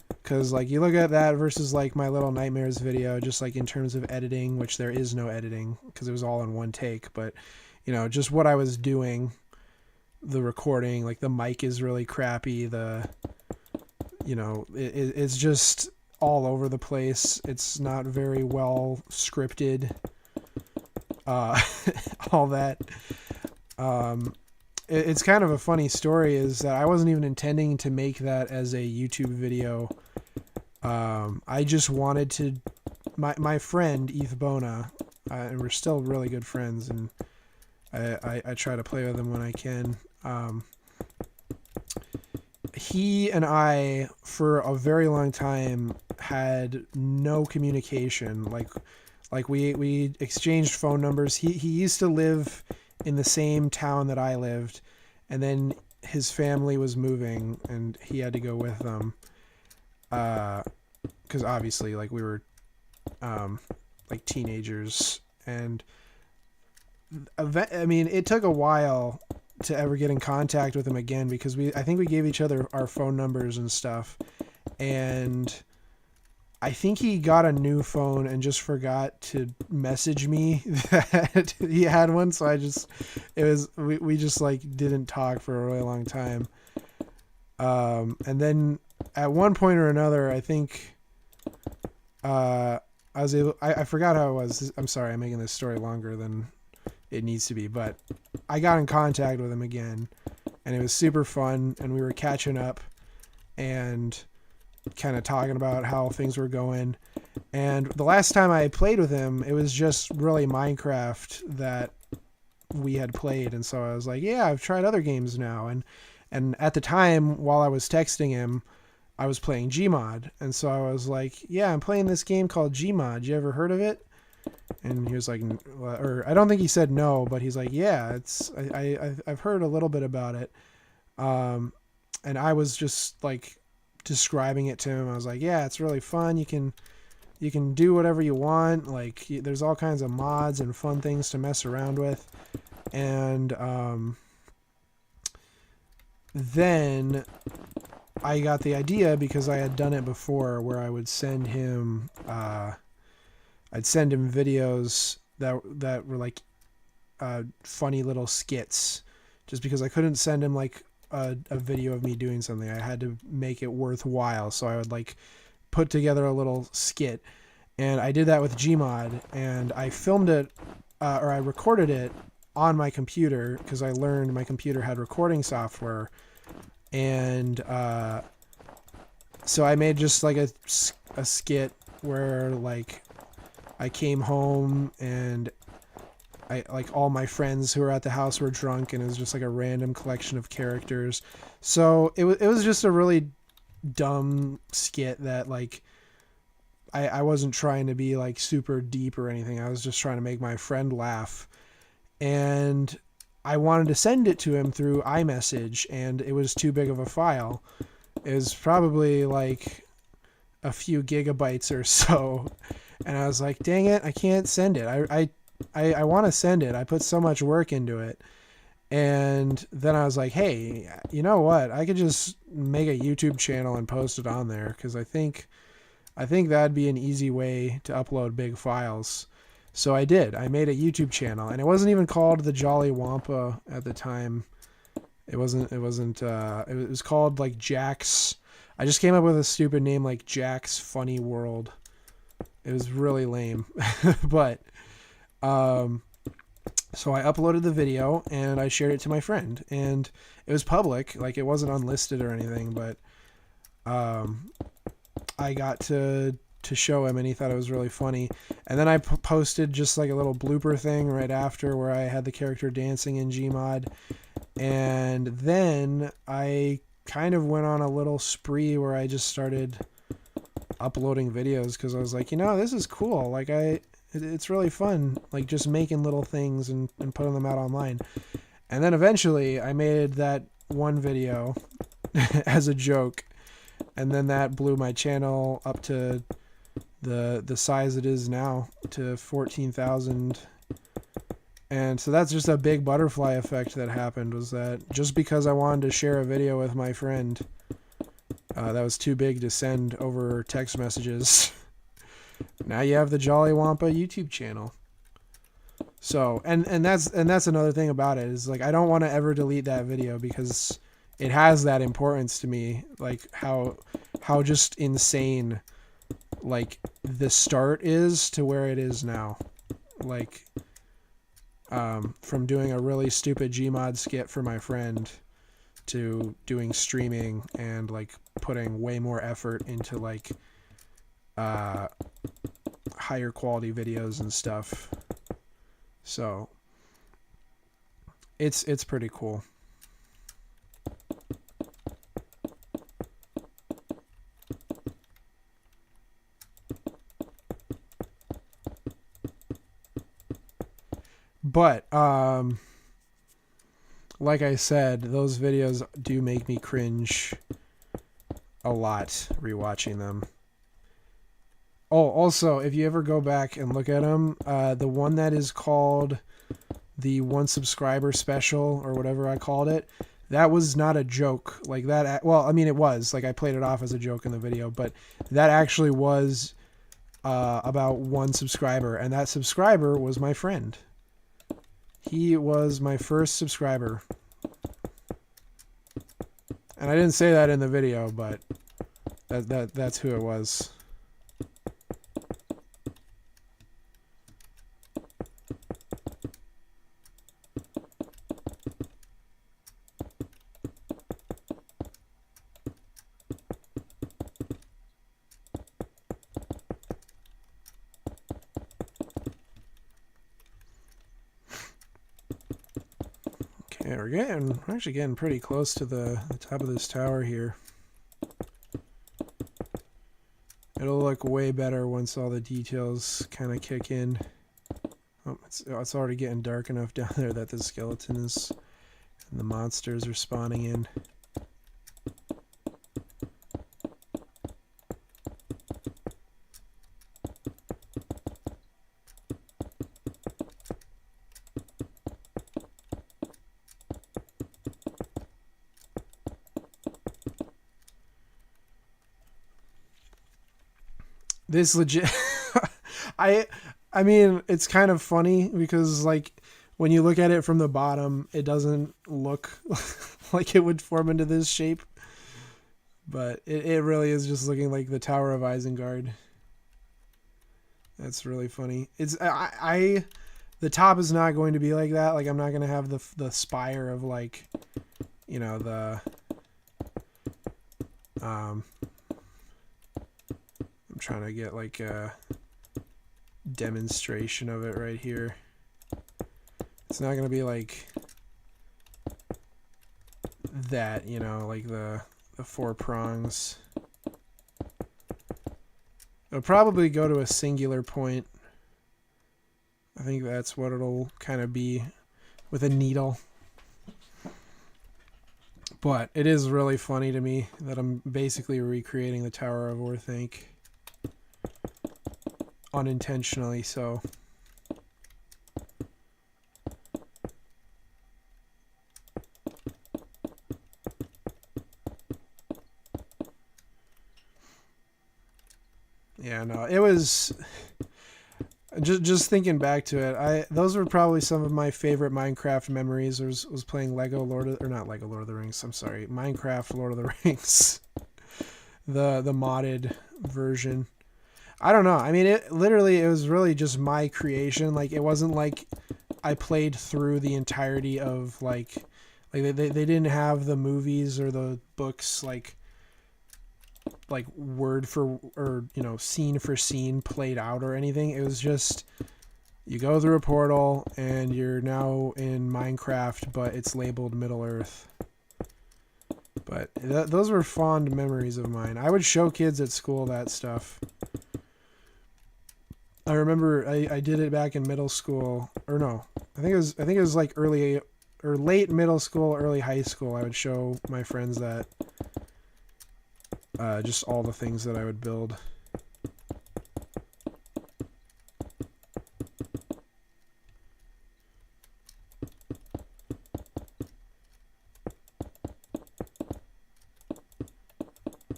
Because like you look at that versus like my Little Nightmares video, just like in terms of editing, which there is no editing because it was all in one take. But you know, just what I was doing, the recording, like the mic is really crappy. You know, it's just all over the place. It's not very well scripted. All that. It's kind of a funny story is that I wasn't even intending to make that as a YouTube video. I just wanted to, my friend Eth Bona, and we're still really good friends, and I try to play with him when I can. He and I, for a very long time, had no communication. Like we exchanged phone numbers. He used to live in the same town that I lived, and then his family was moving, and he had to go with them. Because obviously, like we were, like teenagers, and I mean, it took a while to ever get in contact with him again because I think we gave each other our phone numbers and stuff, and I think he got a new phone and just forgot to message me that he had one. So we just like didn't talk for a really long time. And then at one point or another, I think, I forgot how it was. I'm sorry, I'm making this story longer than it needs to be, but I got in contact with him again, and it was super fun, and we were catching up and kind of talking about how things were going. And the last time I played with him, it was just really Minecraft that we had played, and so I was like, yeah, I've tried other games now. And at the time, while I was texting him, I was playing Gmod, and so I was like, yeah, I'm playing this game called Gmod. You ever heard of it? And he was like, or I don't think he said no, but he's like, yeah, I've heard a little bit about it. And I was just like describing it to him. I was like, yeah, it's really fun. You can You can do whatever you want. Like, there's all kinds of mods and fun things to mess around with. And then I got the idea because I had done it before, where I would send him, I'd send him videos that were like funny little skits, just because I couldn't send him like a video of me doing something. I had to make it worthwhile, so I would like put together a little skit, and I did that with Gmod, and I filmed it, or I recorded it on my computer because I learned my computer had recording software, and so I made just like a skit where like I came home and I like all my friends who were at the house were drunk, and it was just like a random collection of characters. So it was just a really dumb skit that like I wasn't trying to be like super deep or anything. I was just trying to make my friend laugh. And I wanted to send it to him through iMessage, and it was too big of a file. It was probably like a few gigabytes or so. And I was like, dang it, I can't send it. I want to send it. I put so much work into it. And then I was like, hey, you know what? I could just make a YouTube channel and post it on there, because I think that'd be an easy way to upload big files. So I did. I made a YouTube channel, and it wasn't even called the Jolly Wampa at the time. It was called like Jack's. I just came up with a stupid name like Jack's Funny World. It was really lame. But so I uploaded the video and I shared it to my friend, and it was public, like it wasn't unlisted or anything, but I got to show him, and he thought it was really funny. And then I posted just like a little blooper thing right after where I had the character dancing in Gmod. And then I kind of went on a little spree where I just started uploading videos, because I was like, this is cool. Like it's really fun, like just making little things and putting them out online. And then eventually I made that one video as a joke, and then that blew my channel up to the size it is now, to 14,000. And so that's just a big butterfly effect that happened, was that just because I wanted to share a video with my friend, that was too big to send over text messages. Now you have the Jolly Wampa YouTube channel. So, and that's another thing about it, is like I don't want to ever delete that video, because it has that importance to me, like how just insane like the start is to where it is now. Like from doing a really stupid Gmod skit for my friend to doing streaming and like putting way more effort into like higher quality videos and stuff. So it's pretty cool. But like I said, those videos do make me cringe a lot rewatching them. Oh, also, if you ever go back and look at them, the one that is called the 1 subscriber special, or whatever I called it, that was not a joke. Like that, well, I mean, it was. Like I played it off as a joke in the video, but that actually was about 1 subscriber, and that subscriber was my friend. He was my first subscriber. And I didn't say that in the video, but that's who it was. Okay, we're actually getting pretty close to the top of this tower here. It'll look way better once all the details kind of kick in. Oh, it's already getting dark enough down there that the skeleton is and the monsters are spawning in. This legit. I I mean, it's kind of funny because like when you look at it from the bottom, it doesn't look like it would form into this shape, but it really is just looking like the Tower of Isengard. That's really funny. It's I the top is not going to be like that. Like I'm not going to have the spire of like, you know, the I'm trying to get like a demonstration of it right here. It's not going to be like that, you know, like the four prongs. It'll probably go to a singular point. I think that's what it'll kind of be with a needle. But it is really funny to me that I'm basically recreating the Tower of Orthanc. Unintentionally so. Yeah, no, it was just thinking back to it. Those were probably some of my favorite Minecraft memories. Was playing Lego Lord of, or not Lego Lord of the Rings. I'm sorry, Minecraft Lord of the Rings, the modded version. I don't know. I mean, it was really just my creation. Like it wasn't like I played through the entirety of like they didn't have the movies or the books like word for, or you know, scene for scene played out or anything. It was just you go through a portal and you're now in Minecraft, but it's labeled Middle Earth. But those were fond memories of mine. I would show kids at school that stuff. I remember I did it back in middle school, or no, I think it was like early or late middle school, early high school. I would show my friends that. Just all the things that I would build.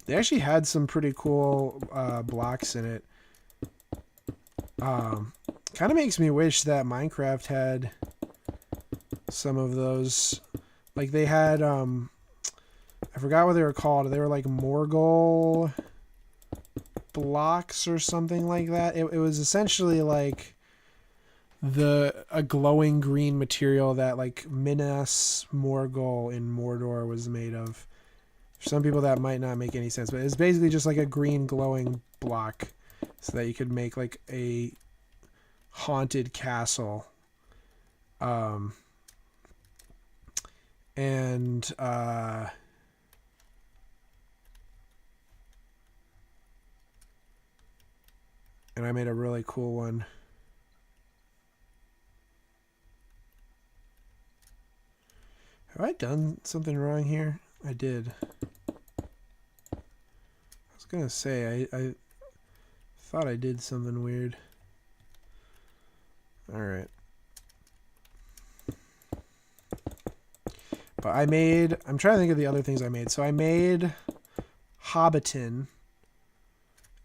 They actually had some pretty cool blocks in it. Kind of makes me wish that Minecraft had some of those. Like they had I forgot what they were called. They were like Morgul blocks or something like that. It was essentially like a glowing green material that like Minas Morgul in Mordor was made of. For some people that might not make any sense, but it's basically just like a green glowing block so that you could make like a haunted castle. And I made a really cool one. Have I done something wrong here? I did. I was gonna say I thought I did something weird. Alright. But I'm trying to think of the other things I made. So I made Hobbiton.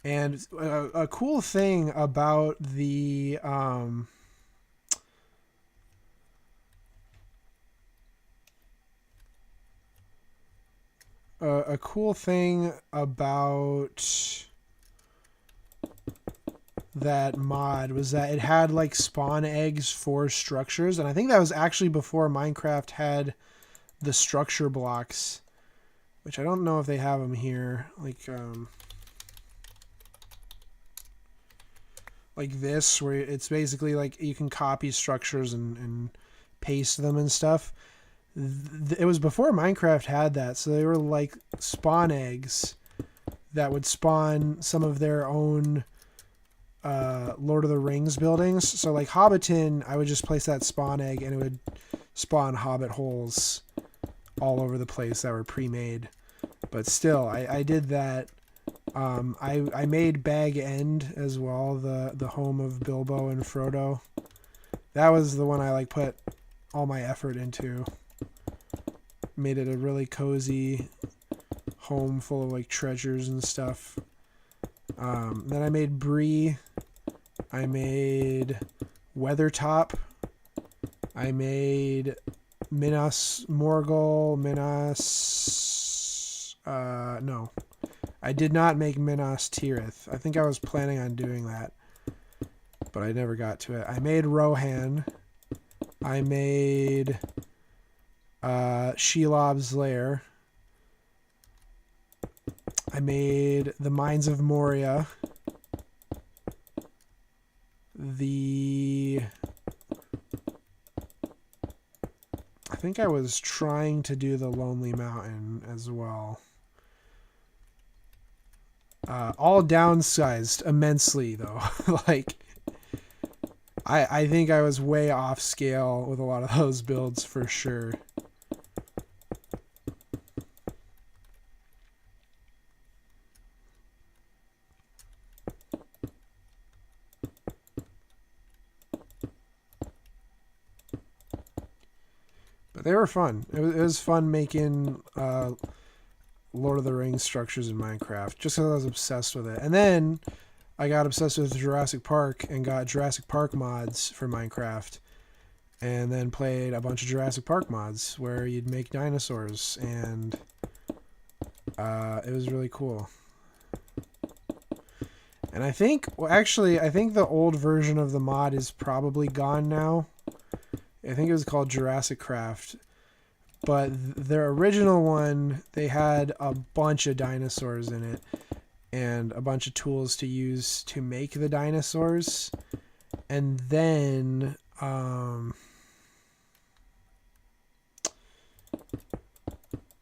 And a cool thing about the a cool thing about that mod was that it had like spawn eggs for structures, and I think that was actually before Minecraft had the structure blocks, which I don't know if they have them here. Like this, where it's basically like you can copy structures and paste them and stuff. It was before Minecraft had that, so they were like spawn eggs that would spawn some of their own Lord of the Rings buildings. So like Hobbiton, I would just place that spawn egg and it would spawn hobbit holes all over the place that were pre-made. But still, I did that. I made Bag End as well, the home of Bilbo and Frodo. That was the one I like put all my effort into. Made it a really cozy home full of like treasures and stuff. Then I made Bree. I made Weathertop. I made Minas Morgul. No. I did not make Minas Tirith. I think I was planning on doing that, but I never got to it. I made Rohan. I made Shelob's Lair. I made the Mines of Moria. I think I was trying to do the Lonely Mountain as well. All downsized immensely though. Like, I think I was way off scale with a lot of those builds for sure. But they were fun. It was fun making Lord of the Rings structures in Minecraft just because I was obsessed with it. And then I got obsessed with Jurassic Park and got Jurassic Park mods for Minecraft. And then played a bunch of Jurassic Park mods where you'd make dinosaurs. And it was really cool. And I think, well, actually, I think the old version of the mod is probably gone now. I think it was called Jurassic Craft. But their original one, they had a bunch of dinosaurs in it and a bunch of tools to use to make the dinosaurs. And then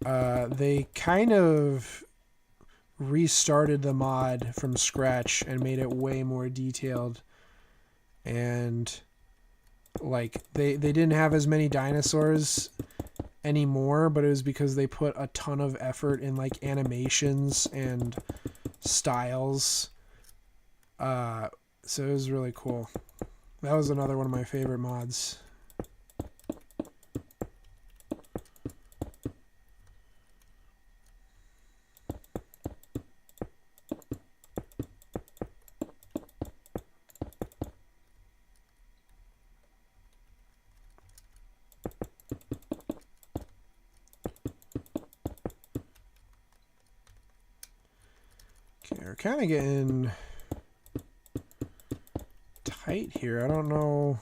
they kind of restarted the mod from scratch and made it way more detailed. And like they didn't have as many dinosaurs anymore, but it was because they put a ton of effort in like animations and styles. So it was really cool. That was another one of my favorite mods. We're kind of getting tight here. I don't know.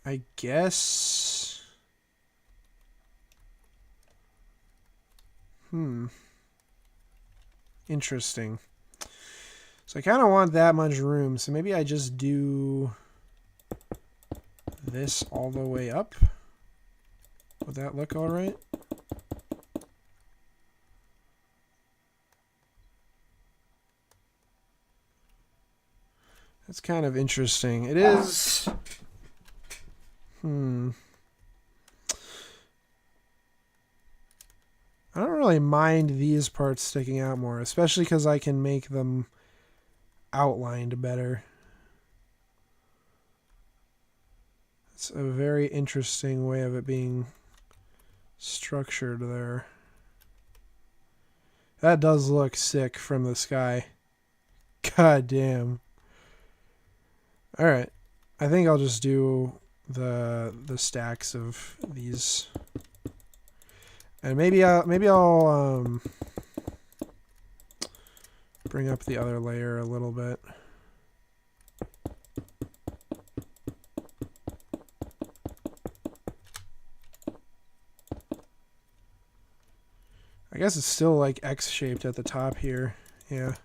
I guess. Interesting. So I kind of want that much room. So maybe I just do this all the way up. Would that look all right? That's kind of interesting. It is. I don't really mind these parts sticking out more, especially because I can make them outlined better. It's a very interesting way of it being structured there. That does look sick from the sky. God damn. Alright. I think I'll just do the stacks of these. And maybe I'll bring up the other layer a little bit. I guess it's still like X-shaped at the top here. Yeah.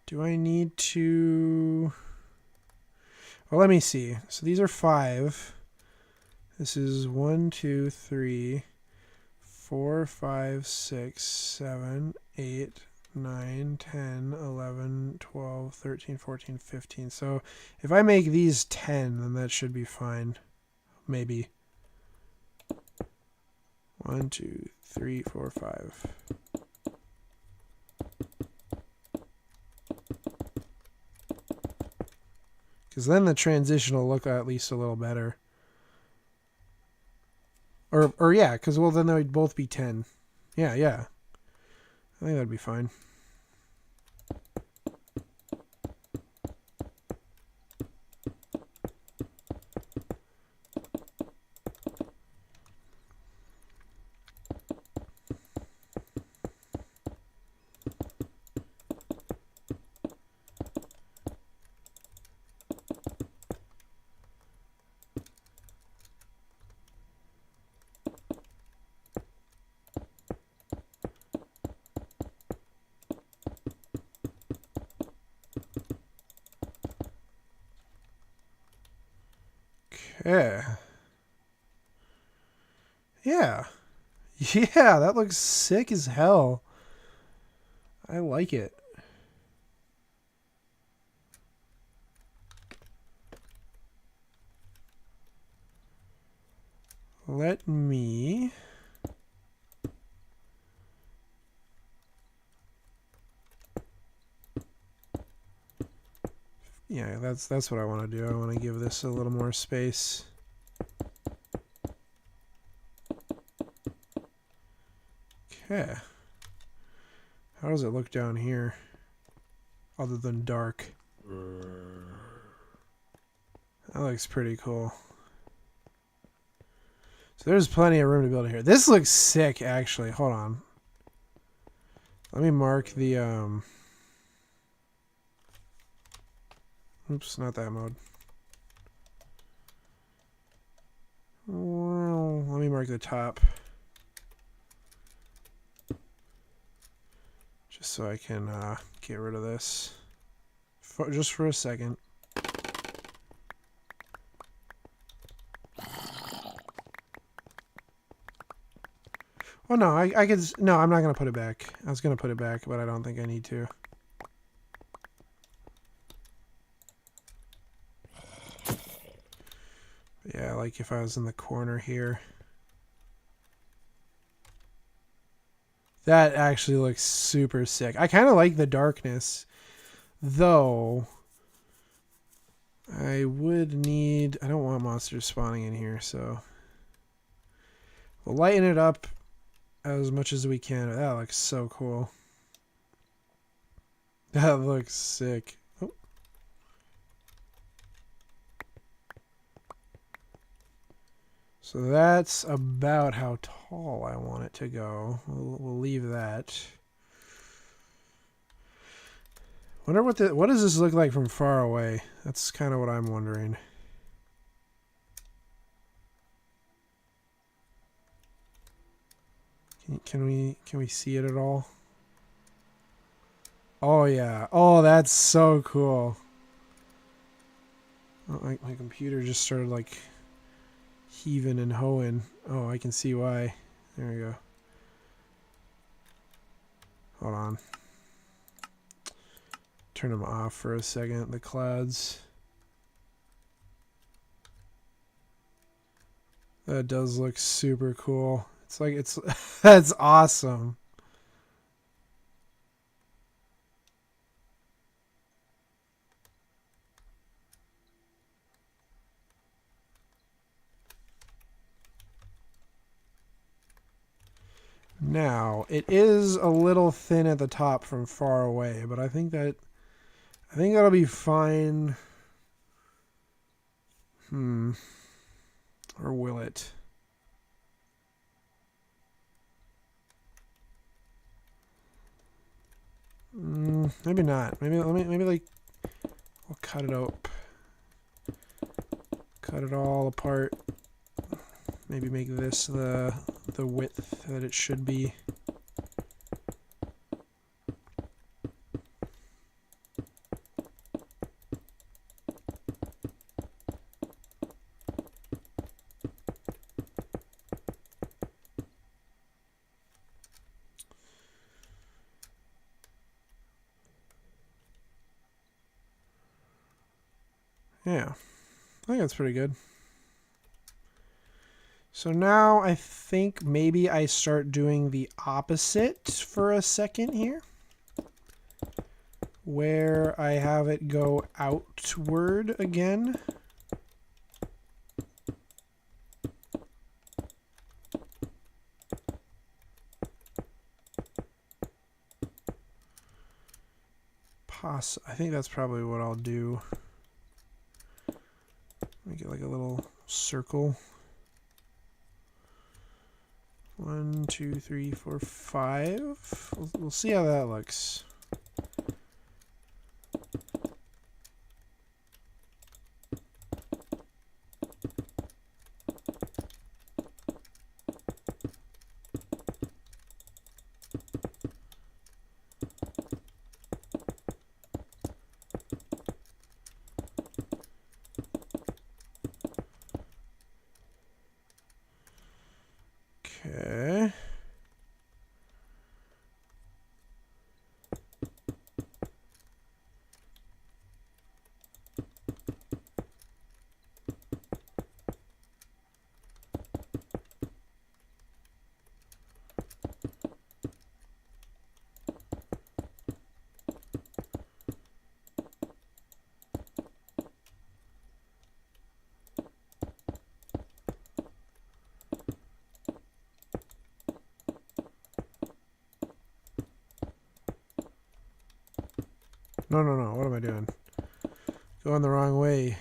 Do I need to... Well, let me see. So these are 5. This is 1, 2, 3, 4, 5, 6, 7, 8, 9, 10, 11, 12, 13, 14, 15. So if I make these 10, then that should be fine. Maybe. 1, 2, 3, 4, 5. Because then the transition will look at least a little better. Or yeah, because well then they would both be 10. Yeah, yeah. I think that'd be fine. Yeah. Yeah. Yeah, that looks sick as hell. I like it. Let me... Yeah, that's what I want to do. I want to give this a little more space. Okay. How does it look down here? Other than dark. That looks pretty cool. So there's plenty of room to build here. This looks sick, actually. Hold on. Let me mark the... Oops, not that mode. Well, let me mark the top. Just so I can get rid of this. Just for a second. Oh no, I could... No, I'm not going to put it back. I was going to put it back, but I don't think I need to. Yeah, like if I was in the corner here. That actually looks super sick. I kind of like the darkness, though. I would need... I don't want monsters spawning in here, so... We'll lighten it up as much as we can. That looks so cool. That looks sick. Oh. So that's about how tall I want it to go. We'll leave that. Wonder what does this look like from far away? That's kind of what I'm wondering. Can we see it at all? Oh yeah. Oh, that's so cool. Oh, my computer just started like heaving and hoeing. Oh, I can see why. There we go. Hold on. Turn them off for a second. The clouds. That does look super cool. It's like it's that's awesome. Now, it is a little thin at the top from far away, but I think that'll be fine. Or will it? Maybe not. Maybe like we'll cut it up. Cut it all apart. Maybe make this the width that it should be. Yeah, I think that's pretty good. So now I think maybe I start doing the opposite for a second here. where I have it go outward again. I think that's probably what I'll do. Make it like a little circle. 1, 2, 3, 4, 5. We'll see how that looks. Okay. No, no, no. What am I doing? Going the wrong way.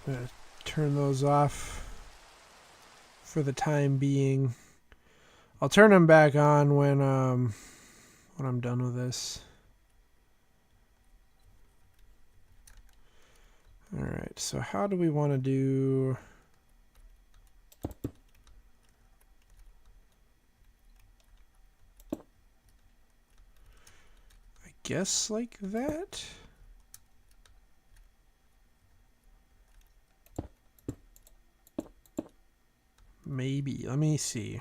I'm gonna turn those off for the time being. I'll turn them back on when I'm done with this. All right. So how do we want to do? I guess like that. Maybe. Let me see.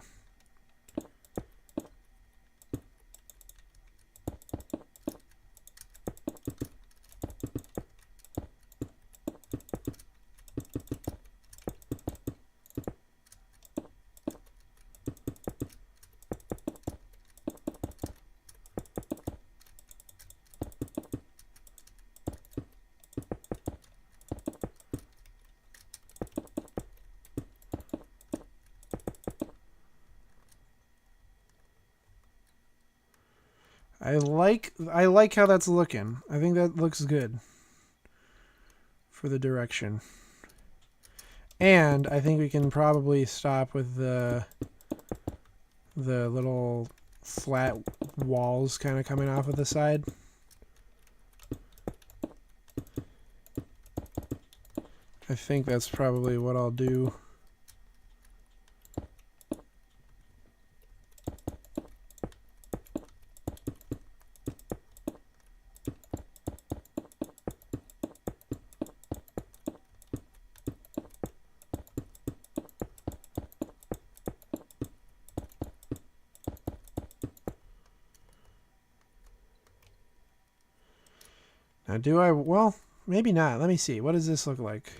I like how that's looking. I think that looks good for the direction. And I think we can probably stop with the little flat walls kind of coming off of the side. I think that's probably what I'll do. Now, do I? Well, maybe not. Let me see. What does this look like?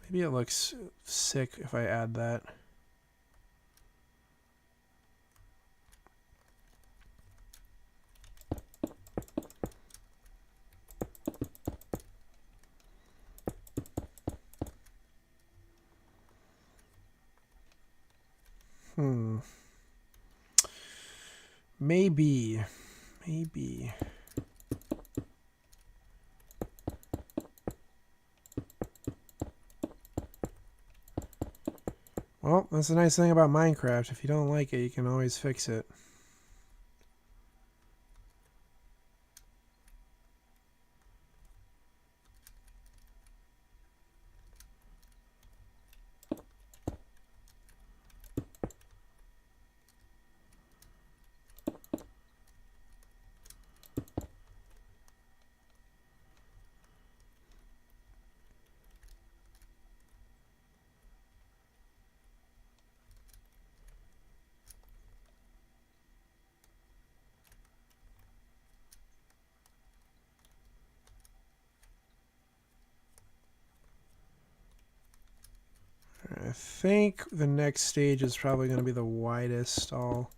Maybe it looks sick if I add that. Maybe. Well, that's the nice thing about Minecraft. If you don't like it, you can always fix it. I think the next stage is probably going to be the widest I'll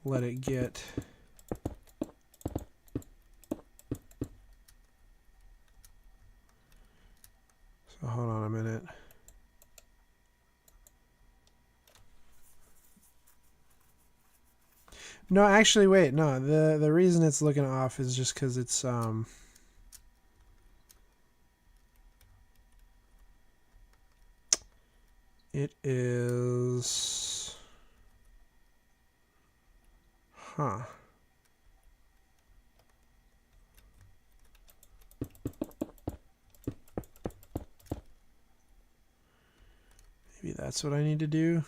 let it get. So hold on a minute. No, actually, wait. No, the reason it's looking off is just because it's it is, huh? Maybe that's what I need to do.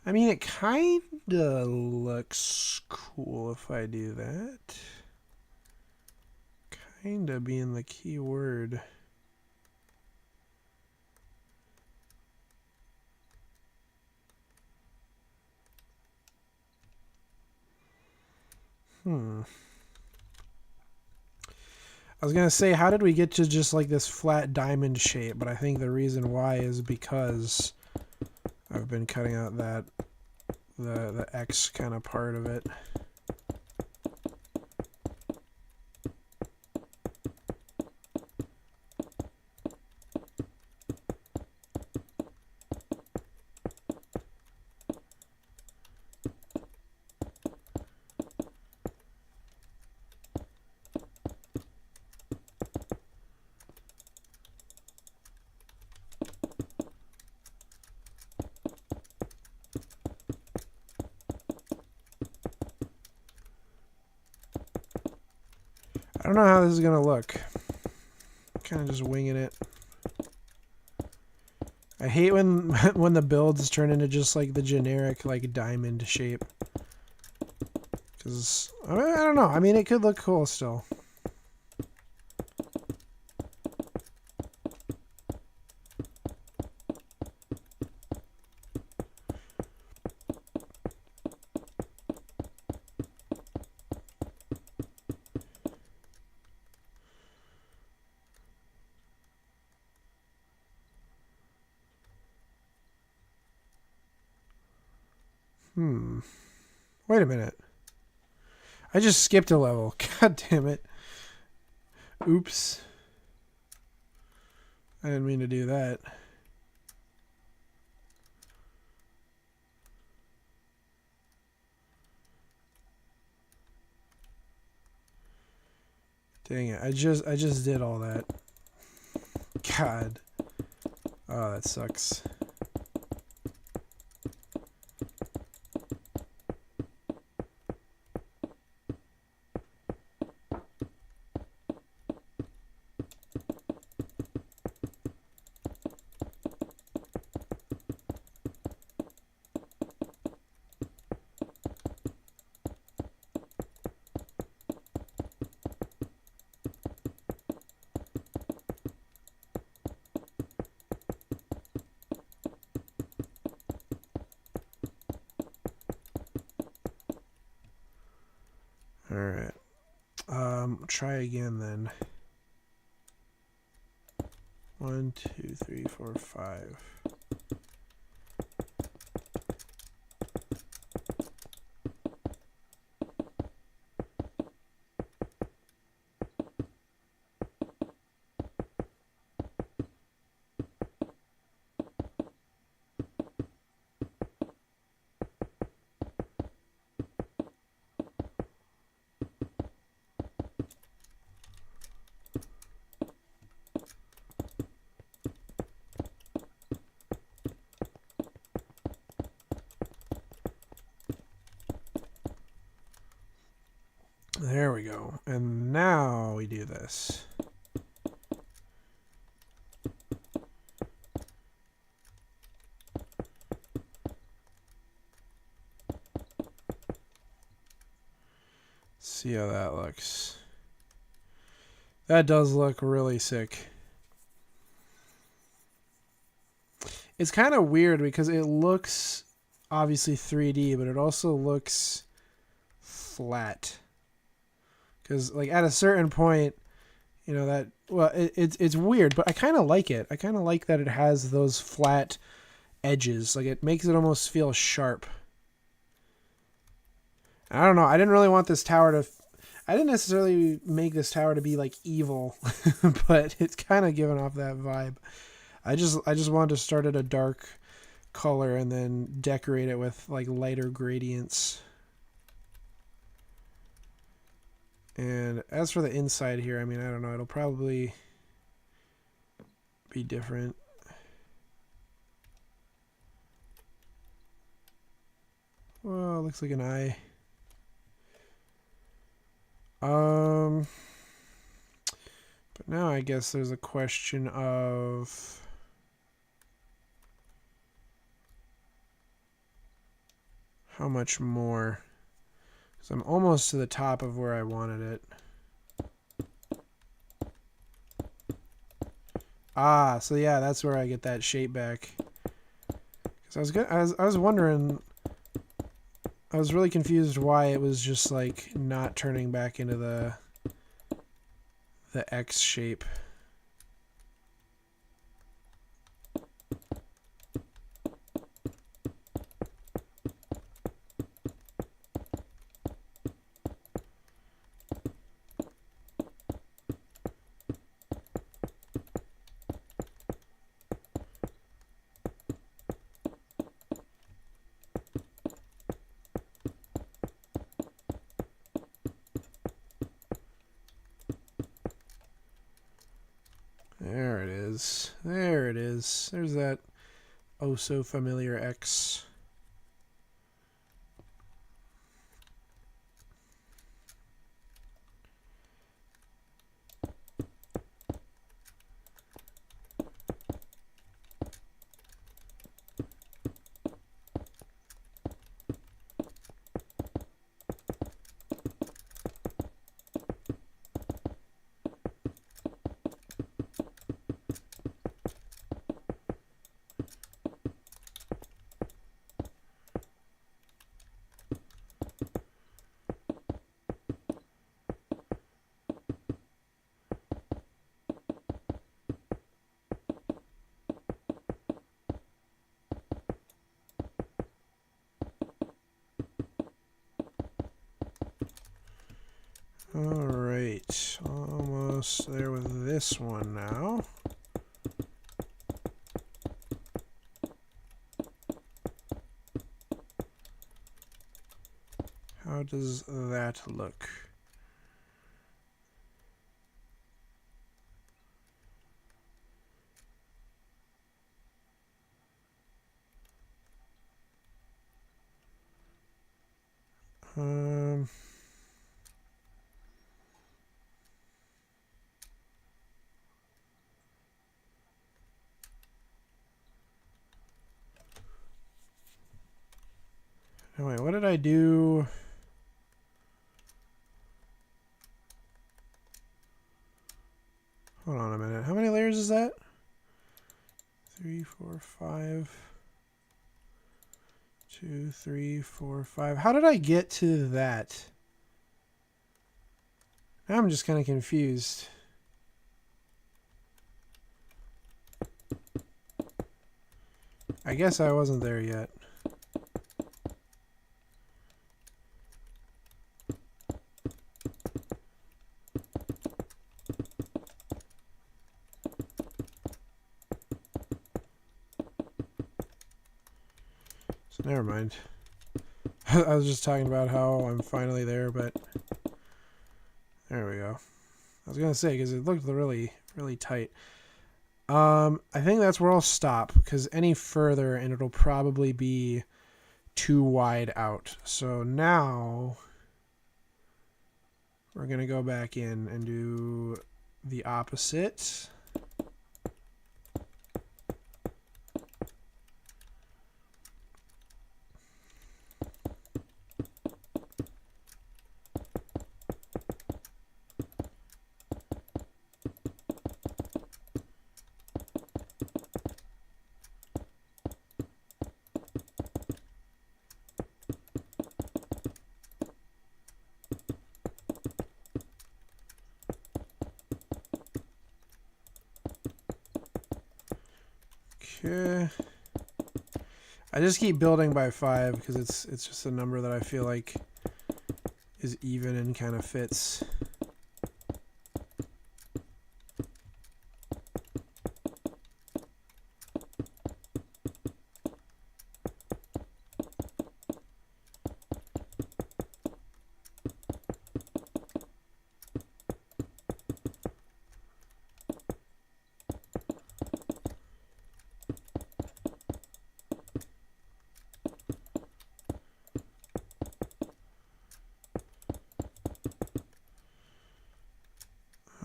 I mean, it kind of looks cool if I do that. Kind of being the key word. I was going to say, how did we get to just like this flat diamond shape? But I think the reason why is because I've been cutting out that the X kind of part of it. I don't know how this is gonna look. Kind of just winging it. I hate when when the builds turn into just like the generic like diamond shape. Because I don't know. I mean, it could look cool still. Wait a minute. I just skipped a level. God damn it. Oops. I didn't mean to do that. Dang it. I just did all that. God. Oh, that sucks. Alright. Try again then. 1, 2, 3, 4, 5. There we go. And now we do this. See how that looks. That does look really sick. It's kind of weird because it looks obviously 3D, but it also looks flat. Because like at a certain point, you know that it's weird, but I kind of like it. I kind of like that it has those flat edges. Like it makes it almost feel sharp. I don't know. I didn't really want this tower to. I didn't necessarily make this tower to be like evil, but it's kind of giving off that vibe. I just wanted to start at a dark color and then decorate it with like lighter gradients. And as for the inside here, I mean, I don't know. It'll probably be different. Well, it looks like an eye. But now I guess there's a question of how much more. Because I'm almost to the top of where I wanted it. Ah, so yeah, that's where I get that shape back. Because I was wondering. I was really confused why it was just like not turning back into the X shape. There it is. There it is. There's that oh so familiar X. Alright, almost there with this one now. How does that look? Oh, wait, what did I do? Hold on a minute. How many layers is that? 3, 4, 5. 2, 3, 4, 5. How did I get to that? Now I'm just kind of confused. I guess I wasn't there yet. So never mind. I was just talking about how I'm finally there, but there we go. I was gonna say because it looked really, really tight. I think that's where I'll stop because any further and it'll probably be too wide out. So now we're going to go back in and do the opposite. Okay. I just keep building by 5 because it's just a number that I feel like is even and kind of fits.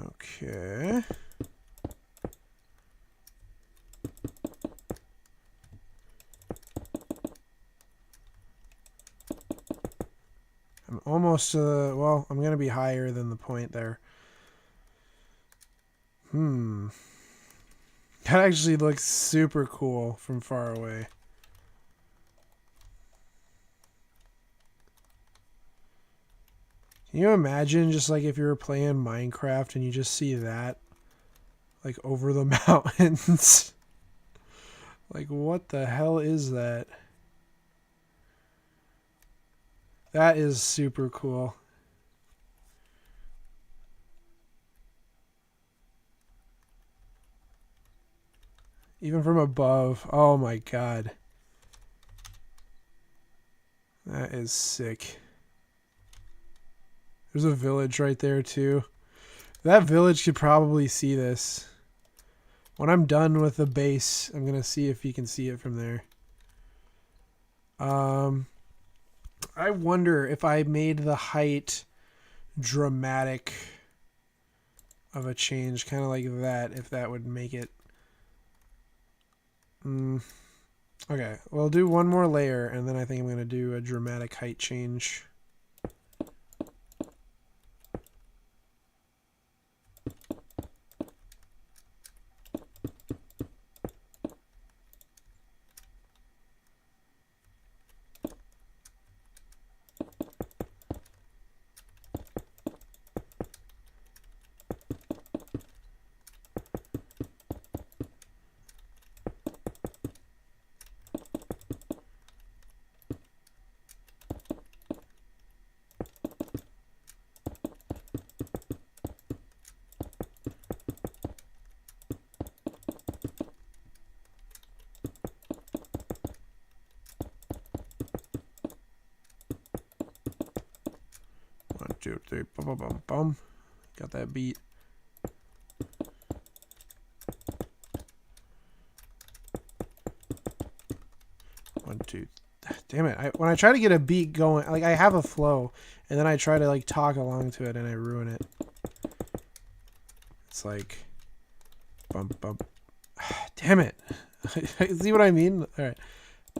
Okay. I'm almost, well, I'm going to be higher than the point there. That actually looks super cool from far away. Can you imagine just like if you were playing Minecraft and you just see that like over the mountains? Like what the hell is that? That is super cool. Even from above. Oh my god. That is sick. There's a village right there too. That village could probably see this. When I'm done with the base, I'm going to see if you can see it from there. I wonder if I made the height dramatic of a change, kind of like that, if that would make it. Okay, well, I'll do one more layer, and then I think I'm going to do a dramatic height change. One, two, three, bum, bum, bum, bum. Got that beat. One, two. Damn it. When I try to get a beat going, like I have a flow, and then I try to like talk along to it and I ruin it. It's like bump bump. Damn it. See what I mean? Alright.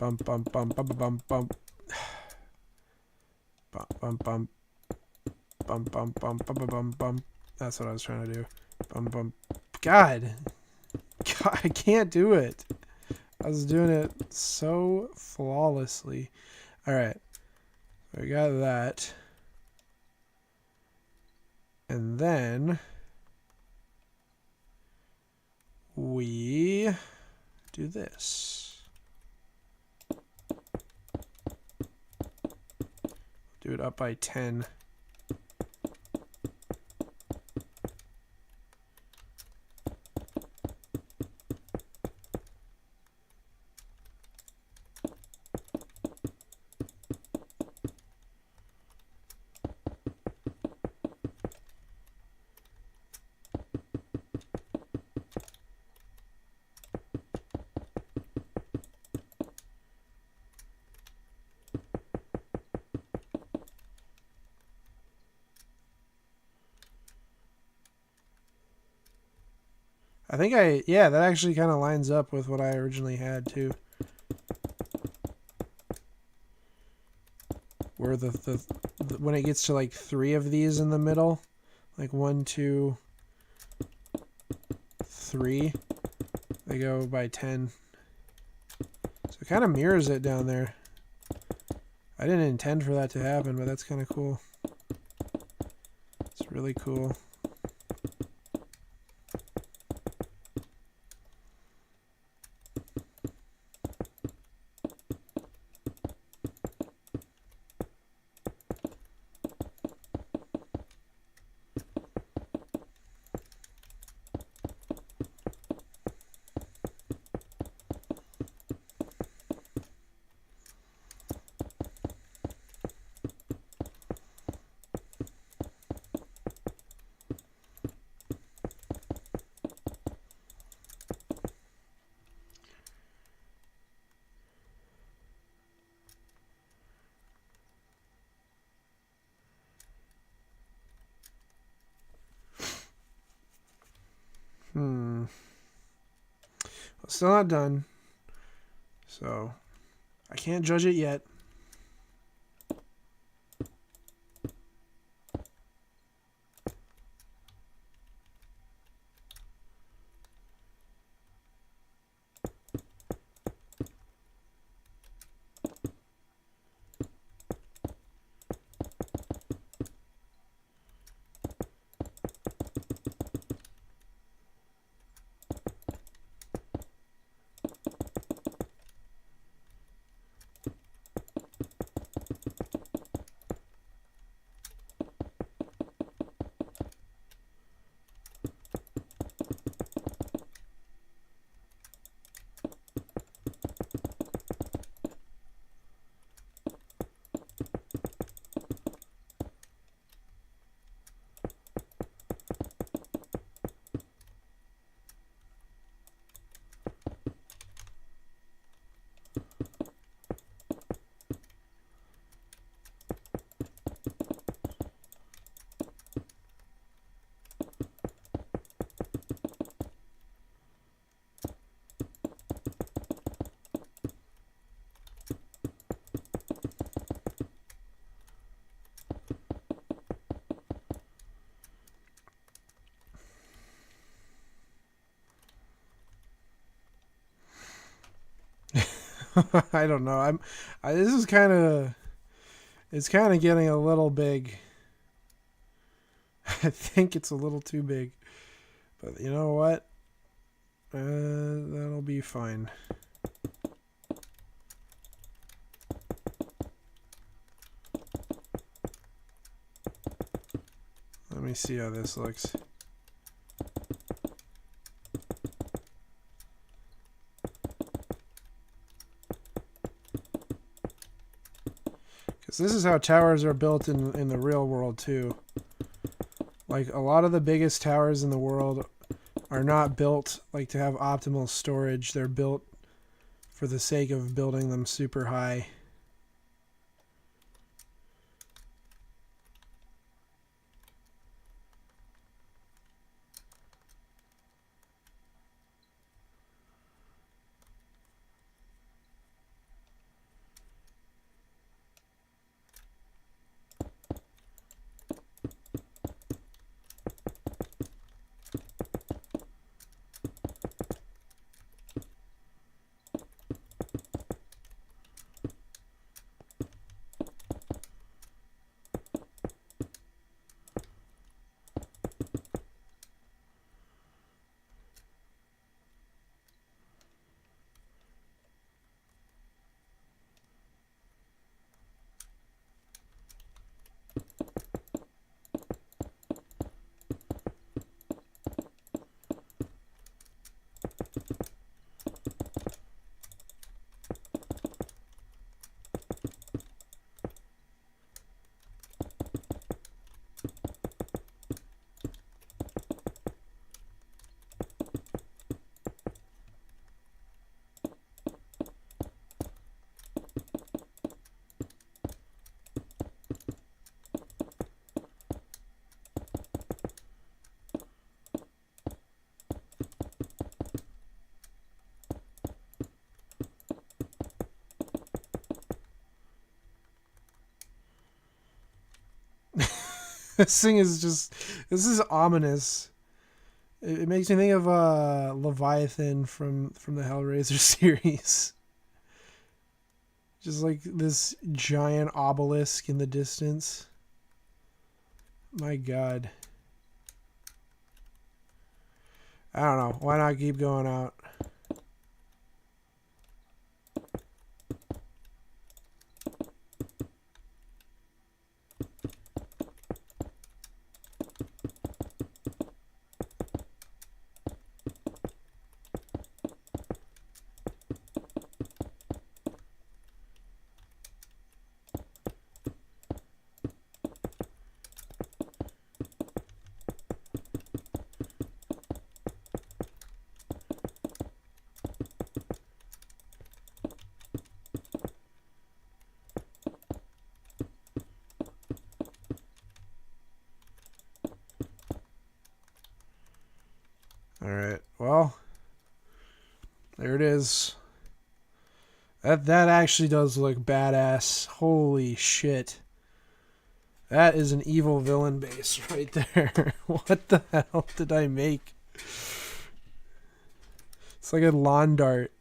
Bump bump bump bump bump bump. Bump bump bump. Bump bump bump bump bump bump. That's what I was trying to do. Bump bump. God, I can't do it. I was doing it so flawlessly. Alright. We got that. And then we do this. Move it up by 10. I think yeah, that actually kind of lines up with what I originally had too. Where the when it gets to like 3 of these in the middle, like 1, 2, 3, they go by 10. So it kind of mirrors it down there. I didn't intend for that to happen, but that's kind of cool. It's really cool. Still not done, so I can't judge it yet. I don't know. This is kind of, it's kind of getting a little big. I think it's a little too big, but you know what? That'll be fine. Let me see how this looks. Because this is how towers are built in the real world too. Like a lot of the biggest towers in the world are not built like to have optimal storage. They're built for the sake of building them super high. This thing is just, this is ominous. It makes me think of Leviathan from the Hellraiser series. Just like this giant obelisk in the distance. My God. I don't know. Why not keep going out? Alright, well, there it is. That actually does look badass. Holy shit. That is an evil villain base right there. What the hell did I make? It's like a lawn dart.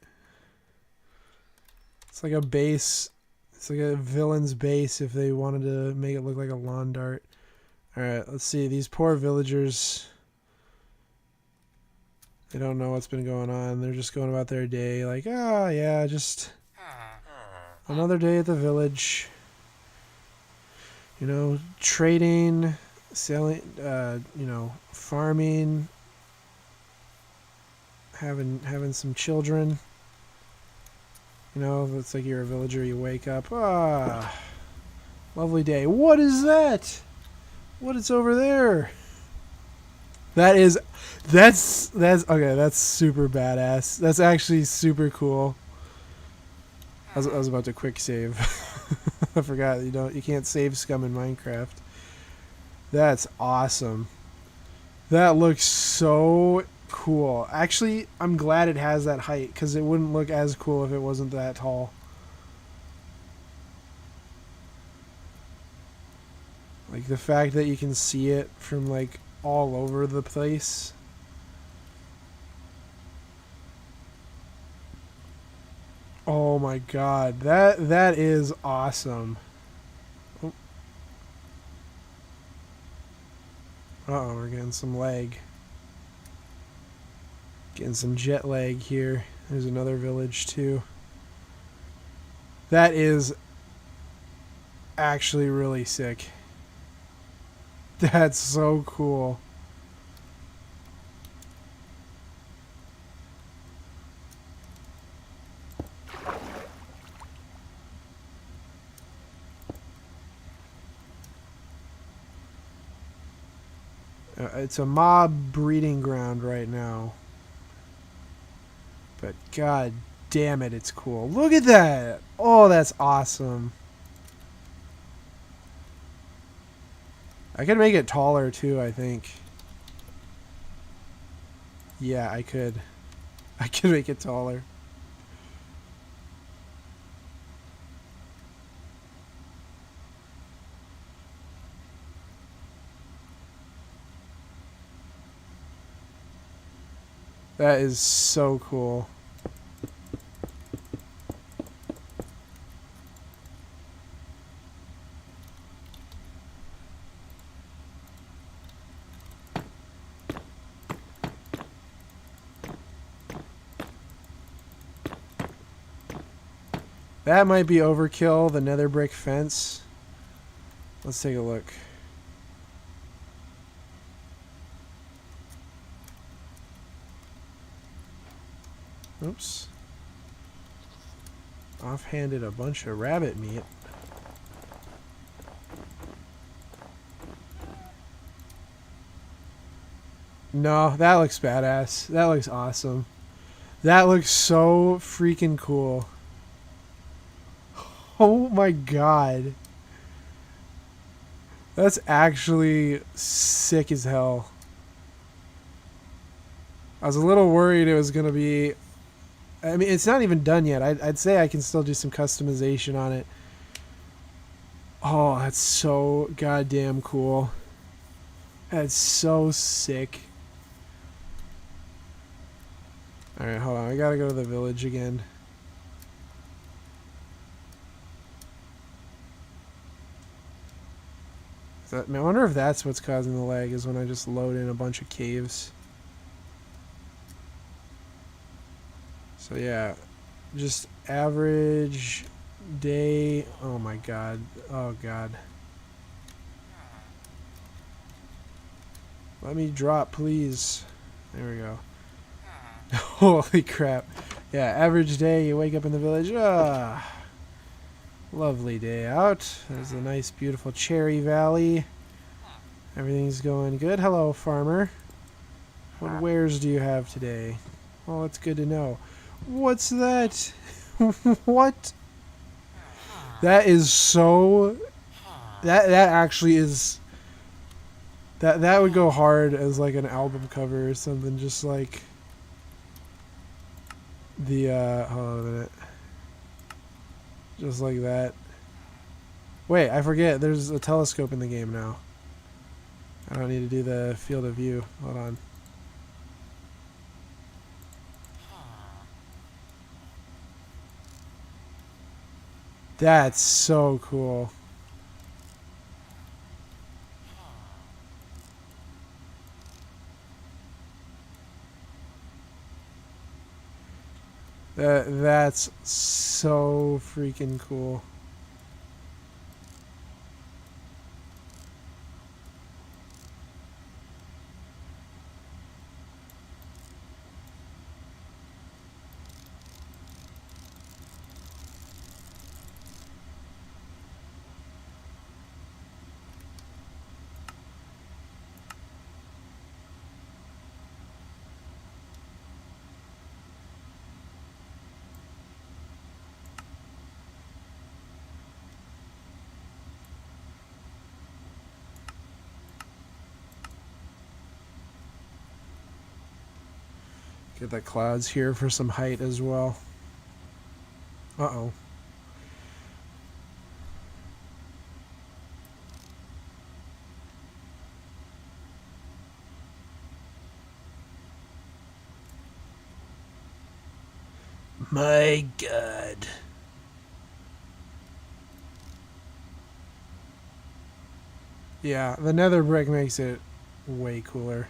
It's like a base. It's like a villain's base if they wanted to make it look like a lawn dart. Alright, let's see. These poor villagers... They don't know what's been going on. They're just going about their day like, ah, yeah, just another day at the village. You know, trading, selling, you know, farming, having some children. You know, it's like you're a villager, you wake up, ah, lovely day. What is that? What is over there? That's okay. That's super badass. That's actually super cool. I was about to quick save. I forgot you can't save scum in Minecraft. That's awesome. That looks so cool. Actually, I'm glad it has that height because it wouldn't look as cool if it wasn't that tall. Like the fact that you can see it from like all over the place. Oh my God, that is awesome. Oh. Uh-oh, we're getting some lag. Getting some jet lag here. There's another village too. That is actually really sick. That's so cool. It's a mob breeding ground right now. But God damn it, it's cool. Look at that! Oh, that's awesome. I could make it taller too, I think. Yeah, I could. I could make it taller. That is so cool. That might be overkill, the nether brick fence. Let's take a look. Oops. Offhanded a bunch of rabbit meat. No, that looks badass. That looks awesome. That looks so freaking cool. Oh my God. That's actually sick as hell. I was a little worried it was going to be... I mean, it's not even done yet. I'd say I can still do some customization on it. Oh, that's so goddamn cool. That's so sick. Alright, hold on. I gotta go to the village again. I wonder if that's what's causing the lag, is when I just load in a bunch of caves. So yeah, just average day. Oh my god. Oh god. Let me drop, please. There we go. Holy crap. Yeah, average day, you wake up in the village. Ah, lovely day out. There's a nice, beautiful cherry valley. Everything's going good. Hello, farmer. What wares do you have today? Well, it's good to know. What's that? What? That is so... That actually is... That would go hard as like an album cover or something. Just like... The, hold on a minute. Just like that. Wait, I forget. There's a telescope in the game now. I don't need to do the field of view. Hold on. That's so cool. That's so freaking cool. Get the clouds here for some height as well. Uh-oh. My god. Yeah, the nether brick makes it way cooler.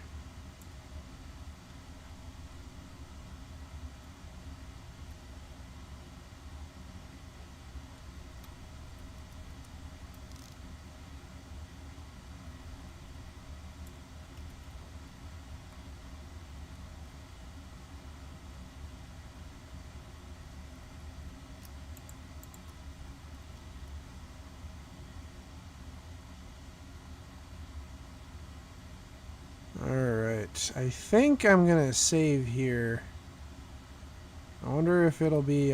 Alright, I think I'm gonna save here. I wonder if it'll be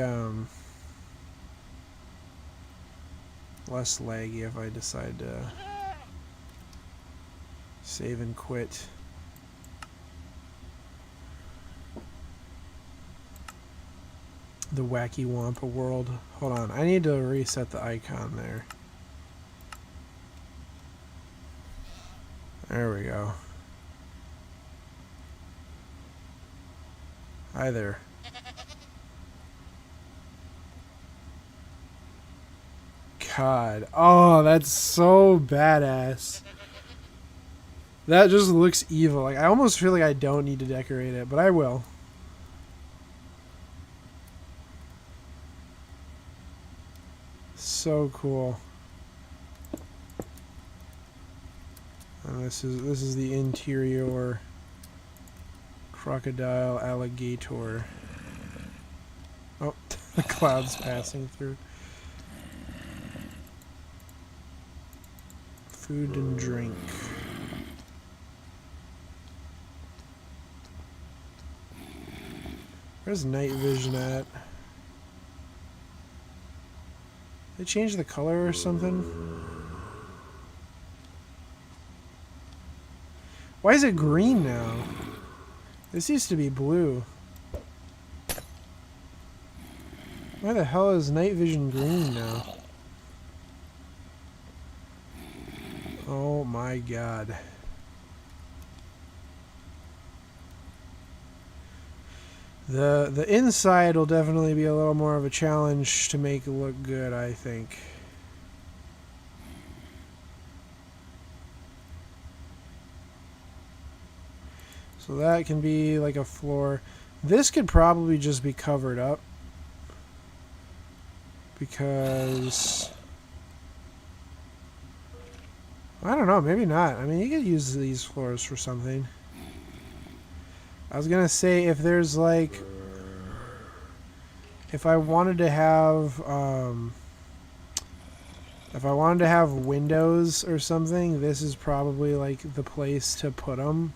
less laggy if I decide to save and quit. The wacky Wampa world. Hold on, I need to reset the icon there. There we go. Hi there. God. Oh, that's so badass. That just looks evil. Like, I almost feel like I don't need to decorate it, but I will. So cool. And this is the interior crocodile alligator. Oh, the clouds passing through. Food and drink. Where's night vision at? They changed the color or something? Why is it green now? This used to be blue. Why the hell is night vision green now? Oh my god. The inside will definitely be a little more of a challenge to make look good, I think. So that can be like a floor. This could probably just be covered up because I don't know, maybe not. I mean, you could use these floors for something. I was gonna say if there's like, if I wanted to have windows or something, this is probably like the place to put them.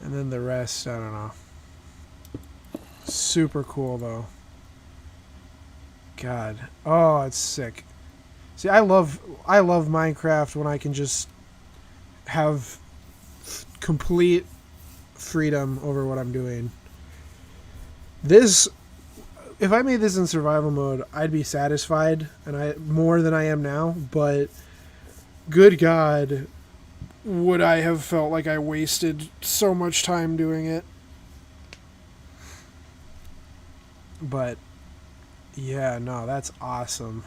And then the rest, I don't know. Super cool though. God. Oh, it's sick. See, I love Minecraft when I can just have complete freedom over what I'm doing. This, if I made this in survival mode, I'd be satisfied, and more than I am now, but good God, would I have felt like I wasted so much time doing it. But yeah, no, that's awesome.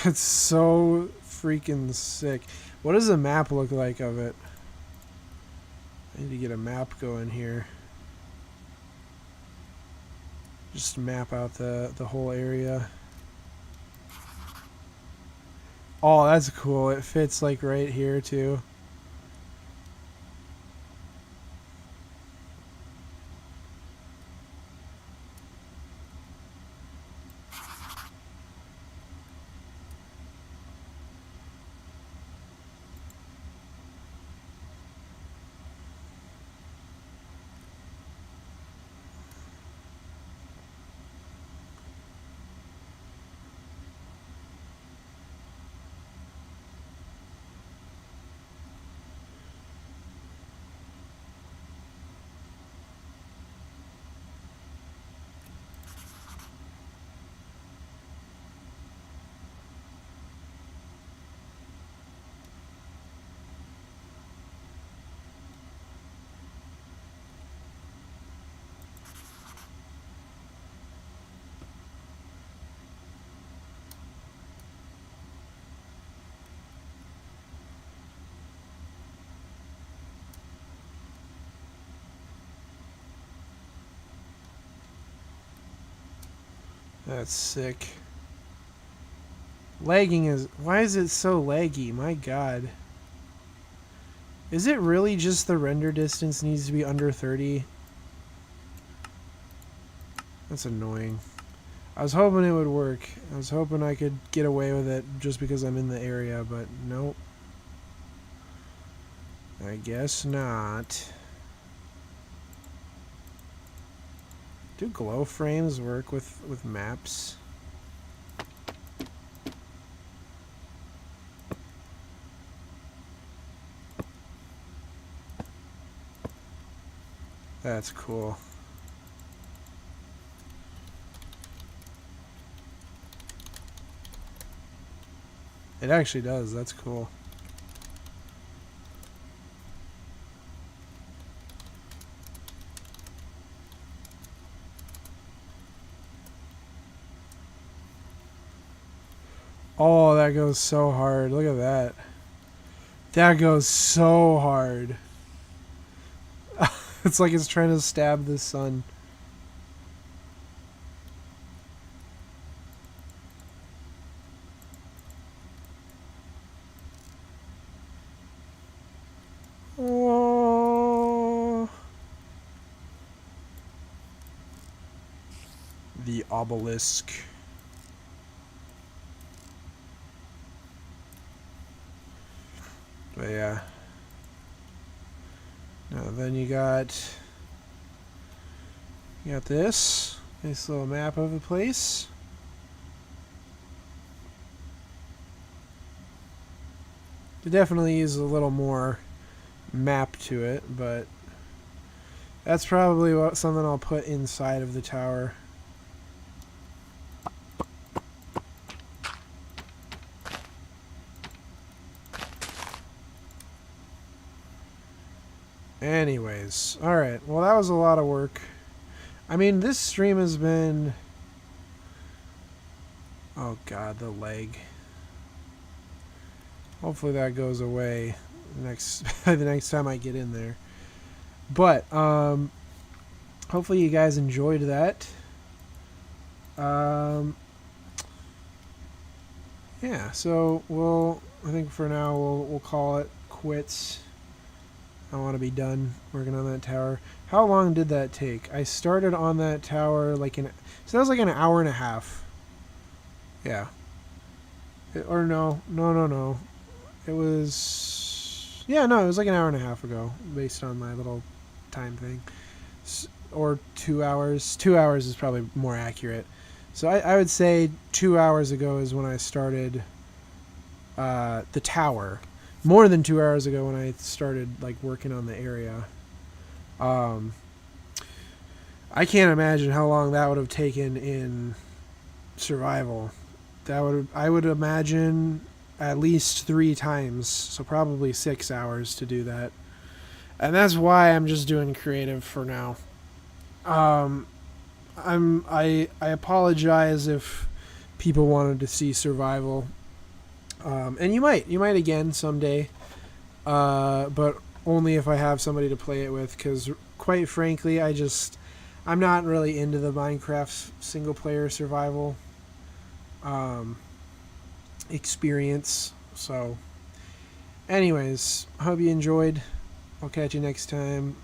It's so freaking sick. What does the map look like of it? I need to get a map going here. Just map out the whole area. Oh, that's cool. It fits like right here too. That's sick. Lagging is... Why is it so laggy? My God. Is it really just the render distance needs to be under 30? That's annoying. I was hoping it would work. I was hoping I could get away with it just because I'm in the area, but nope. I guess not. Do glow frames work with maps? That's cool. It actually does. That's cool. Oh, that goes so hard. Look at that. That goes so hard. It's like it's trying to stab the sun. Oh. The obelisk. But yeah. Now then you got this nice little map of the place. It definitely is a little more map to it, but that's probably something I'll put inside of the tower. Anyways, alright. Well, that was a lot of work. I mean, this stream has been... Oh god, the leg. Hopefully that goes away next the next time I get in there. But, hopefully you guys enjoyed that. Yeah, so I think for now we'll call it quits. I want to be done working on that tower. How long did that take? I started on that tower so that was like an hour and a half. Yeah. Or no. It was... Yeah, no, it was like an hour and a half ago, based on my little time thing. Or 2 hours. 2 hours is probably more accurate. So I would say 2 hours ago is when I started the tower. More than 2 hours ago when I started like working on the area. I can't imagine how long that would have taken in survival. I would imagine at least 3 times, so probably 6 hours to do that. And that's why I'm just doing creative for now. I apologize if people wanted to see survival. And you might again someday. But only if I have somebody to play it with, because quite frankly, I'm not really into the Minecraft single player survival experience. So anyways, hope you enjoyed. I'll catch you next time.